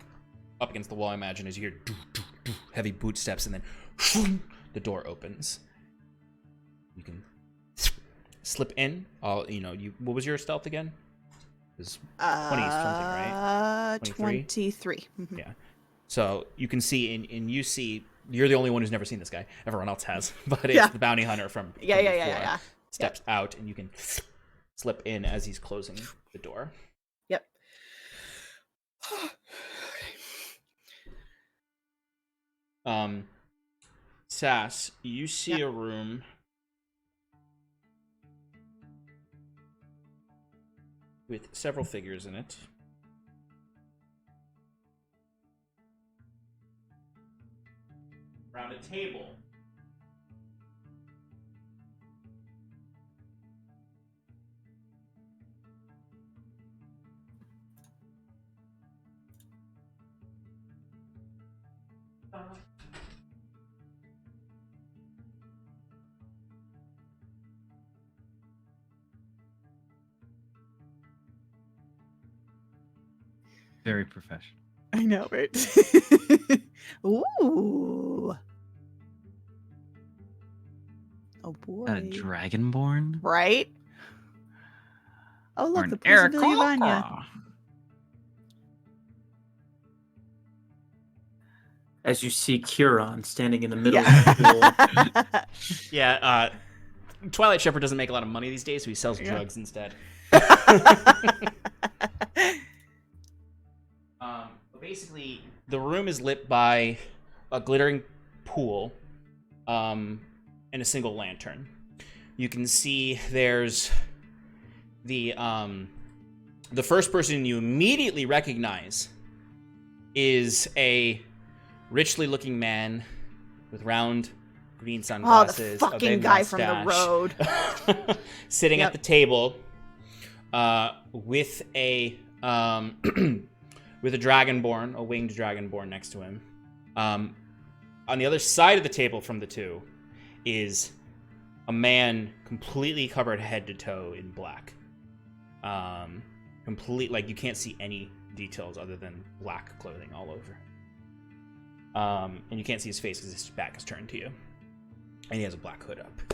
up against the wall, I imagine, as you hear heavy boot steps, and then the door opens. You can slip in. What was your stealth again? It was 20 something, right? 23. Mm-hmm. Yeah. So you can see, and you see, you're the only one who's never seen this guy. Everyone else has, but it's the bounty hunter from Yeah. Steps out, and you can slip in as he's closing the door. Yep. Sass, you see a room with several figures in it. Around a table. Very professional. I know, right? Ooh. Oh boy. A dragonborn? Right? Oh Or look, an the possibility of Anya. Aarakocra? As you see Kieran standing in the middle of the pool. Yeah, Twilight Shepherd doesn't make a lot of money these days, so he sells drugs instead. Basically, the room is lit by a glittering pool and a single lantern. You can see there's the first person you immediately recognize is a richly looking man with round green sunglasses. Oh, the fucking guy from the road. Sitting at the table with a with a dragonborn, a winged dragonborn next to him. On the other side of the table from the two is a man completely covered head to toe in black. Like you can't see any details other than black clothing all over. And you can't see his face because his back is turned to you. And he has a black hood up.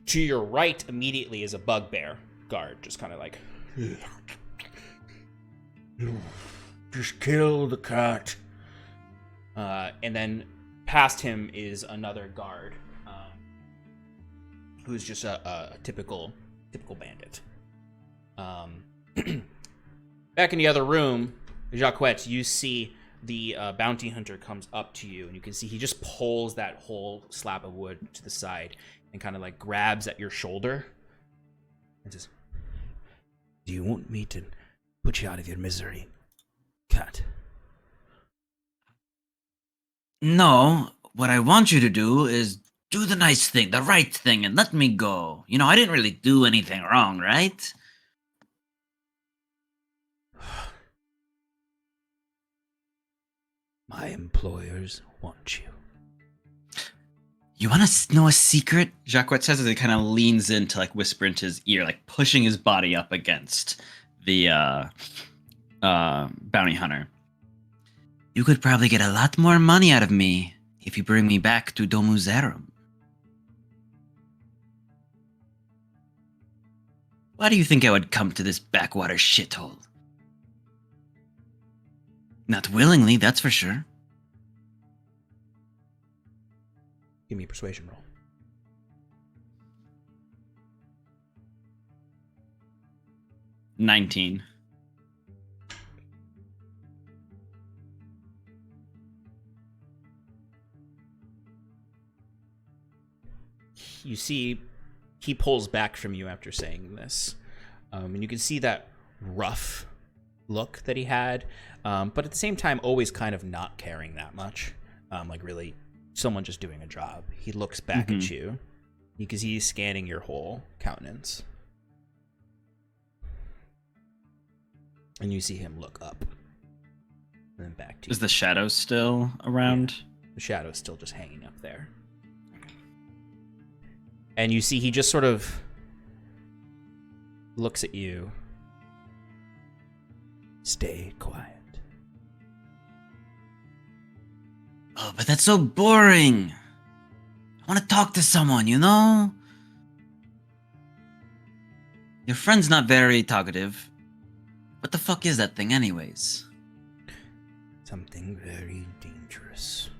To your right immediately is a bugbear guard, just kind of like... Just kill the cat. And then past him is another guard, who's just a typical bandit. Back in the other room, Jaquet, you see the bounty hunter comes up to you, and you can see he just pulls that whole slab of wood to the side and kind of like grabs at your shoulder and says, "Do you want me to put you out of your misery, cat?" No, what I want you to do is do the nice thing, the right thing, and let me go. You know, I didn't really do anything wrong, right? My employers want you. You want to know a secret? Jaquet says as he kind of leans in to like whisper into his ear, like pushing his body up against the bounty hunter. You could probably get a lot more money out of me if you bring me back to Domuzerum. Why do you think I would come to this backwater shithole? Not willingly, that's for sure. Give me a persuasion roll. $19. You see, he pulls back from you after saying this. And you can see that rough look that he had, but at the same time, always kind of not caring that much. Like really, someone just doing a job. He looks back at you. You can see he's scanning your whole countenance. And you see him look up. And then back to you. Is the shadow still around? Yeah, the shadow's still just hanging up there. And you see he just sort of looks at you. Stay quiet. Oh, but that's so boring. I want to talk to someone, you know? Your friend's not very talkative. What the fuck is that thing anyways? Something very dangerous.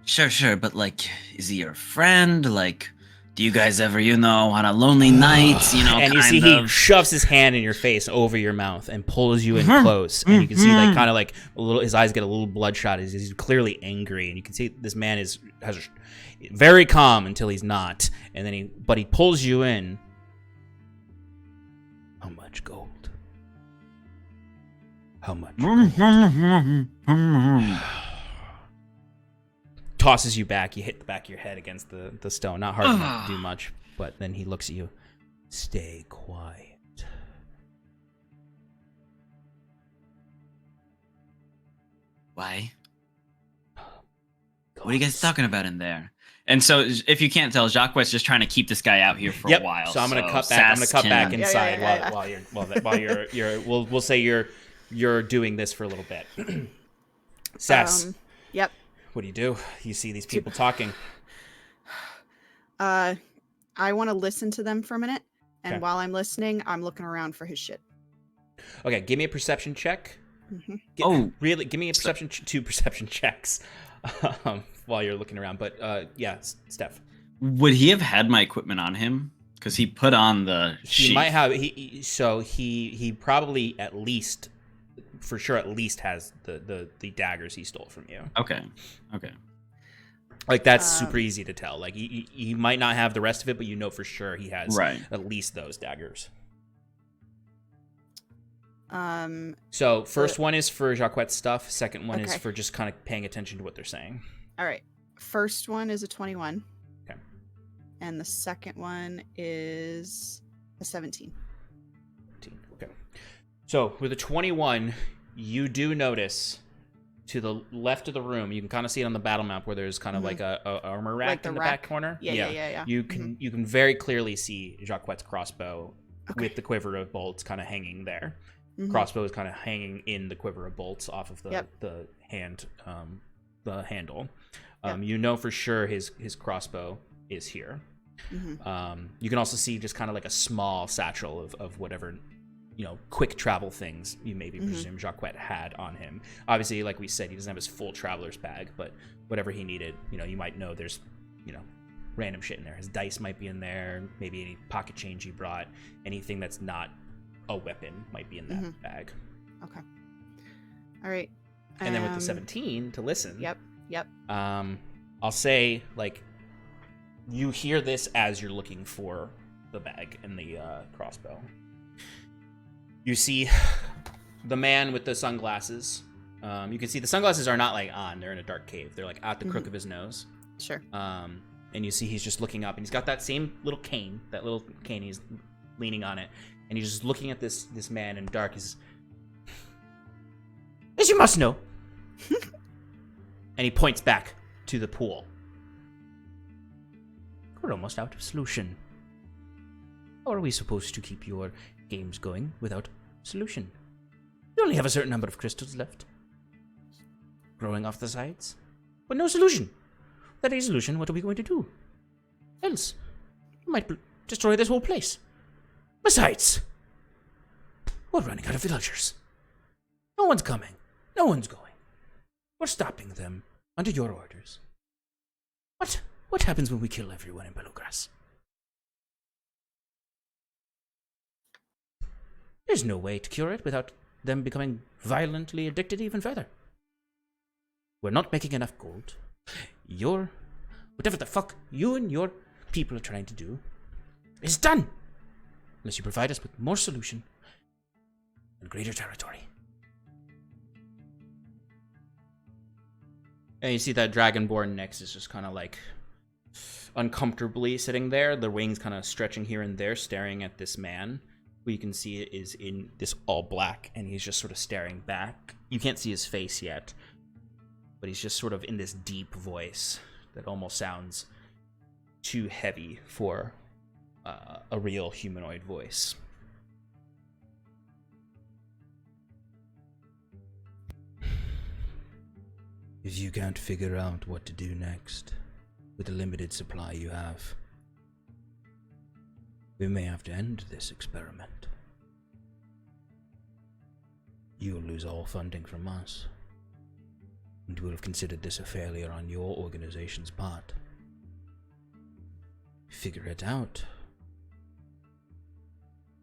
Sure, but like, is he your friend? Like, do you guys ever, on a lonely night, and you see he shoves his hand in your face over your mouth and pulls you in close. And you can see like kind of like a little, his eyes get a little bloodshot. He's clearly angry, and you can see this man has very calm until he's not. And then he pulls you in. How much gold? How much gold? Tosses you back. You hit the back of your head against the stone. Not hard enough to do much, but then he looks at you. Stay quiet. Why? What are you guys talking about in there? And so, if you can't tell, Jaquet's just trying to keep this guy out here for a while. So I'm gonna cut back. I'm gonna cut back inside while you're. We'll say you're doing this for a little bit. Sass. Yep. What do? You see these people talking. I want to listen to them for a minute, and while I'm listening, I'm looking around for his shit. Okay, give me a perception check. Mm-hmm. Give me a perception, 2 perception checks while you're looking around. But yeah, Steph. Would he have had my equipment on him? Because he put on the sheath. He might have. He probably at least has the daggers he stole from you. Okay. Like that's super easy to tell. Like he might not have the rest of it, but you know for sure he has at least those daggers. So first one is for Jaquet's stuff. Second one is for just kind of paying attention to what they're saying. All right. First one is a 21. Okay. And the second one is a 17. Okay. So with a 21, you do notice to the left of the room, you can kind of see it on the battle map where there's kind of like a armor rack in the back corner. Yeah. You can very clearly see Jaquet's crossbow with the quiver of bolts kind of hanging there. Mm-hmm. Crossbow is kind of hanging in the quiver of bolts off of the handle. You know for sure his crossbow is here. Mm-hmm. You can also see just kind of like a small satchel of whatever quick travel things you maybe presume Jaquet had on him. Obviously, like we said, he doesn't have his full traveler's bag, but whatever he needed, you might know there's random shit in there. His dice might be in there, maybe any pocket change he brought, anything that's not a weapon might be in that bag. Okay. All right. And then with the 17 to listen. Yep. I'll say like you hear this as you're looking for the bag and the crossbow. You see the man with the sunglasses. You can see the sunglasses are not like on; they're in a dark cave. They're like at the crook of his nose. Sure. And you see he's just looking up, and he's got that same little cane. That little cane, he's leaning on it, and he's just looking at this man in dark. As you must know. And he points back to the pool. We're almost out of solution. How are we supposed to keep your games going without solution? We only have a certain number of crystals left. Growing off the sides. But no solution. Without a solution, what are we going to do? Else, we might destroy this whole place. Besides, we're running out of villagers. No one's coming. No one's going. We're stopping them under your orders. What happens when we kill everyone in Belogras? There's no way to cure it without them becoming violently addicted even further. We're not making enough gold. Whatever the fuck you and your people are trying to do is done. Unless you provide us with more solution and greater territory. And you see that Dragonborn next is just kind of like uncomfortably sitting there, the wings kind of stretching here and there, staring at this man, who you can see is in this all black, and he's just sort of staring back. You can't see his face yet, but he's just sort of in this deep voice that almost sounds too heavy for a real humanoid voice. If you can't figure out what to do next with the limited supply you have, we may have to end this experiment. You'll lose all funding from us, and we'll have considered this a failure on your organization's part. Figure it out.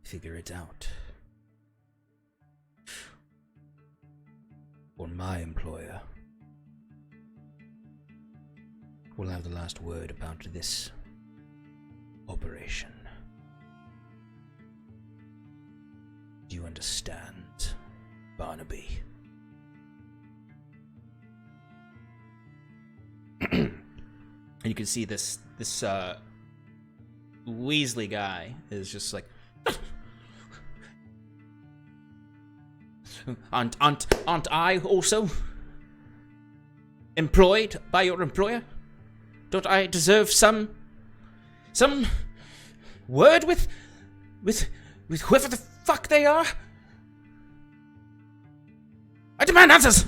Figure it out. Or my employer will have the last word about this operation. Do you understand, Barnaby? And you can see this Weasley guy is just like, aren't I also employed by your employer? Don't I deserve some word with whoever the fuck they are? I demand answers!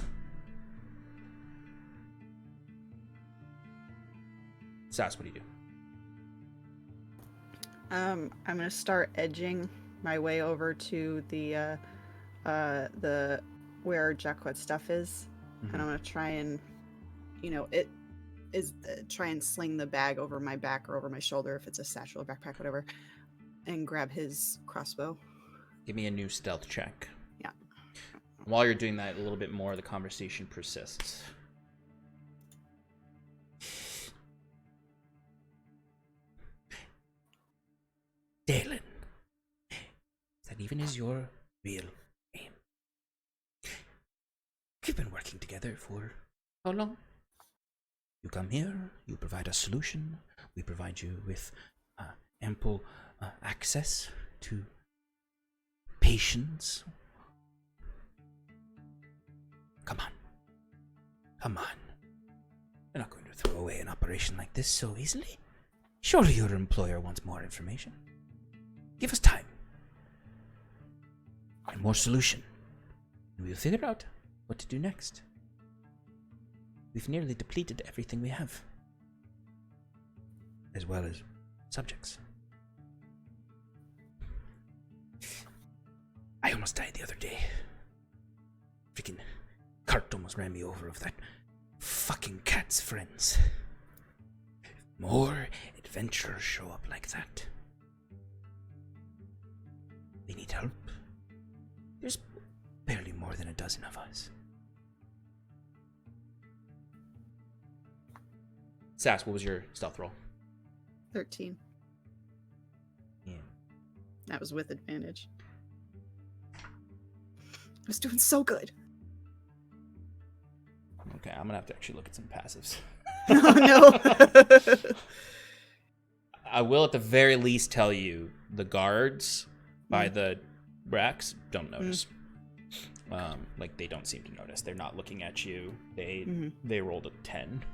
Sass, what do you do? I'm gonna start edging my way over to the where Jaquet's stuff is, and I'm gonna try and, try and sling the bag over my back or over my shoulder if it's a satchel or backpack, whatever, and grab his crossbow. Give me a new stealth check. Yeah. While you're doing that, a little bit more, the conversation persists. Dalen, that even is your real name. We've been working together for how long? You come here, you provide a solution, we provide you with ample access to patience. Come on. You're not going to throw away an operation like this so easily. Surely your employer wants more information. Give us time. And more solution. And we'll figure out what to do next. We've nearly depleted everything we have. As well as subjects. I almost died the other day. Freaking cart almost ran me over of that fucking cat's friends. If more adventurers show up like that, they need help. There's barely more than a dozen of us. Sass, what was your stealth roll? 13. Yeah. That was with advantage. I was doing so good. Okay, I'm gonna have to actually look at some passives. Oh, no. I will at the very least tell you the guards by the racks don't notice. Like, they don't seem to notice. They're not looking at you. They rolled a 10.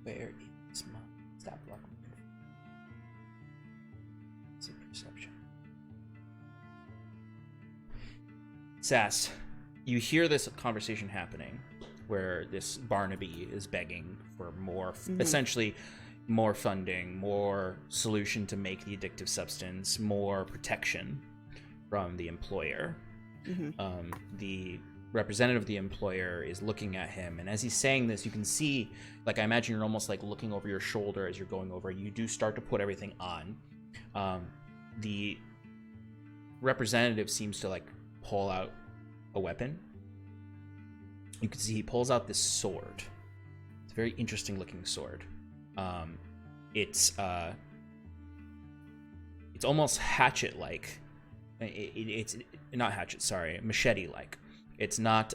Where is my stat block? It's a perception. Sass, you hear this conversation happening, where this Barnaby is begging for more, essentially more funding, more solution to make the addictive substance, more protection from the employer. The representative of the employer is looking at him, and as he's saying this, you can see, like, I imagine you're almost like looking over your shoulder as you're going over. You do start to put everything on. The representative seems to like pull out a weapon. You can see he pulls out this sword. It's a very interesting looking sword. It's almost hatchet-like. It's not hatchet, sorry, machete-like. It's not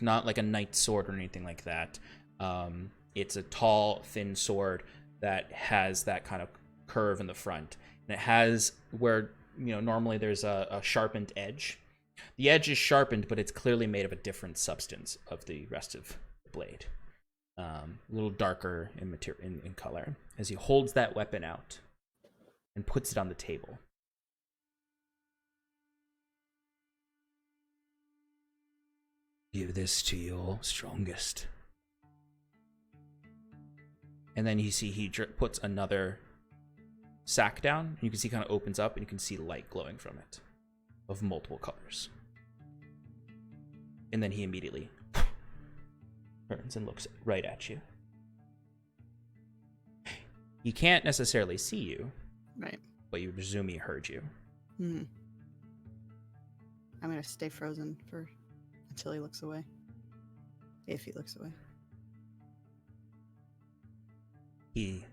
like a knight's sword or anything like that. It's a tall, thin sword that has that kind of curve in the front, and it has where, you know, normally there's a sharpened edge. The edge is sharpened, but it's clearly made of a different substance of the rest of the blade. A little darker in color. As he holds that weapon out and puts it on the table. Give this to your strongest. And then you see he puts another sack down. You can see it kind of opens up, and you can see light glowing from it of multiple colors. And then he immediately turns and looks right at you. He can't necessarily see you, right? But you presume he heard you. I'm gonna stay frozen until he looks away. If he looks away. He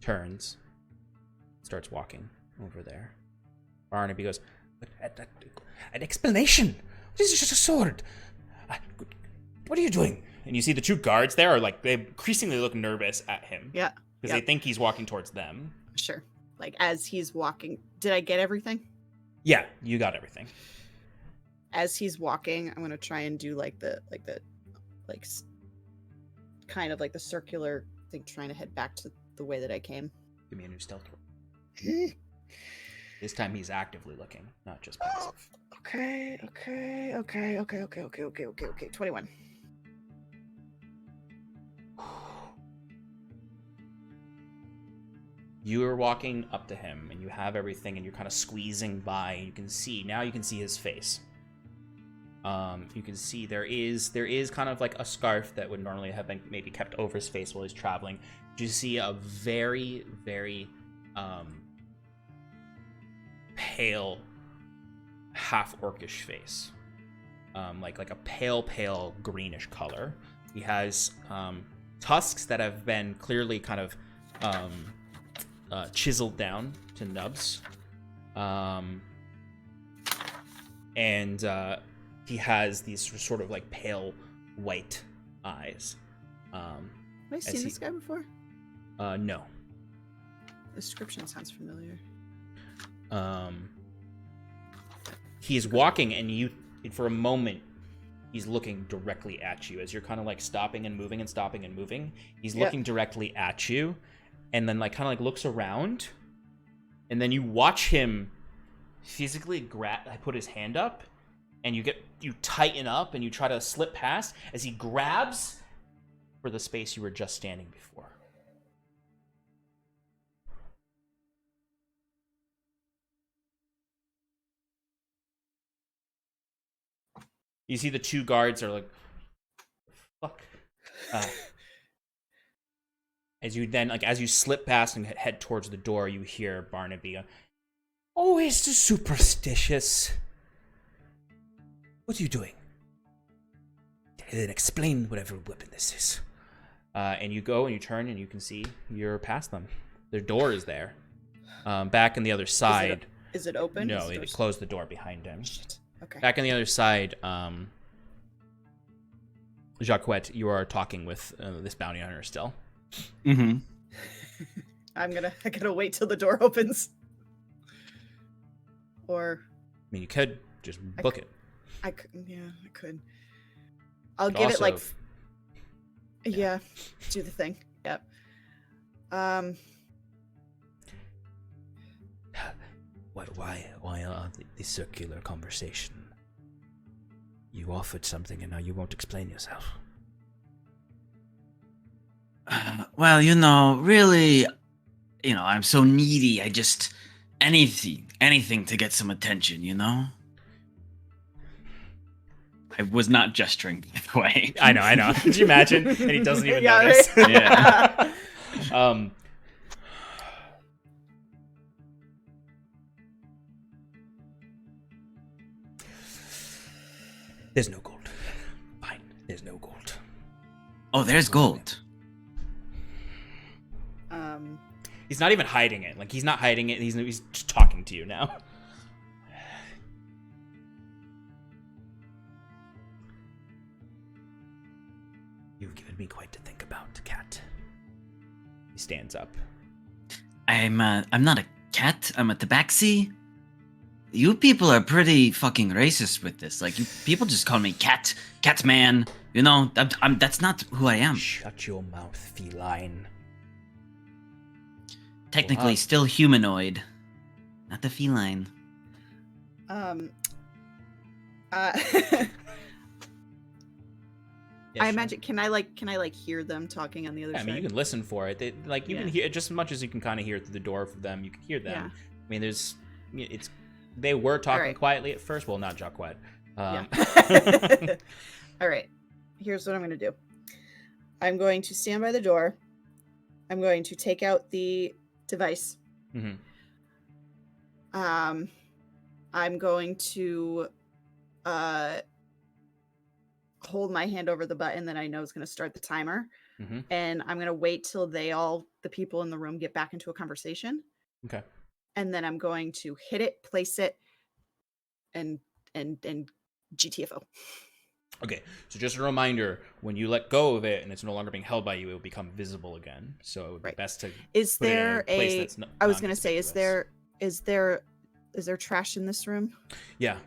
turns, starts walking over there. Barnaby goes, an explanation? This is just a sword. What are you doing? And you see the two guards there are like, they increasingly look nervous at him. Yeah. Because they think he's walking towards them. Sure. Like as he's walking. Did I get everything? Yeah, you got everything. As he's walking, I'm gonna try and do kind of like the circular thing, trying to head back to the way that I came. Give me a new stealth roll. This time he's actively looking, not just passive. Okay. 21. You are walking up to him, and you have everything, and you're kind of squeezing by. And you can see his face. You can see there is kind of like a scarf that would normally have been maybe kept over his face while he's traveling. You see a very, very pale, half orcish face, like a pale greenish color. He has tusks that have been clearly kind of chiseled down to nubs, and he has these sort of like pale white eyes. Have I seen this guy before? No. The description sounds familiar. He's walking, and for a moment, he's looking directly at you as you're kind of like stopping and moving and stopping and moving. He's looking directly at you, and then like kind of like looks around, and then you watch him physically put his hand up, and you tighten up and you try to slip past as he grabs for the space you were just standing before. You see the two guards are like, fuck. As you slip past and head towards the door, you hear Barnaby, always so superstitious. What are you doing? Then explain whatever weapon this is. And you go and you turn and you can see you're past them. Their door is there. Back on the other side. Is it open? No, it closed the door behind him. Shit. Okay. Back on the other side, Jaquet, you are talking with this bounty hunter still. Mm-hmm. I gotta wait till the door opens. Or I mean, you could just book it. I could. I'll give it like yeah, do the thing. Yep. Why the circular conversation? You offered something and now you won't explain yourself. Well, really, I'm so needy. I just anything to get some attention, I was not gesturing, by the way. I know. Could you imagine? And he doesn't even Yeah, notice. right? Yeah. There's no gold. Fine. There's no gold. Oh, there's gold. He's not even hiding it. Like, he's not hiding it. He's just talking to you now. You've given me quite to think about, cat. He stands up. I'm not a cat. I'm a tabaxi. You people are pretty fucking racist with this. Like, you people just call me cat man. That's not who I am. Shut your mouth, feline. Technically, still humanoid, not the feline. I imagine. Can I hear them talking on the other side? I mean, you can listen for it. You can hear just as much as you can kind of hear it through the door for them. You can hear them. Yeah. I mean, they were talking quietly at first. Well, not Jaquet. Yeah. All right. Here's what I'm going to do. I'm going to stand by the door. I'm going to take out the device. Mm-hmm. I'm going to hold my hand over the button that I know is going to start the timer. Mm-hmm. And I'm going to wait till the people in the room get back into a conversation. Okay. And then I'm going to hit it, place it, and GTFO. Okay, so just a reminder, when you let go of it and it's no longer being held by you, it will become visible again. So it would be best to is put there it in a place that's I was going to say, is there trash in this room? Yeah.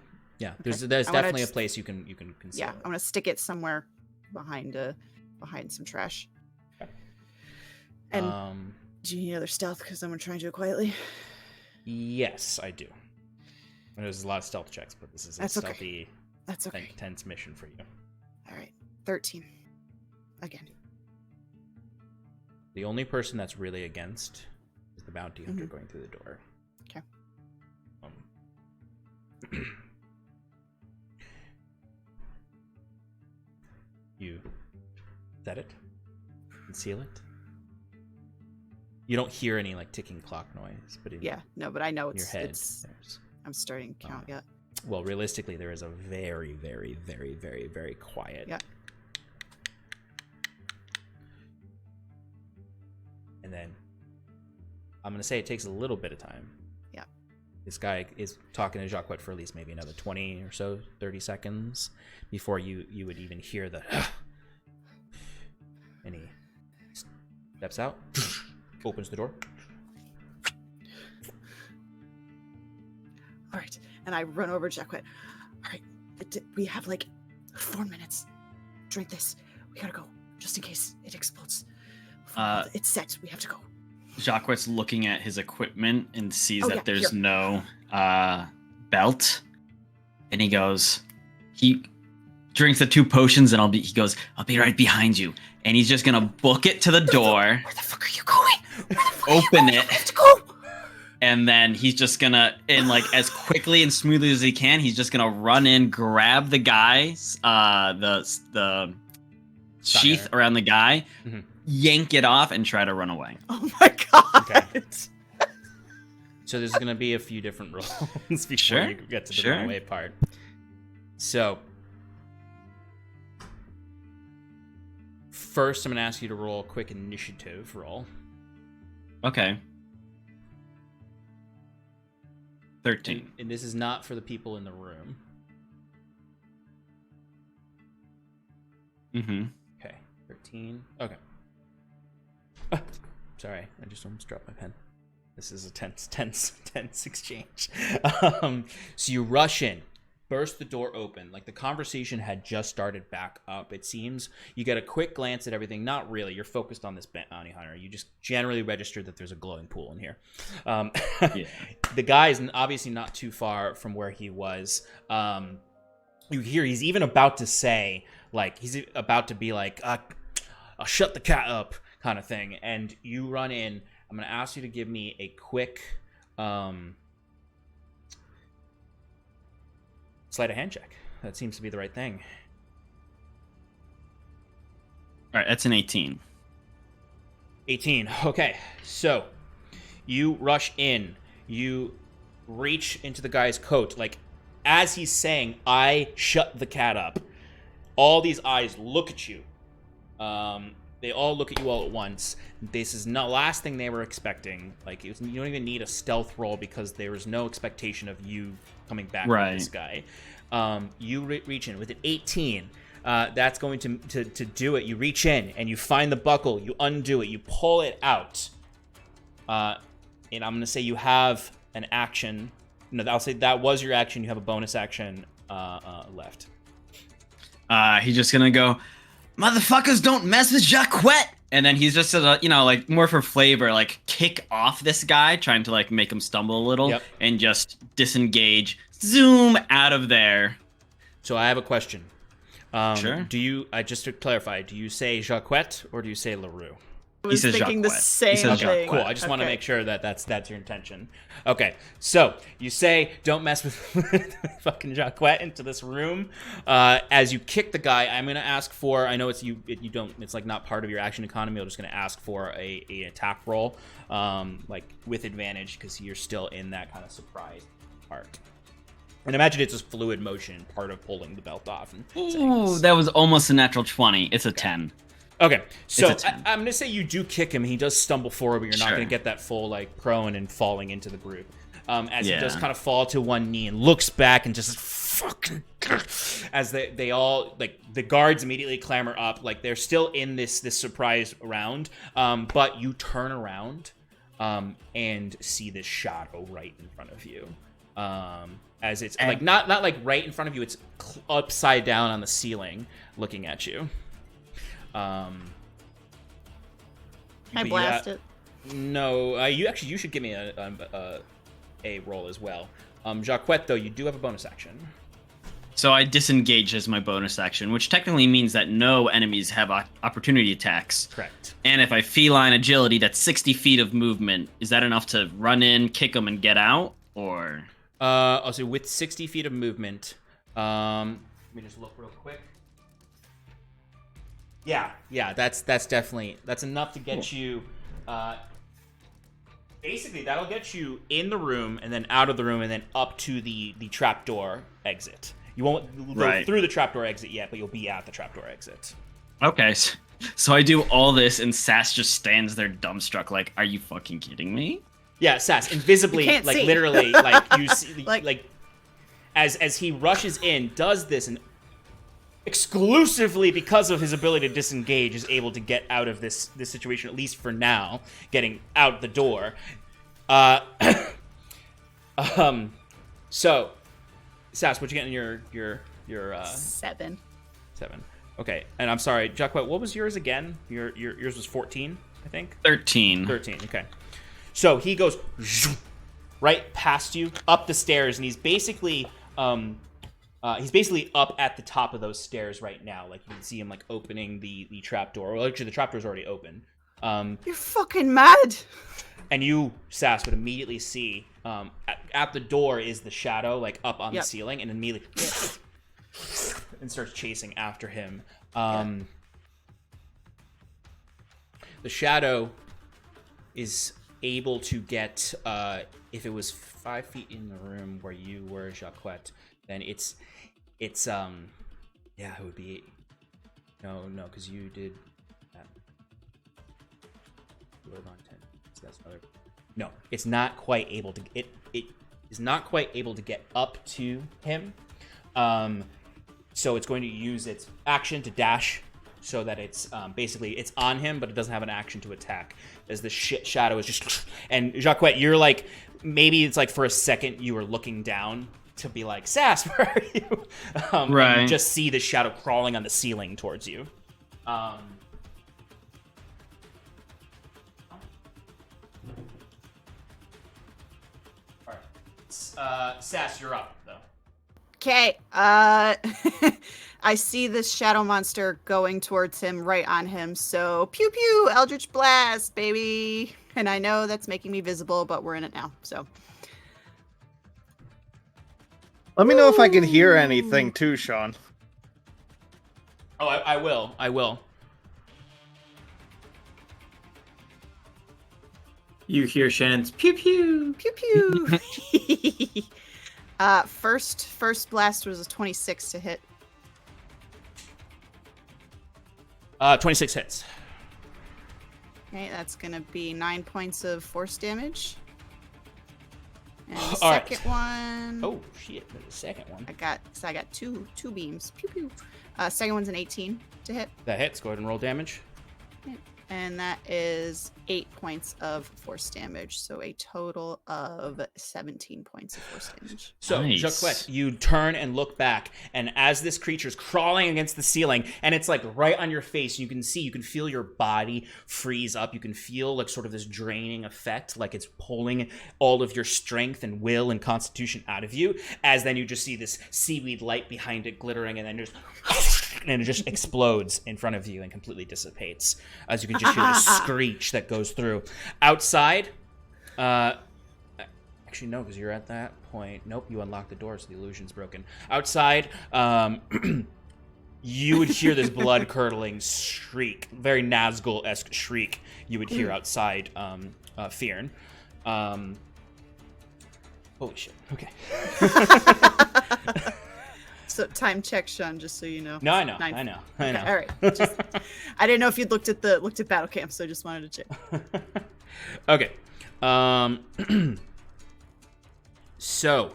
Okay. There's definitely a place you can conceal. Yeah, I'm going to stick it somewhere behind some trash. Okay. And do you need other stealth? Because I'm going to try and do it quietly. Yes, I do. There's a lot of stealth checks, but this is a stealthy, intense mission for you. All right, 13. Again. The only person that's really against is the bounty hunter going through the door. Okay. You set it, conceal it. You don't hear any ticking clock noise, but but I know in your head, I'm starting to count yet. Well, realistically, there is a very, very, very, very, very quiet. Yeah. And then I'm gonna say it takes a little bit of time. Yeah. This guy is talking to Jaquet for at least maybe another 20 or so, 30 seconds before you would even hear the. And he steps out, opens the door. All right, and I run over to Jaquet. All right, we have 4 minutes. Drink this. We gotta go, just in case it explodes. It's set. We have to go. Jaquet's looking at his equipment and sees that there's here. no belt, and he drinks the 2 potions, and he goes, I'll be right behind you. And he's just gonna book it to the door. Where the fuck are you going? Open it. We have to go. And then he's just gonna, as quickly and smoothly as he can, he's just gonna run in, grab the guy, the sheath around the guy, yank it off, and try to run away. Oh my god. Okay. So there's gonna be a few different rolls before you get to the runaway part. So first, I'm gonna ask you to roll a quick initiative roll. Okay. 13. And this is not for the people in the room. Mm-hmm. Okay, 13. Okay. Sorry, I just almost dropped my pen. This is a tense exchange. So you rush in, burst the door open. The conversation had just started back up, it seems. You get a quick glance at everything. Not really. You're focused on this bounty hunter. You just generally registered that there's a glowing pool in here. The guy is obviously not too far from where he was. you hear he's even about to say, like, he's about to be like, I'll shut the cat up kind of thing. And you run in. I'm going to ask you to give me a quick sleight of hand check. That seems to be the right thing. All right, that's an 18. 18. Okay, so you rush in. You reach into the guy's coat. Like, as he's saying, I shut the cat up, all these eyes look at you. They all look at you all at once. This is the last thing they were expecting. Like, you don't even need a stealth roll because there was no expectation of you coming back with this guy. You reach in with an 18. That's going to do it. You reach in and you find the buckle. You undo it. You pull it out. And I'm going to say you have an action. No, I'll say that was your action. You have a bonus action left. He's just gonna go, motherfuckers don't mess with Jaquet! And then he's just gonna, like, more for flavor, like, kick off this guy, trying to, like, make him stumble a little, and just disengage, zoom out of there. So I have a question. Sure. Do you, just to clarify, do you say Jaquet or do you say LaRue? I was thinking the same thing. Cool. I just want to make sure that that's your intention. Okay. So you say, don't mess with fucking Jaquet into this room. As you kick the guy, I'm going to ask for, I know it's you don't, it's like not part of your action economy. I'm just going to ask for a attack roll, like with advantage, because you're still in that kind of surprise part. And imagine it's just fluid motion, part of pulling the belt off. Ooh, that was almost a natural 20. It's a 10. Okay, so I'm going to say you do kick him. He does stumble forward, but you're not going to get that full, like, prone and falling into the group. As he does kind of fall to one knee and looks back and just fucking... As they all, like, the guards immediately clamor up. Like, they're still in this surprise round. But you turn around and see this shadow right in front of you. As it's, like, not like right in front of you. It's upside down on the ceiling looking at you. Can I blast it? No, you should give me a roll as well. Jaquet, though, you do have a bonus action. So I disengage as my bonus action, which technically means that no enemies have opportunity attacks. Correct. And if I feline agility, that's 60 feet of movement. Is that enough to run in, kick them, and get out? Or? Also, with 60 feet of movement, let me just look real quick. Yeah, that's definitely, that's enough to get you, basically that'll get you in the room and then out of the room and then up to the trapdoor exit. You won't go through the trapdoor exit yet, but you'll be at the trapdoor exit. Okay, so I do all this and Sass just stands there dumbstruck like, are you fucking kidding me? Yeah, Sass, invisibly, like see. literally, like you see, like as he rushes in, does this, and exclusively because of his ability to disengage is able to get out of this situation, at least for now, getting out the door. So, Sass, what you get in your 7. 7. Okay, and I'm sorry, Jaquet, what was yours again? Yours was 14, I think? 13. 13, okay. So he goes right past you, up the stairs, and he's basically up at the top of those stairs right now. Like, you can see him, like, opening the trapdoor. Well, actually, the trapdoor's already open. You're fucking mad! And you, Sass, would immediately see at the door is the shadow, like, up on the ceiling, and immediately and starts chasing after him. The shadow is able to get, if it was 5 feet in the room where you were, Jaquet, then it's it would be, no, because you did that. You were on 10. So that's another. No, it's not quite able to. It is not quite able to get up to him. So it's going to use its action to dash, so that it's basically it's on him, but it doesn't have an action to attack. As the shadow is just, and Jaquet, you're like, maybe it's like for a second you were looking down to be like, Sass, where are you? Right. And you just see the shadow crawling on the ceiling towards you. All right. Sass, you're up, though. Okay. I see this shadow monster going towards him, right on him. So pew pew, Eldritch Blast, baby. And I know that's making me visible, but we're in it now. So Let me know if I can hear anything too, Sean. Oh, I will. I will. You hear Shannon's pew pew. pew pew. First blast was a 26 to hit. 26 hits. Okay, that's gonna be 9 points of force damage. And the All right. second one. Oh shit! The second one. I got two beams. Pew pew. Second one's an 18 to hit, That hits. Go ahead and roll damage. and that is 8 points of force damage. So a total of 17 points of force damage. So, Nice. Jaquet, you turn and look back, and as this creature's crawling against the ceiling, and it's like right on your face, you can feel your body freeze up. You can feel like sort of this draining effect, like it's pulling all of your strength and will and constitution out of you, as then you just see this seaweed light behind it glittering, and then and it just explodes in front of you and completely dissipates, as you can just hear this screech that goes through. Outside, actually, no, because you're at that point. Nope, you unlocked the door, so the illusion's broken. Outside, you would hear this blood-curdling shriek, very Nazgul-esque shriek you would hear outside Fyrn. Holy shit, okay. So time check, Sean, just so you know. No, I know. Nine- I know. Okay, all right. I didn't know if you'd looked at battle camp, so I just wanted to check. Okay. So,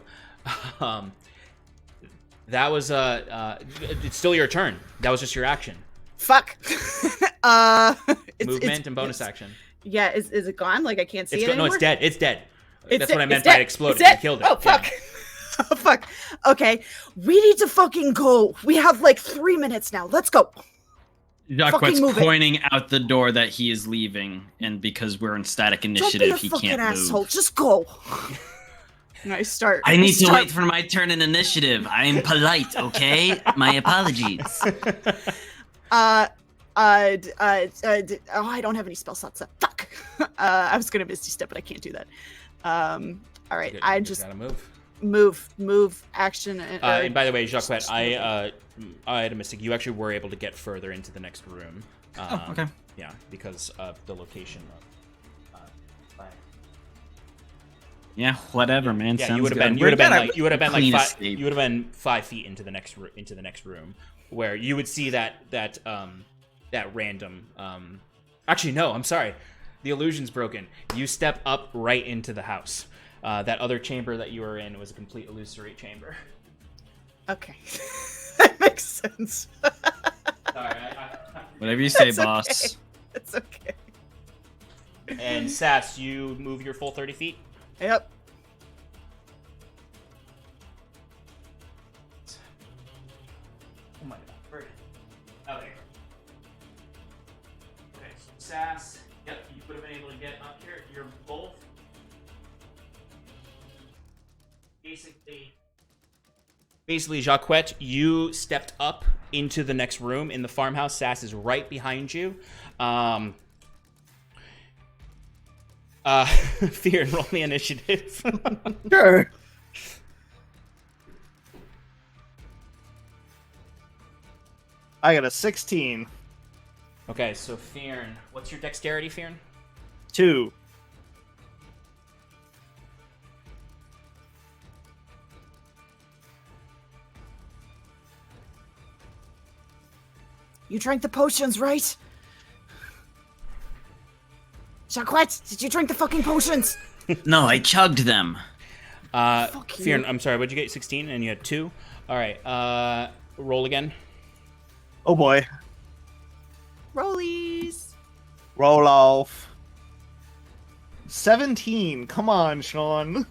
that was it's still your turn. That was just your action. Fuck. Movement and bonus action. Yeah, is it gone? Like I can't see it No, anymore? it's dead. It's dead. It's That's dead. what I meant It's by dead. it exploded. It's dead. I killed it. Oh fuck. Yeah. Oh fuck. Okay, we need to fucking go. We have like 3 minutes now. Let's go. Jaquet's move it. pointing out the door that he is leaving, and because we're in static Don't initiative, be he a fucking can't asshole. move. Just go. And I start. I need to wait for my turn in initiative. I'm polite, okay? My apologies. Oh, I don't have any spell slots. Fuck. I was gonna Misty Step, but I can't do that. All right, I just gotta move. move action. And by the way, Jaquet, I had a mistake. You actually were able to get further into the next room. Okay. Yeah, because of the location. Yeah, whatever, man. Yeah, Sounds you would have good. been. You We're would have been gonna like. You would have been like clean 5. escape. You would have been 5 feet into the next room, where you would see that random. Actually, no. I'm sorry. The illusion's broken. You step up right into the house. That other chamber that you were in was a complete illusory chamber. Okay, that makes sense. Sorry. Whatever you say, It's boss. okay. It's okay. And Sass, you move your full 30 feet. Yep. Oh my god. Where? Oh, there you go. Okay, so Sass. Yep, you would have been able to get up here. You're both basically, Jaquet, you stepped up into the next room in the farmhouse. Sass is right behind you. Fear, roll me initiative. Sure. I got a 16. Okay, so Fyrn, what's your dexterity, Fyrn? 2. You drank the potions, right? Jaquet, did you drink the fucking potions? No, I chugged them. Fuck you. Fyrn, I'm sorry, what'd you get? 16 and you had 2? Alright, roll again. Oh boy. Rollies. Roll off. 17. Come on, Sean.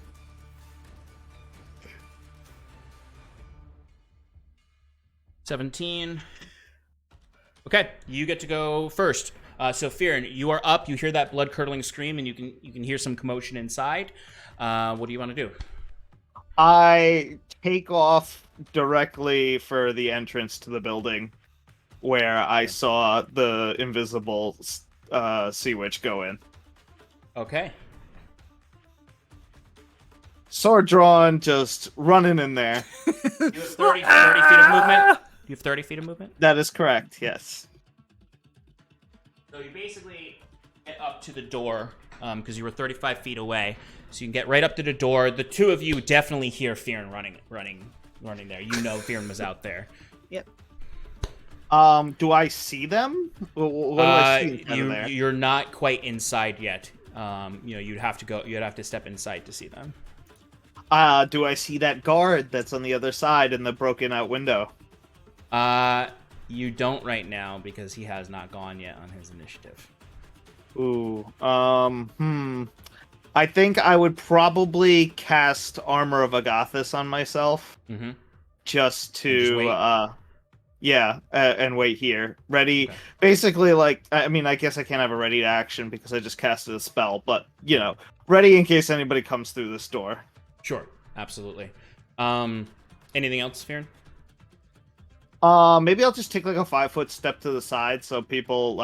$17. Okay, you get to go first. So Fyrn, you are up. You hear that blood-curdling scream, and you can hear some commotion inside. What do you want to do? I take off directly for the entrance to the building where I saw the invisible sea witch go in. Okay. Sword drawn, just running in there. You have 30 feet of movement? You have 30 feet of movement? That is correct, yes. So you basically get up to the door, because you were 35 feet away. So you can get right up to the door. The two of you definitely hear Fyrn running there. You know Fyrn was out there. Yep. Do I see them? What do I see there? You're not quite inside yet. You'd have to step inside to see them. Do I see that guard that's on the other side in the broken out window? You don't right now because he has not gone yet on his initiative. Ooh. I think I would probably cast Armor of Agathis on myself. Mm-hmm. Just to and wait here. Ready. Okay. Basically, I guess I can't have a ready to action because I just casted a spell, but ready in case anybody comes through this door. Sure, absolutely. Anything else, Fyrn? Maybe I'll just take a 5-foot step to the side so people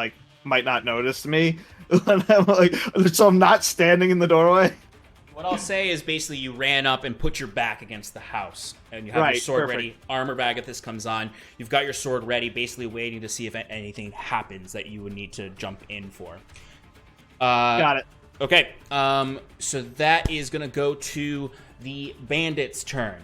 might not notice me. So I'm not standing in the doorway. What I'll say is basically you ran up and put your back against the house, and you have your sword ready. Armor bag if this comes on. You've got your sword ready, basically waiting to see if anything happens that you would need to jump in for. Got it. Okay, so that is gonna go to the bandit's turn.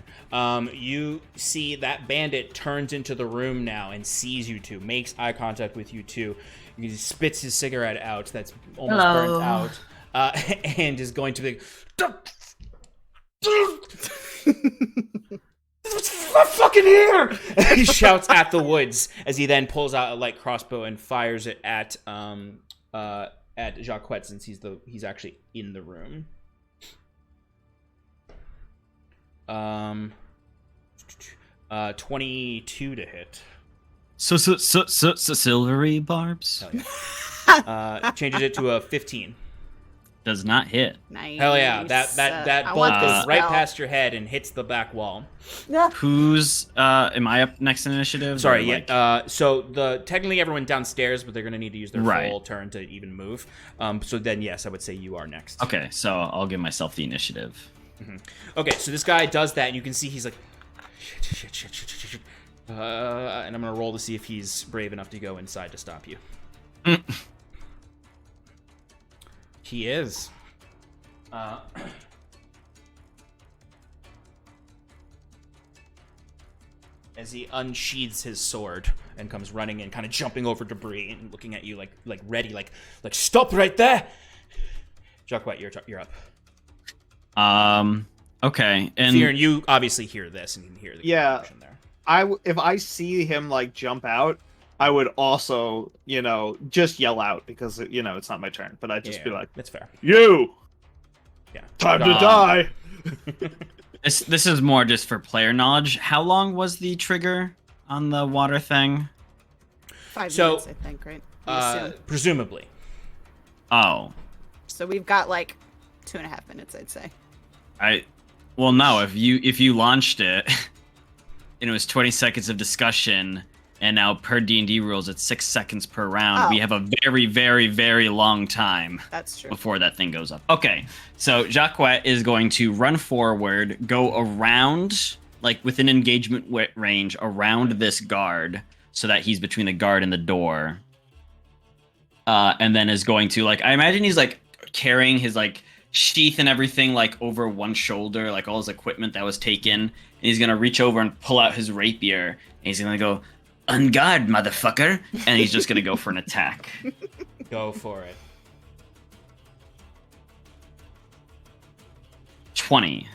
You see that bandit turns into the room now and sees you two, makes eye contact with you two. He spits his cigarette out that's almost burnt out, and is going to be I'm fucking here! He shouts at the woods as he then pulls out a light crossbow and fires it at Jaquet since he's actually in the room. 22 to hit. So silvery barbs? Hell yeah. Changes it to a 15. Does not hit. Nice. Hell yeah. That bolt goes right past your head and hits the back wall. Who's am I up next in initiative? Sorry, yeah. So technically everyone downstairs, but they're gonna need to use their full turn to even move. So then yes, I would say you are next. Okay, so I'll give myself the initiative. Mm-hmm. Okay, so this guy does that, and you can see he's like, shit. And I'm gonna roll to see if he's brave enough to go inside to stop you. He is. As he unsheathes his sword and comes running in, kind of jumping over debris and looking at you like ready, like stop right there. Jaquet, you're up. Okay, and Fyrn, you obviously hear this and you can hear the conversation there. If I see him jump out, I would also, just yell out because it's not my turn, but I'd just be like, "That's fair." You. Yeah. Time to die. This is more just for player knowledge. How long was the trigger on the water thing? 5 minutes, I think, right? Presumably. Oh. So we've got 2.5 minutes, I'd say. Well, no. If you launched it, and it was 20 seconds of discussion, and now per D&D rules, it's 6 seconds per round. We have a very, very, very long time. That's true. Before that thing goes up. Okay, so Jaquet is going to run forward, go around, within engagement range, around this guard, so that he's between the guard and the door. And then is going to, I imagine he's, carrying his, sheath and everything, over one shoulder, all his equipment that was taken. And he's going to reach over and pull out his rapier. And he's going to go, "On guard, motherfucker!" And he's just gonna go for an attack. Go for it. 20.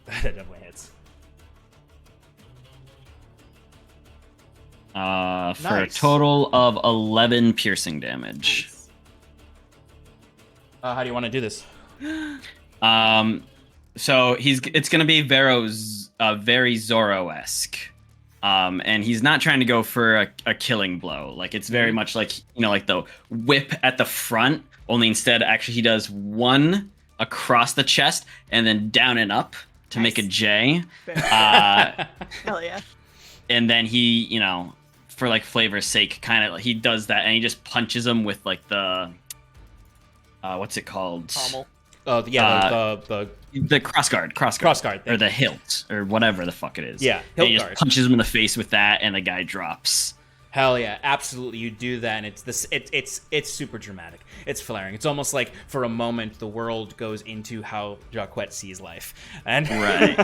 That definitely hits. For a total of 11 piercing damage. Nice. How do you want to do this? So it's gonna be very Zorro-esque. And he's not trying to go for a killing blow. It's very much the whip at the front, only instead actually he does one across the chest and then down and up. to make a J. Hell yeah. And then he, you know, for like flavor's sake, kind of he does that, and he just punches him with like the what's it called? Pommel. Oh yeah, the crossguard, or the hilt, or whatever the fuck it is. Yeah, and he hilt just guard. punches him in the face with that, and the guy drops. Hell yeah, absolutely. You do that, and it's super dramatic. It's flaring. It's almost like for a moment the world goes into how Jaquet sees life, and Right.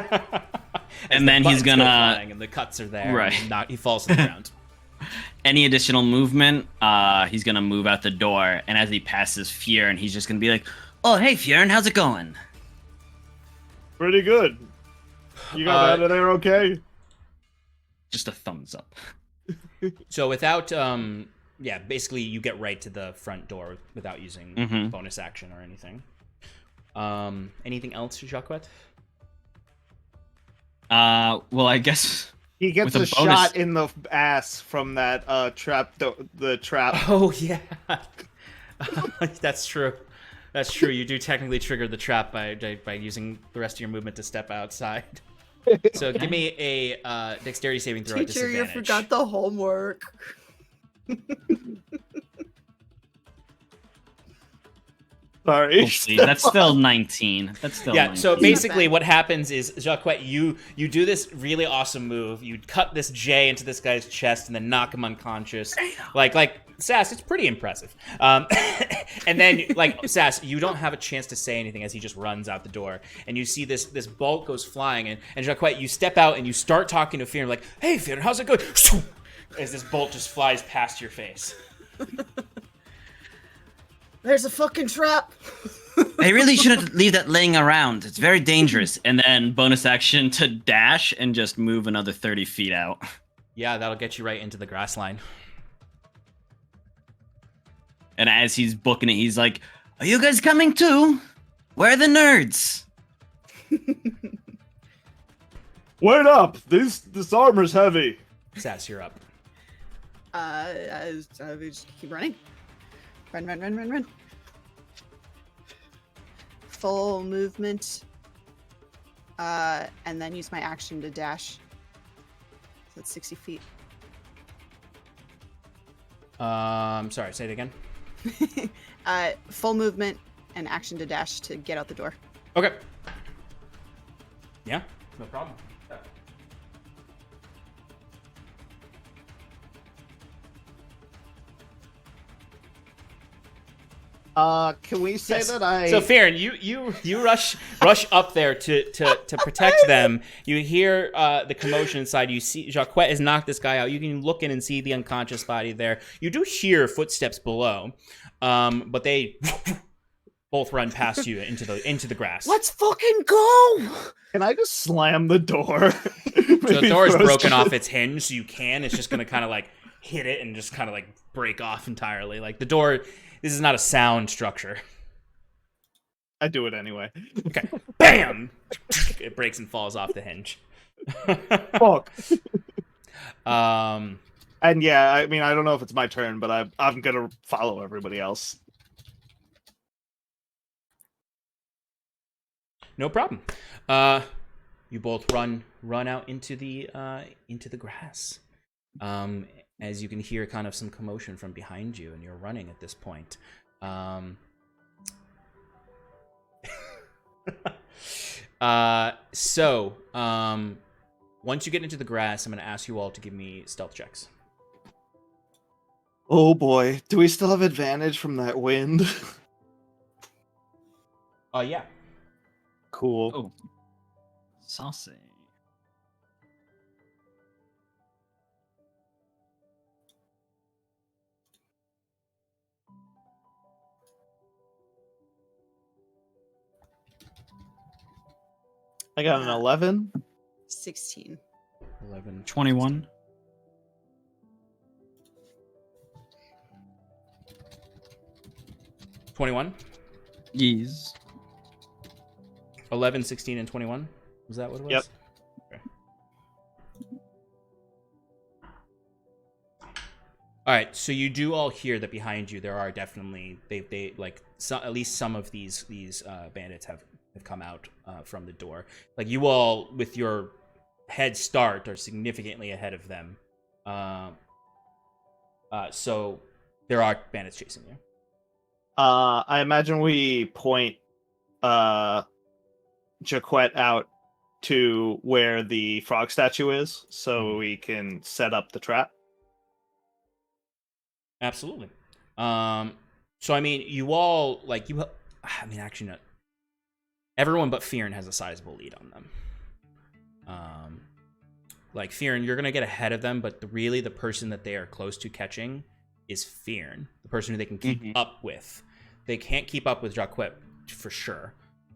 And then he's gonna flying and the cuts are there. Right. And he falls to the ground. Any additional movement, he's gonna move out the door, and as he passes Fyrn, he's just gonna be like, "Oh, hey Fyrn, how's it going?" Pretty good. You got out of there okay? Just a thumbs up. So without basically you get right to the front door without using bonus action or anything. Anything else, Jaquet? Well, I guess He gets with a bonus... shot in the ass from that trap. The trap. Oh yeah, that's true. That's true. You do technically trigger the trap by using the rest of your movement to step outside. So give me a dexterity saving throw at Teacher, disadvantage. you forgot the homework. Sorry. Oopsie, that's still 19. That's still 19. So basically what happens is, Jaquet, you do this really awesome move. You cut this J into this guy's chest and then knock him unconscious. Like Sass, it's pretty impressive. And then, like, Sass, you don't have a chance to say anything as he just runs out the door. And you see this bolt goes flying. And Jaquet, you step out and you start talking to Fyrn, like, "Hey, Fyrn, how's it going?" As this bolt just flies past your face. There's a fucking trap. I really shouldn't leave that laying around. It's very dangerous. And then bonus action to dash and just move another 30 feet out. Yeah, that'll get you right into the grass line. And as he's booking it, he's like, "Are you guys coming too? Where are the nerds?" Wait up! This armor's heavy. Sass, you're up. We just keep running. Run. Full movement. And then use my action to dash. So that's 60 feet. Sorry, say it again. Full movement and action to dash to get out the door. Okay. Yeah, no problem. Can we say Yes. that I... So Fyrn, you rush up there to protect them. You hear the commotion inside. You see Jaquet has knocked this guy out. You can look in and see the unconscious body there. You do hear footsteps below, but they both run past you into the grass. Let's fucking go! Can I just slam the door? So the door is broken off its hinge, so you can. It's just gonna kind of like hit it and just kind of like break off entirely. Like the door. This is not a sound structure. I do it anyway. Okay. Bam! It breaks and falls off the hinge. Fuck. Um, And yeah, I mean, I don't know if it's my turn, but I'm gonna follow everybody else. no problem. You both run out into the grass. As you can hear kind of some commotion from behind you, and you're running at this point. Once you get into the grass, I'm going to ask you all to give me stealth checks. Oh boy, do we still have advantage from that wind? Yeah. Cool. Oh. Saucy. I got an 11. 16. 11. 21. 21. Yes. 11, 16, and 21. Was that what it was? Yep. Okay. All right, so you do all hear that behind you there are definitely they like at least some of these bandits have have come out from the door. Like you all, with your head start, are significantly ahead of them. So there are bandits chasing you. I imagine we point Jaquet out to where the frog statue is, so we can set up the trap. Absolutely. So I mean, you all actually not. Everyone but Fyrn has a sizable lead on them. Like Fyrn, you're gonna get ahead of them, but really the person that they are close to catching is Fyrn, the person who they can keep up with. They can't keep up with Jaquet for sure.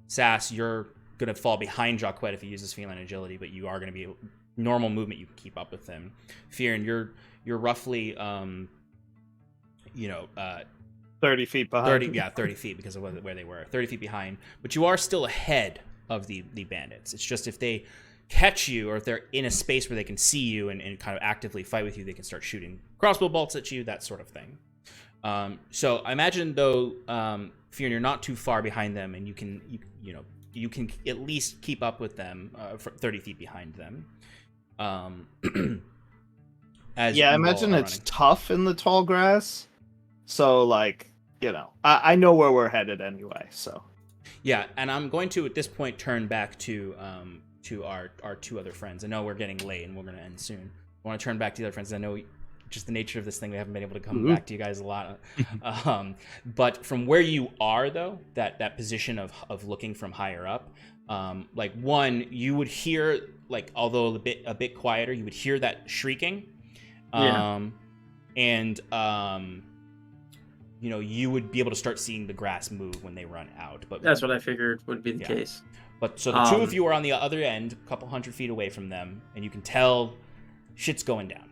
Sass, you're gonna fall behind Jaquet if he uses feline agility, but you are gonna be normal movement. You can keep up with him. Fyrn, you're roughly 30 feet behind. 30 feet because of where they were. 30 feet behind, but you are still ahead of the bandits. It's just if they catch you, or if they're in a space where they can see you and kind of actively fight with you, they can start shooting crossbow bolts at you, that sort of thing. So I imagine though, Fyrn, you're not too far behind them, and you can at least keep up with them, 30 feet behind them. I imagine it's tough in the tall grass. So I know where we're headed anyway. So yeah, and I'm going to at this point turn back to our two other friends. I know we're getting late and we're going to end soon. I want to turn back to the other friends. I know just the nature of this thing, we haven't been able to come back to you guys a lot. But from where you are, though, that position of looking from higher up, one, you would hear, although a bit quieter, you would hear that shrieking. You would be able to start seeing the grass move when they run out. But that's what I figured would be the case. But so the two of you are on the other end, a couple hundred feet away from them, and you can tell shit's going down.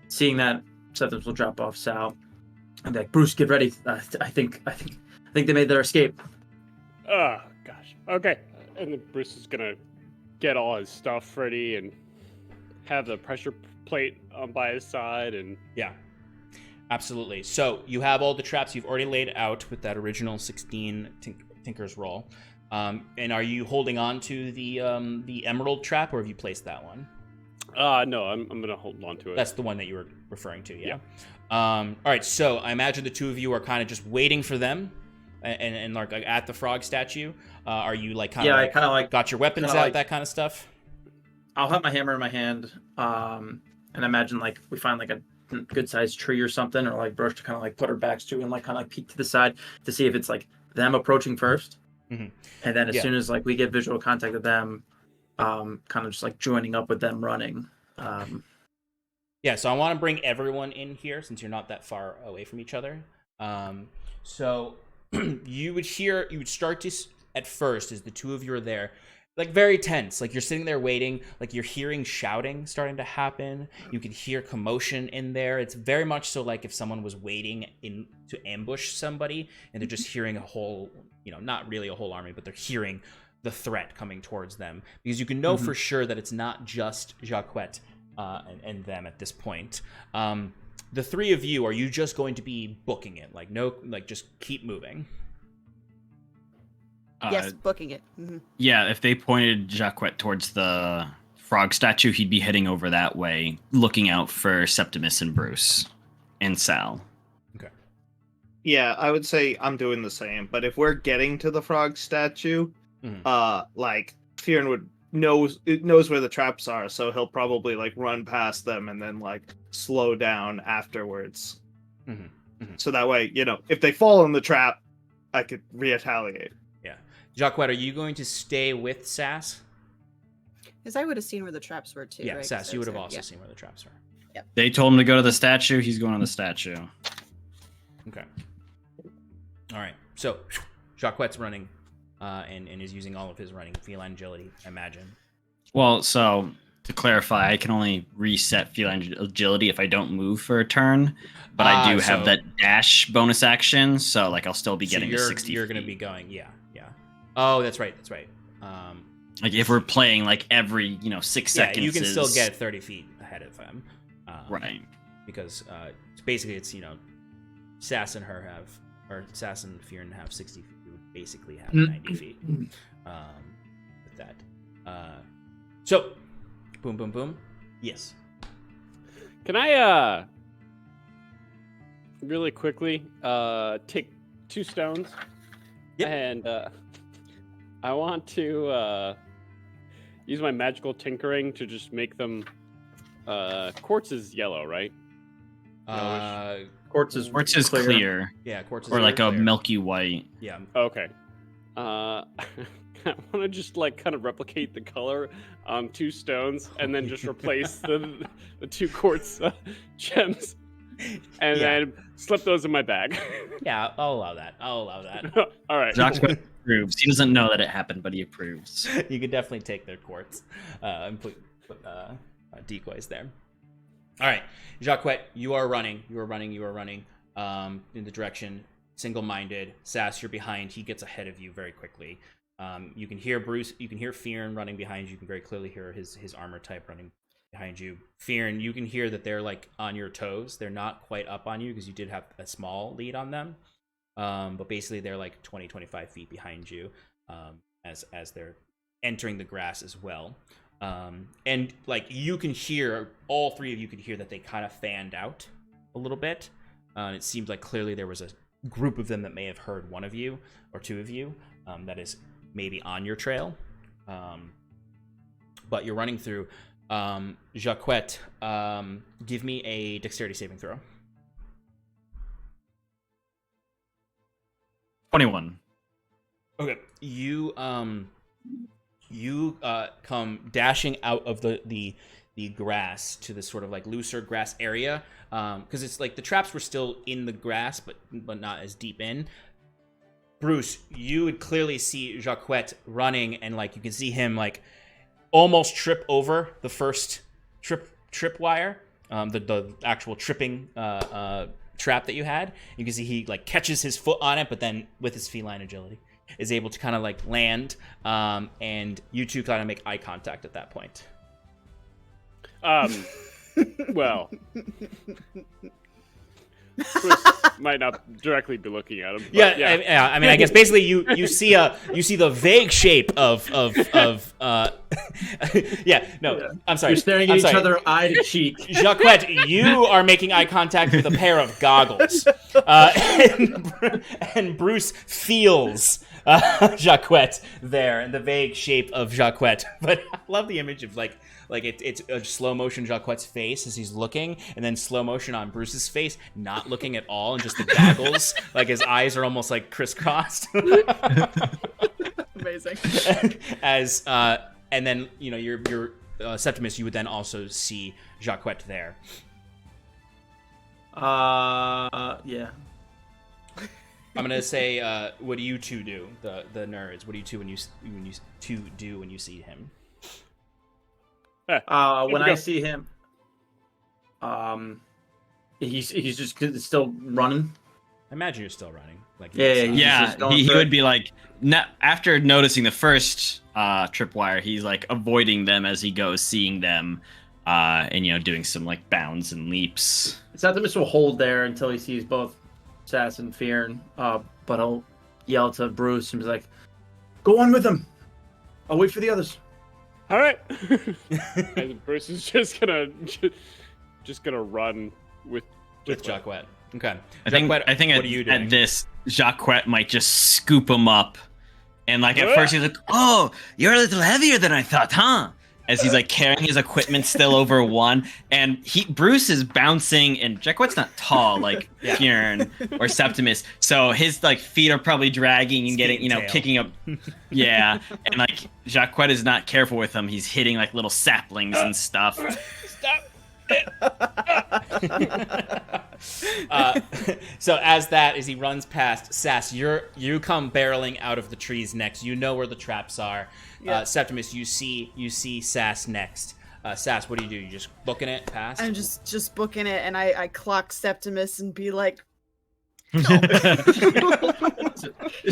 Seeing that, Septimus will drop off Sal and be like, "Bruce, get ready. I think they made their escape." Oh gosh. Okay. And then Bruce is gonna get all his stuff ready and have the pressure plate on by his side and yeah. Absolutely. So you have all the traps you've already laid out with that original 16 Tinker's Roll. And are you holding on to the Emerald trap, or have you placed that one? No, I'm gonna hold on to it. That's the one that you were referring to, yeah. All right, so I imagine the two of you are kind of just waiting for them, and at the frog statue. Are you got your weapons out, that kind of stuff? I'll have my hammer in my hand, and imagine we find a good sized tree or something, or brush to kind of put our backs to and peek to the side to see if it's them approaching first, and then as soon as we get visual contact with them, kind of just joining up with them running. So I want to bring everyone in here since you're not that far away from each other. So you would start to, at first, as the two of you are there, very tense, you're sitting there waiting, you're hearing shouting starting to happen. You can hear commotion in there. It's very much so if someone was waiting to ambush somebody, and they're just hearing a whole, not really a whole army, but they're hearing the threat coming towards them, because you can know for sure that it's not just Jaquet and them at this point. The three of you, are you just going to be booking it? Just keep moving? Yes, booking it. Yeah, if they pointed Jaquet towards the frog statue, he'd be heading over that way, looking out for Septimus and Bruce and Sal. Okay. Yeah, I would say I'm doing the same. But if we're getting to the frog statue, Fyrn knows where the traps are, so he'll probably run past them and then slow down afterwards. So that way, if they fall in the trap, I could retaliate. Jaquet, are you going to stay with Sass? Because I would have seen where the traps were too. Yeah, right? Sass, you would have also seen where the traps were. Yeah. They told him to go to the statue. He's going to the statue. Okay. All right. So, Jaquet's running, and is using all of his running feline agility, I imagine. Well, so to clarify, I can only reset feline agility if I don't move for a turn, but I do have that dash bonus action, so I'll still be getting to 60 You're going to be going, yeah. Oh, that's right. If we're playing every 6 seconds, you can still get 30 feet ahead of them, right? Because basically it's Sass and Fyrn have 60 feet basically have 90 feet with that. So, boom, boom, boom. Yes. Can I really quickly take 2 stones? Yep. And I want to use my magical tinkering to just make them quartz is yellow, right? Quartz is clear. Yeah, quartz is Or like very a clear. milky white. Yeah. Okay. I want to just like kind of replicate the color on 2 stones and then just replace the 2 quartz gems and then slip those in my bag. Yeah, I'll allow that. All right. Jaquet approves. He doesn't know that it happened, but he approves. You could definitely take their quartz and put decoys there. All right, Jaquet, you are running in the direction single-minded. Sass, you're behind. He gets ahead of you very quickly. You can hear Bruce. You can hear Fyrn running behind you. You can very clearly hear his armor type running behind you. Fyrn, you can hear that they're like on your toes. They're not quite up on you because you did have a small lead on them. But basically they're like 20-25 feet behind you as they're entering the grass as well. And like you can hear, all 3 of you can hear that they kind of fanned out a little bit. It seems like clearly there was a group of them that may have heard 1 of you or 2 of you that is maybe on your trail. But you're running through. Jaquet, give me a dexterity saving throw. 21. Okay, you come dashing out of the grass to this sort of like looser grass area, because it's like the traps were still in the grass, but not as deep in. Bruce, you would clearly see Jaquet running, and like you can see him like almost trip over the first trip wire, the actual tripping trap that you had. You can see he like catches his foot on it, but then with his feline agility is able to kind of like land, and you 2 kind of make eye contact at that point. Well, Bruce might not directly be looking at him. But yeah. I mean, I guess basically you see the vague shape of yeah. No, I'm sorry. You're staring at each other eye to cheek. Jaquet, you are making eye contact with a pair of goggles, and Bruce feels Jaquet there in the vague shape of Jaquet. But I love the image of like it's a slow motion Jaquet's face as he's looking, and then slow motion on Bruce's face, not looking at all, and just the goggles, like his eyes are almost like crisscrossed. Amazing. As and then your Septimus, you would then also see Jaquet there. Yeah. I'm gonna say, what do you 2 do? The nerds. What do you 2 when you 2 do when you see him? When I see him, he's just still running. I imagine you're still running. Like He would be like, after noticing the first tripwire, he's like avoiding them as he goes, seeing them, and doing some like bounds and leaps. Septimus will hold there until he sees both Sass and Fyrn, but I'll yell to Bruce and be like, "Go on with them. I'll wait for the others." All right. And Bruce is just gonna run with Jaquet. Okay. I think what are you doing? at this, Jaquet might just scoop him up, and like at first he's like, "Oh, you're a little heavier than I thought, huh?" As he's like carrying his equipment still over 1, and Bruce is bouncing, and Jaquet's not tall like Fyrn or Septimus, so his like feet are probably dragging and getting kicking up, and like Jaquet is not careful with him. He's hitting like little saplings and stuff. Stop. So as he runs past Sass, you come barreling out of the trees next. You know where the traps are. Septimus, you see Sass next. Sass, what do? You just booking it past? I'm just booking it, and I clock Septimus and be like, Is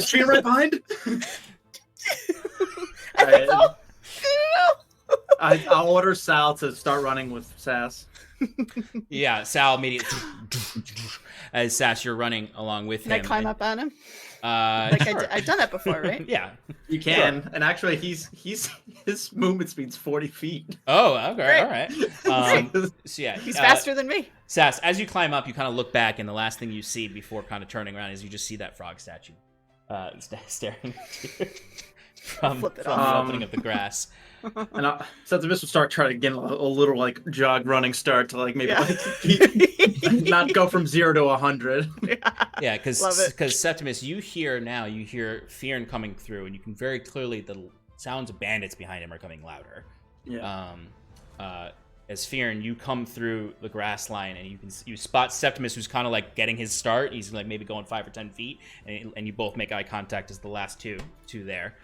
Fyrn right behind? I think so. I'll order Sal to start running with Sass. Yeah, Sal immediately as Sass, you're running along with Can him. I climb up on him? Sure. I've done that before, right? Yeah. You can, and actually, his movement speed's 40 feet. Oh, okay, Great. all right. So yeah, He's faster than me. Sass, as you climb up, you kind of look back, and the last thing you see before kind of turning around is you just see that frog statue staring at you from the opening of the grass. And Septimus will start trying to get a little like jog running start to like maybe not go from 0 to 100. Yeah, because Septimus, you hear Fyrn coming through, and you can very clearly the sounds of bandits behind him are coming louder. Yeah. As Fyrn, you come through the grass line, and you spot Septimus, who's kind of like getting his start. He's like maybe going 5 or 10 feet, and you both make eye contact as the last two there.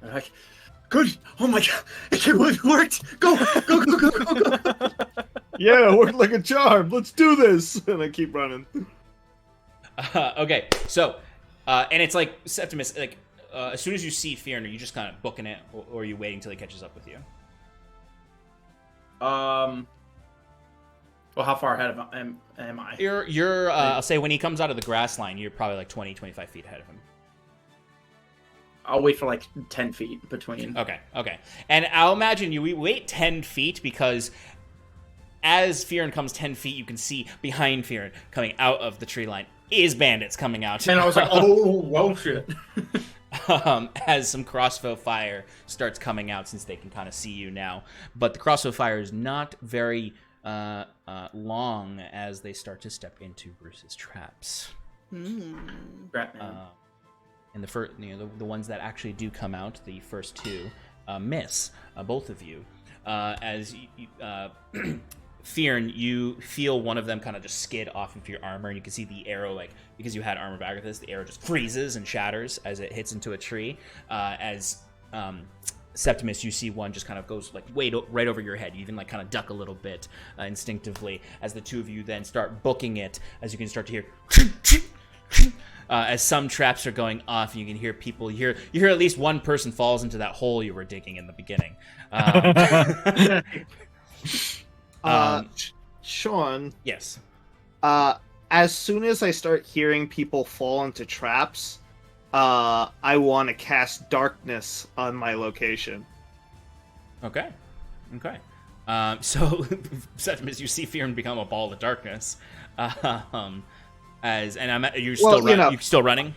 Like, good. Oh my god! I can't believe it worked. Go. Yeah, it worked like a charm. Let's do this. And I keep running. Okay, so and it's like Septimus, like as soon as you see Fyrn, are you just kind of booking it, or are you waiting till he catches up with you? Well, how far ahead of am I? You're I'll say when he comes out of the grass line, you're probably like 20, 25 feet ahead of him. I'll wait for like 10 feet between. Okay. And I'll imagine we wait 10 feet because as Fyrn comes 10 feet, you can see behind Fyrn coming out of the tree line is bandits coming out. And I was like, oh, whoa, shit. As some crossbow fire starts coming out since they can kind of see you now. But the crossbow fire is not very long as they start to step into Bruce's traps. And the ones that actually do come out, the first two, miss both of you. As Fyrn, you feel one of them kind of just skid off of your armor, and you can see the arrow, like because you had armor back with this, the arrow just freezes and shatters as it hits into a tree. As Septimus, you see one just kind of goes like right over your head. You even like kind of duck a little bit instinctively as the two of you then start booking it. As you can start to hear. As some traps are going off, you can hear people. You hear at least one person falls into that hole you were digging in the beginning. Sean. Yes. As soon as I start hearing people fall into traps, I want to cast darkness on my location. Okay. So, Septimus, you see Fyrn become a ball of darkness. You're still running?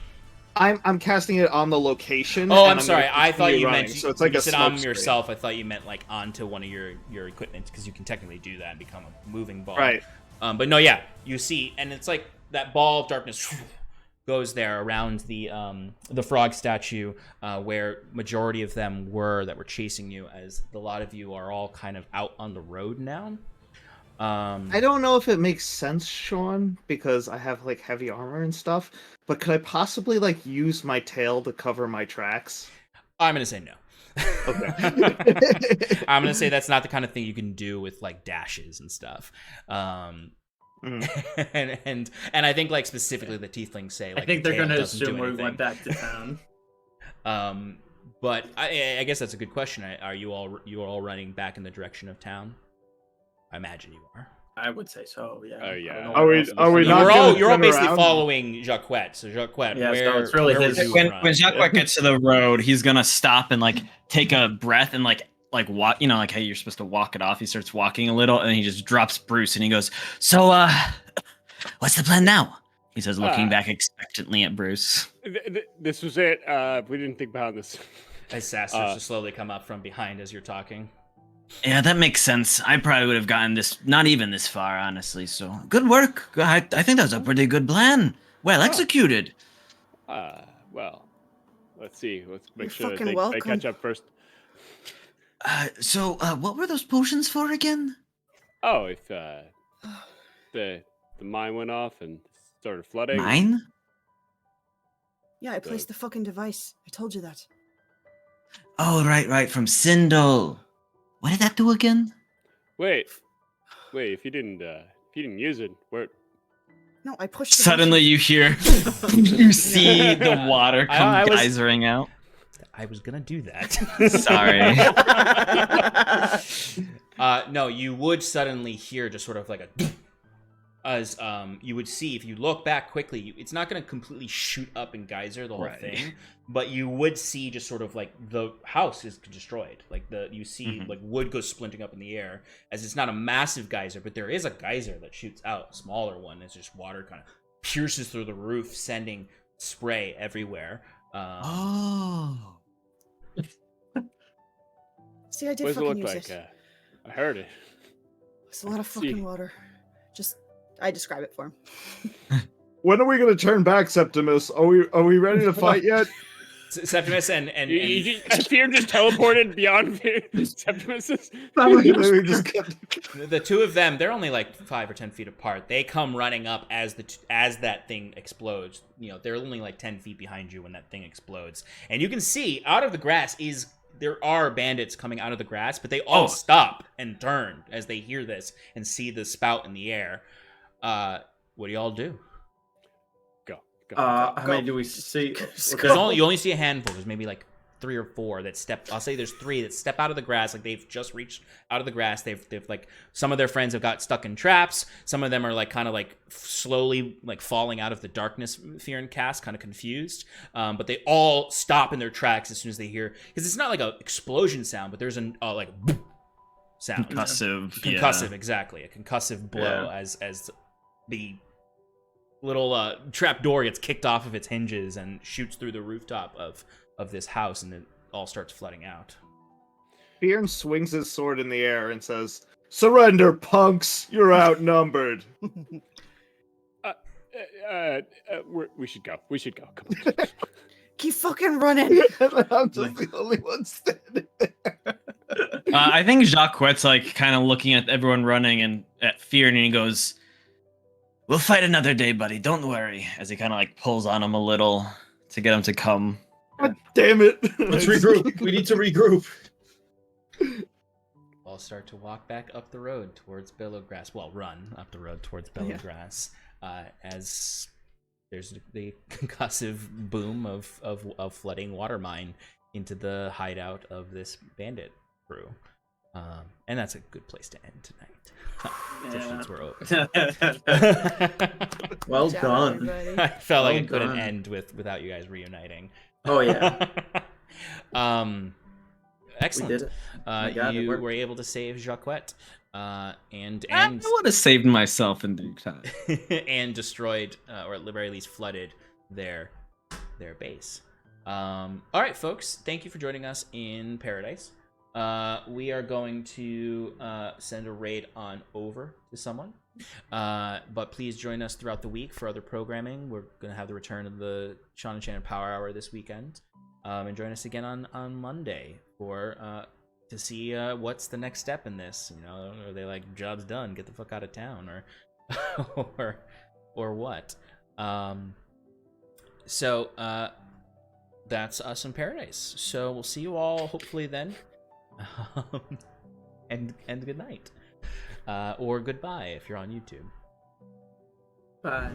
I'm casting it on the location. Oh, I'm sorry. I thought you meant so it's like you a said on screen. yourself. I thought you meant like onto one of your equipment because you can technically do that and become a moving ball. Right. But no, yeah, you see, and it's like that ball of darkness goes there around the frog statue where majority of them were chasing you, as a lot of you are all kind of out on the road now. I don't know if it makes sense, Sean, because I have like heavy armor and stuff, but could I possibly like use my tail to cover my tracks? I'm gonna say no. Okay. I'm gonna say that's not the kind of thing you can do with like dashes and stuff. And I think like specifically the tieflings say like I think they're gonna assume we went back to town. But I guess that's a good question. Are you all running back in the direction of town? I imagine you are. I would say so. Yeah. Oh yeah. Are we not? You're all basically following Jaquet. So Jaquet, yeah, so it's really his. When Jaquet gets to the road, he's gonna stop and like take a breath and like walk. You know, like how you're supposed to walk it off. He starts walking a little, and he just drops Bruce, and he goes, "So, what's the plan now?" He says, looking back expectantly at Bruce. This was it. We didn't think about this. As Sass starts to slowly come up from behind as you're talking. Yeah, that makes sense. I probably would have gotten this, not even this far, honestly. So, good work. I think that was a pretty good plan. Well executed. Well, let's see. Let's make You're sure that they catch up first. So, what were those potions for again? Oh, if the mine went off and started flooding. Mine? Yeah, I placed the fucking device. I told you that. Oh, right, from Sindel. What did that do again? Wait. If you didn't use it, where? No, I pushed. Suddenly, you hear, you see the water come geysering out. I was gonna do that. Sorry. No, you would suddenly hear just sort of like a as you would see if you look back quickly, it's not going to completely shoot up in geyser the whole Right. thing, but you would see just sort of like the house is destroyed. Like you see like wood goes splinting up in the air, as it's not a massive geyser, but there is a geyser that shoots out, a smaller one. It's just water kind of pierces through the roof, sending spray everywhere. See, I did What does it fucking look use like? it. I heard it. It's a lot of see. fucking water. Just, I describe it for him. When are we gonna turn back, Septimus? Are we ready to fight yet? Septimus and Fear just teleported beyond Septimus's. We just kept... the two of them, they're only like 5 or 10 feet apart. They come running up as that thing explodes. You know, they're only like 10 feet behind you when that thing explodes. And you can see out of the grass there are bandits coming out of the grass, but they all stop and turn as they hear this and see the spout in the air. What do y'all do? Go. How many do we see? You only see a handful. There's maybe like 3 or 4 that step. I'll say there's 3 that step out of the grass. Like they've just reached out of the grass. They've like, some of their friends have got stuck in traps. Some of them are like kind of like slowly like falling out of the darkness Fyrn cast, kind of confused. But they all stop in their tracks as soon as they hear, because it's not like a explosion sound, but there's an like sound. Concussive, exactly. A concussive blow as the little trap door gets kicked off of its hinges and shoots through the rooftop of this house, and it all starts flooding out. Fyrn swings his sword in the air and says, "Surrender, punks! You're outnumbered." We should go. Come on. Keep fucking running. I'm just the only one standing there. I think Jaquet's like kind of looking at everyone running and at Fyrn, and he goes, "We'll fight another day, buddy. Don't worry." As he kind of like pulls on him a little to get him to come. God damn it! Let's regroup. We need to regroup. All start to walk back up the road towards Billowgrass. Well, run up the road towards Billowgrass, as there's the concussive boom of flooding water mine into the hideout of this bandit crew. And that's a good place to end tonight. Sessions were over. Well Good job, done. everybody. I felt like Well it couldn't done. end without you guys reuniting. Oh yeah, Excellent. we did it. My God, it You worked. were able to save Jaquet, and I would have saved myself in due time. and destroyed, or at the very least flooded their base. All right, folks, thank you for joining us in Paradice. We are going to send a raid on over to someone, but please join us throughout the week for other programming. We're going to have the return of the Sean and Shannon Power Hour this weekend, and join us again on Monday for to see what's the next step in this. You know, are they like, job's done, get the fuck out of town, or or what? So that's us in Paradise. So we'll see you all hopefully then. And good night, or goodbye if you're on YouTube. Bye.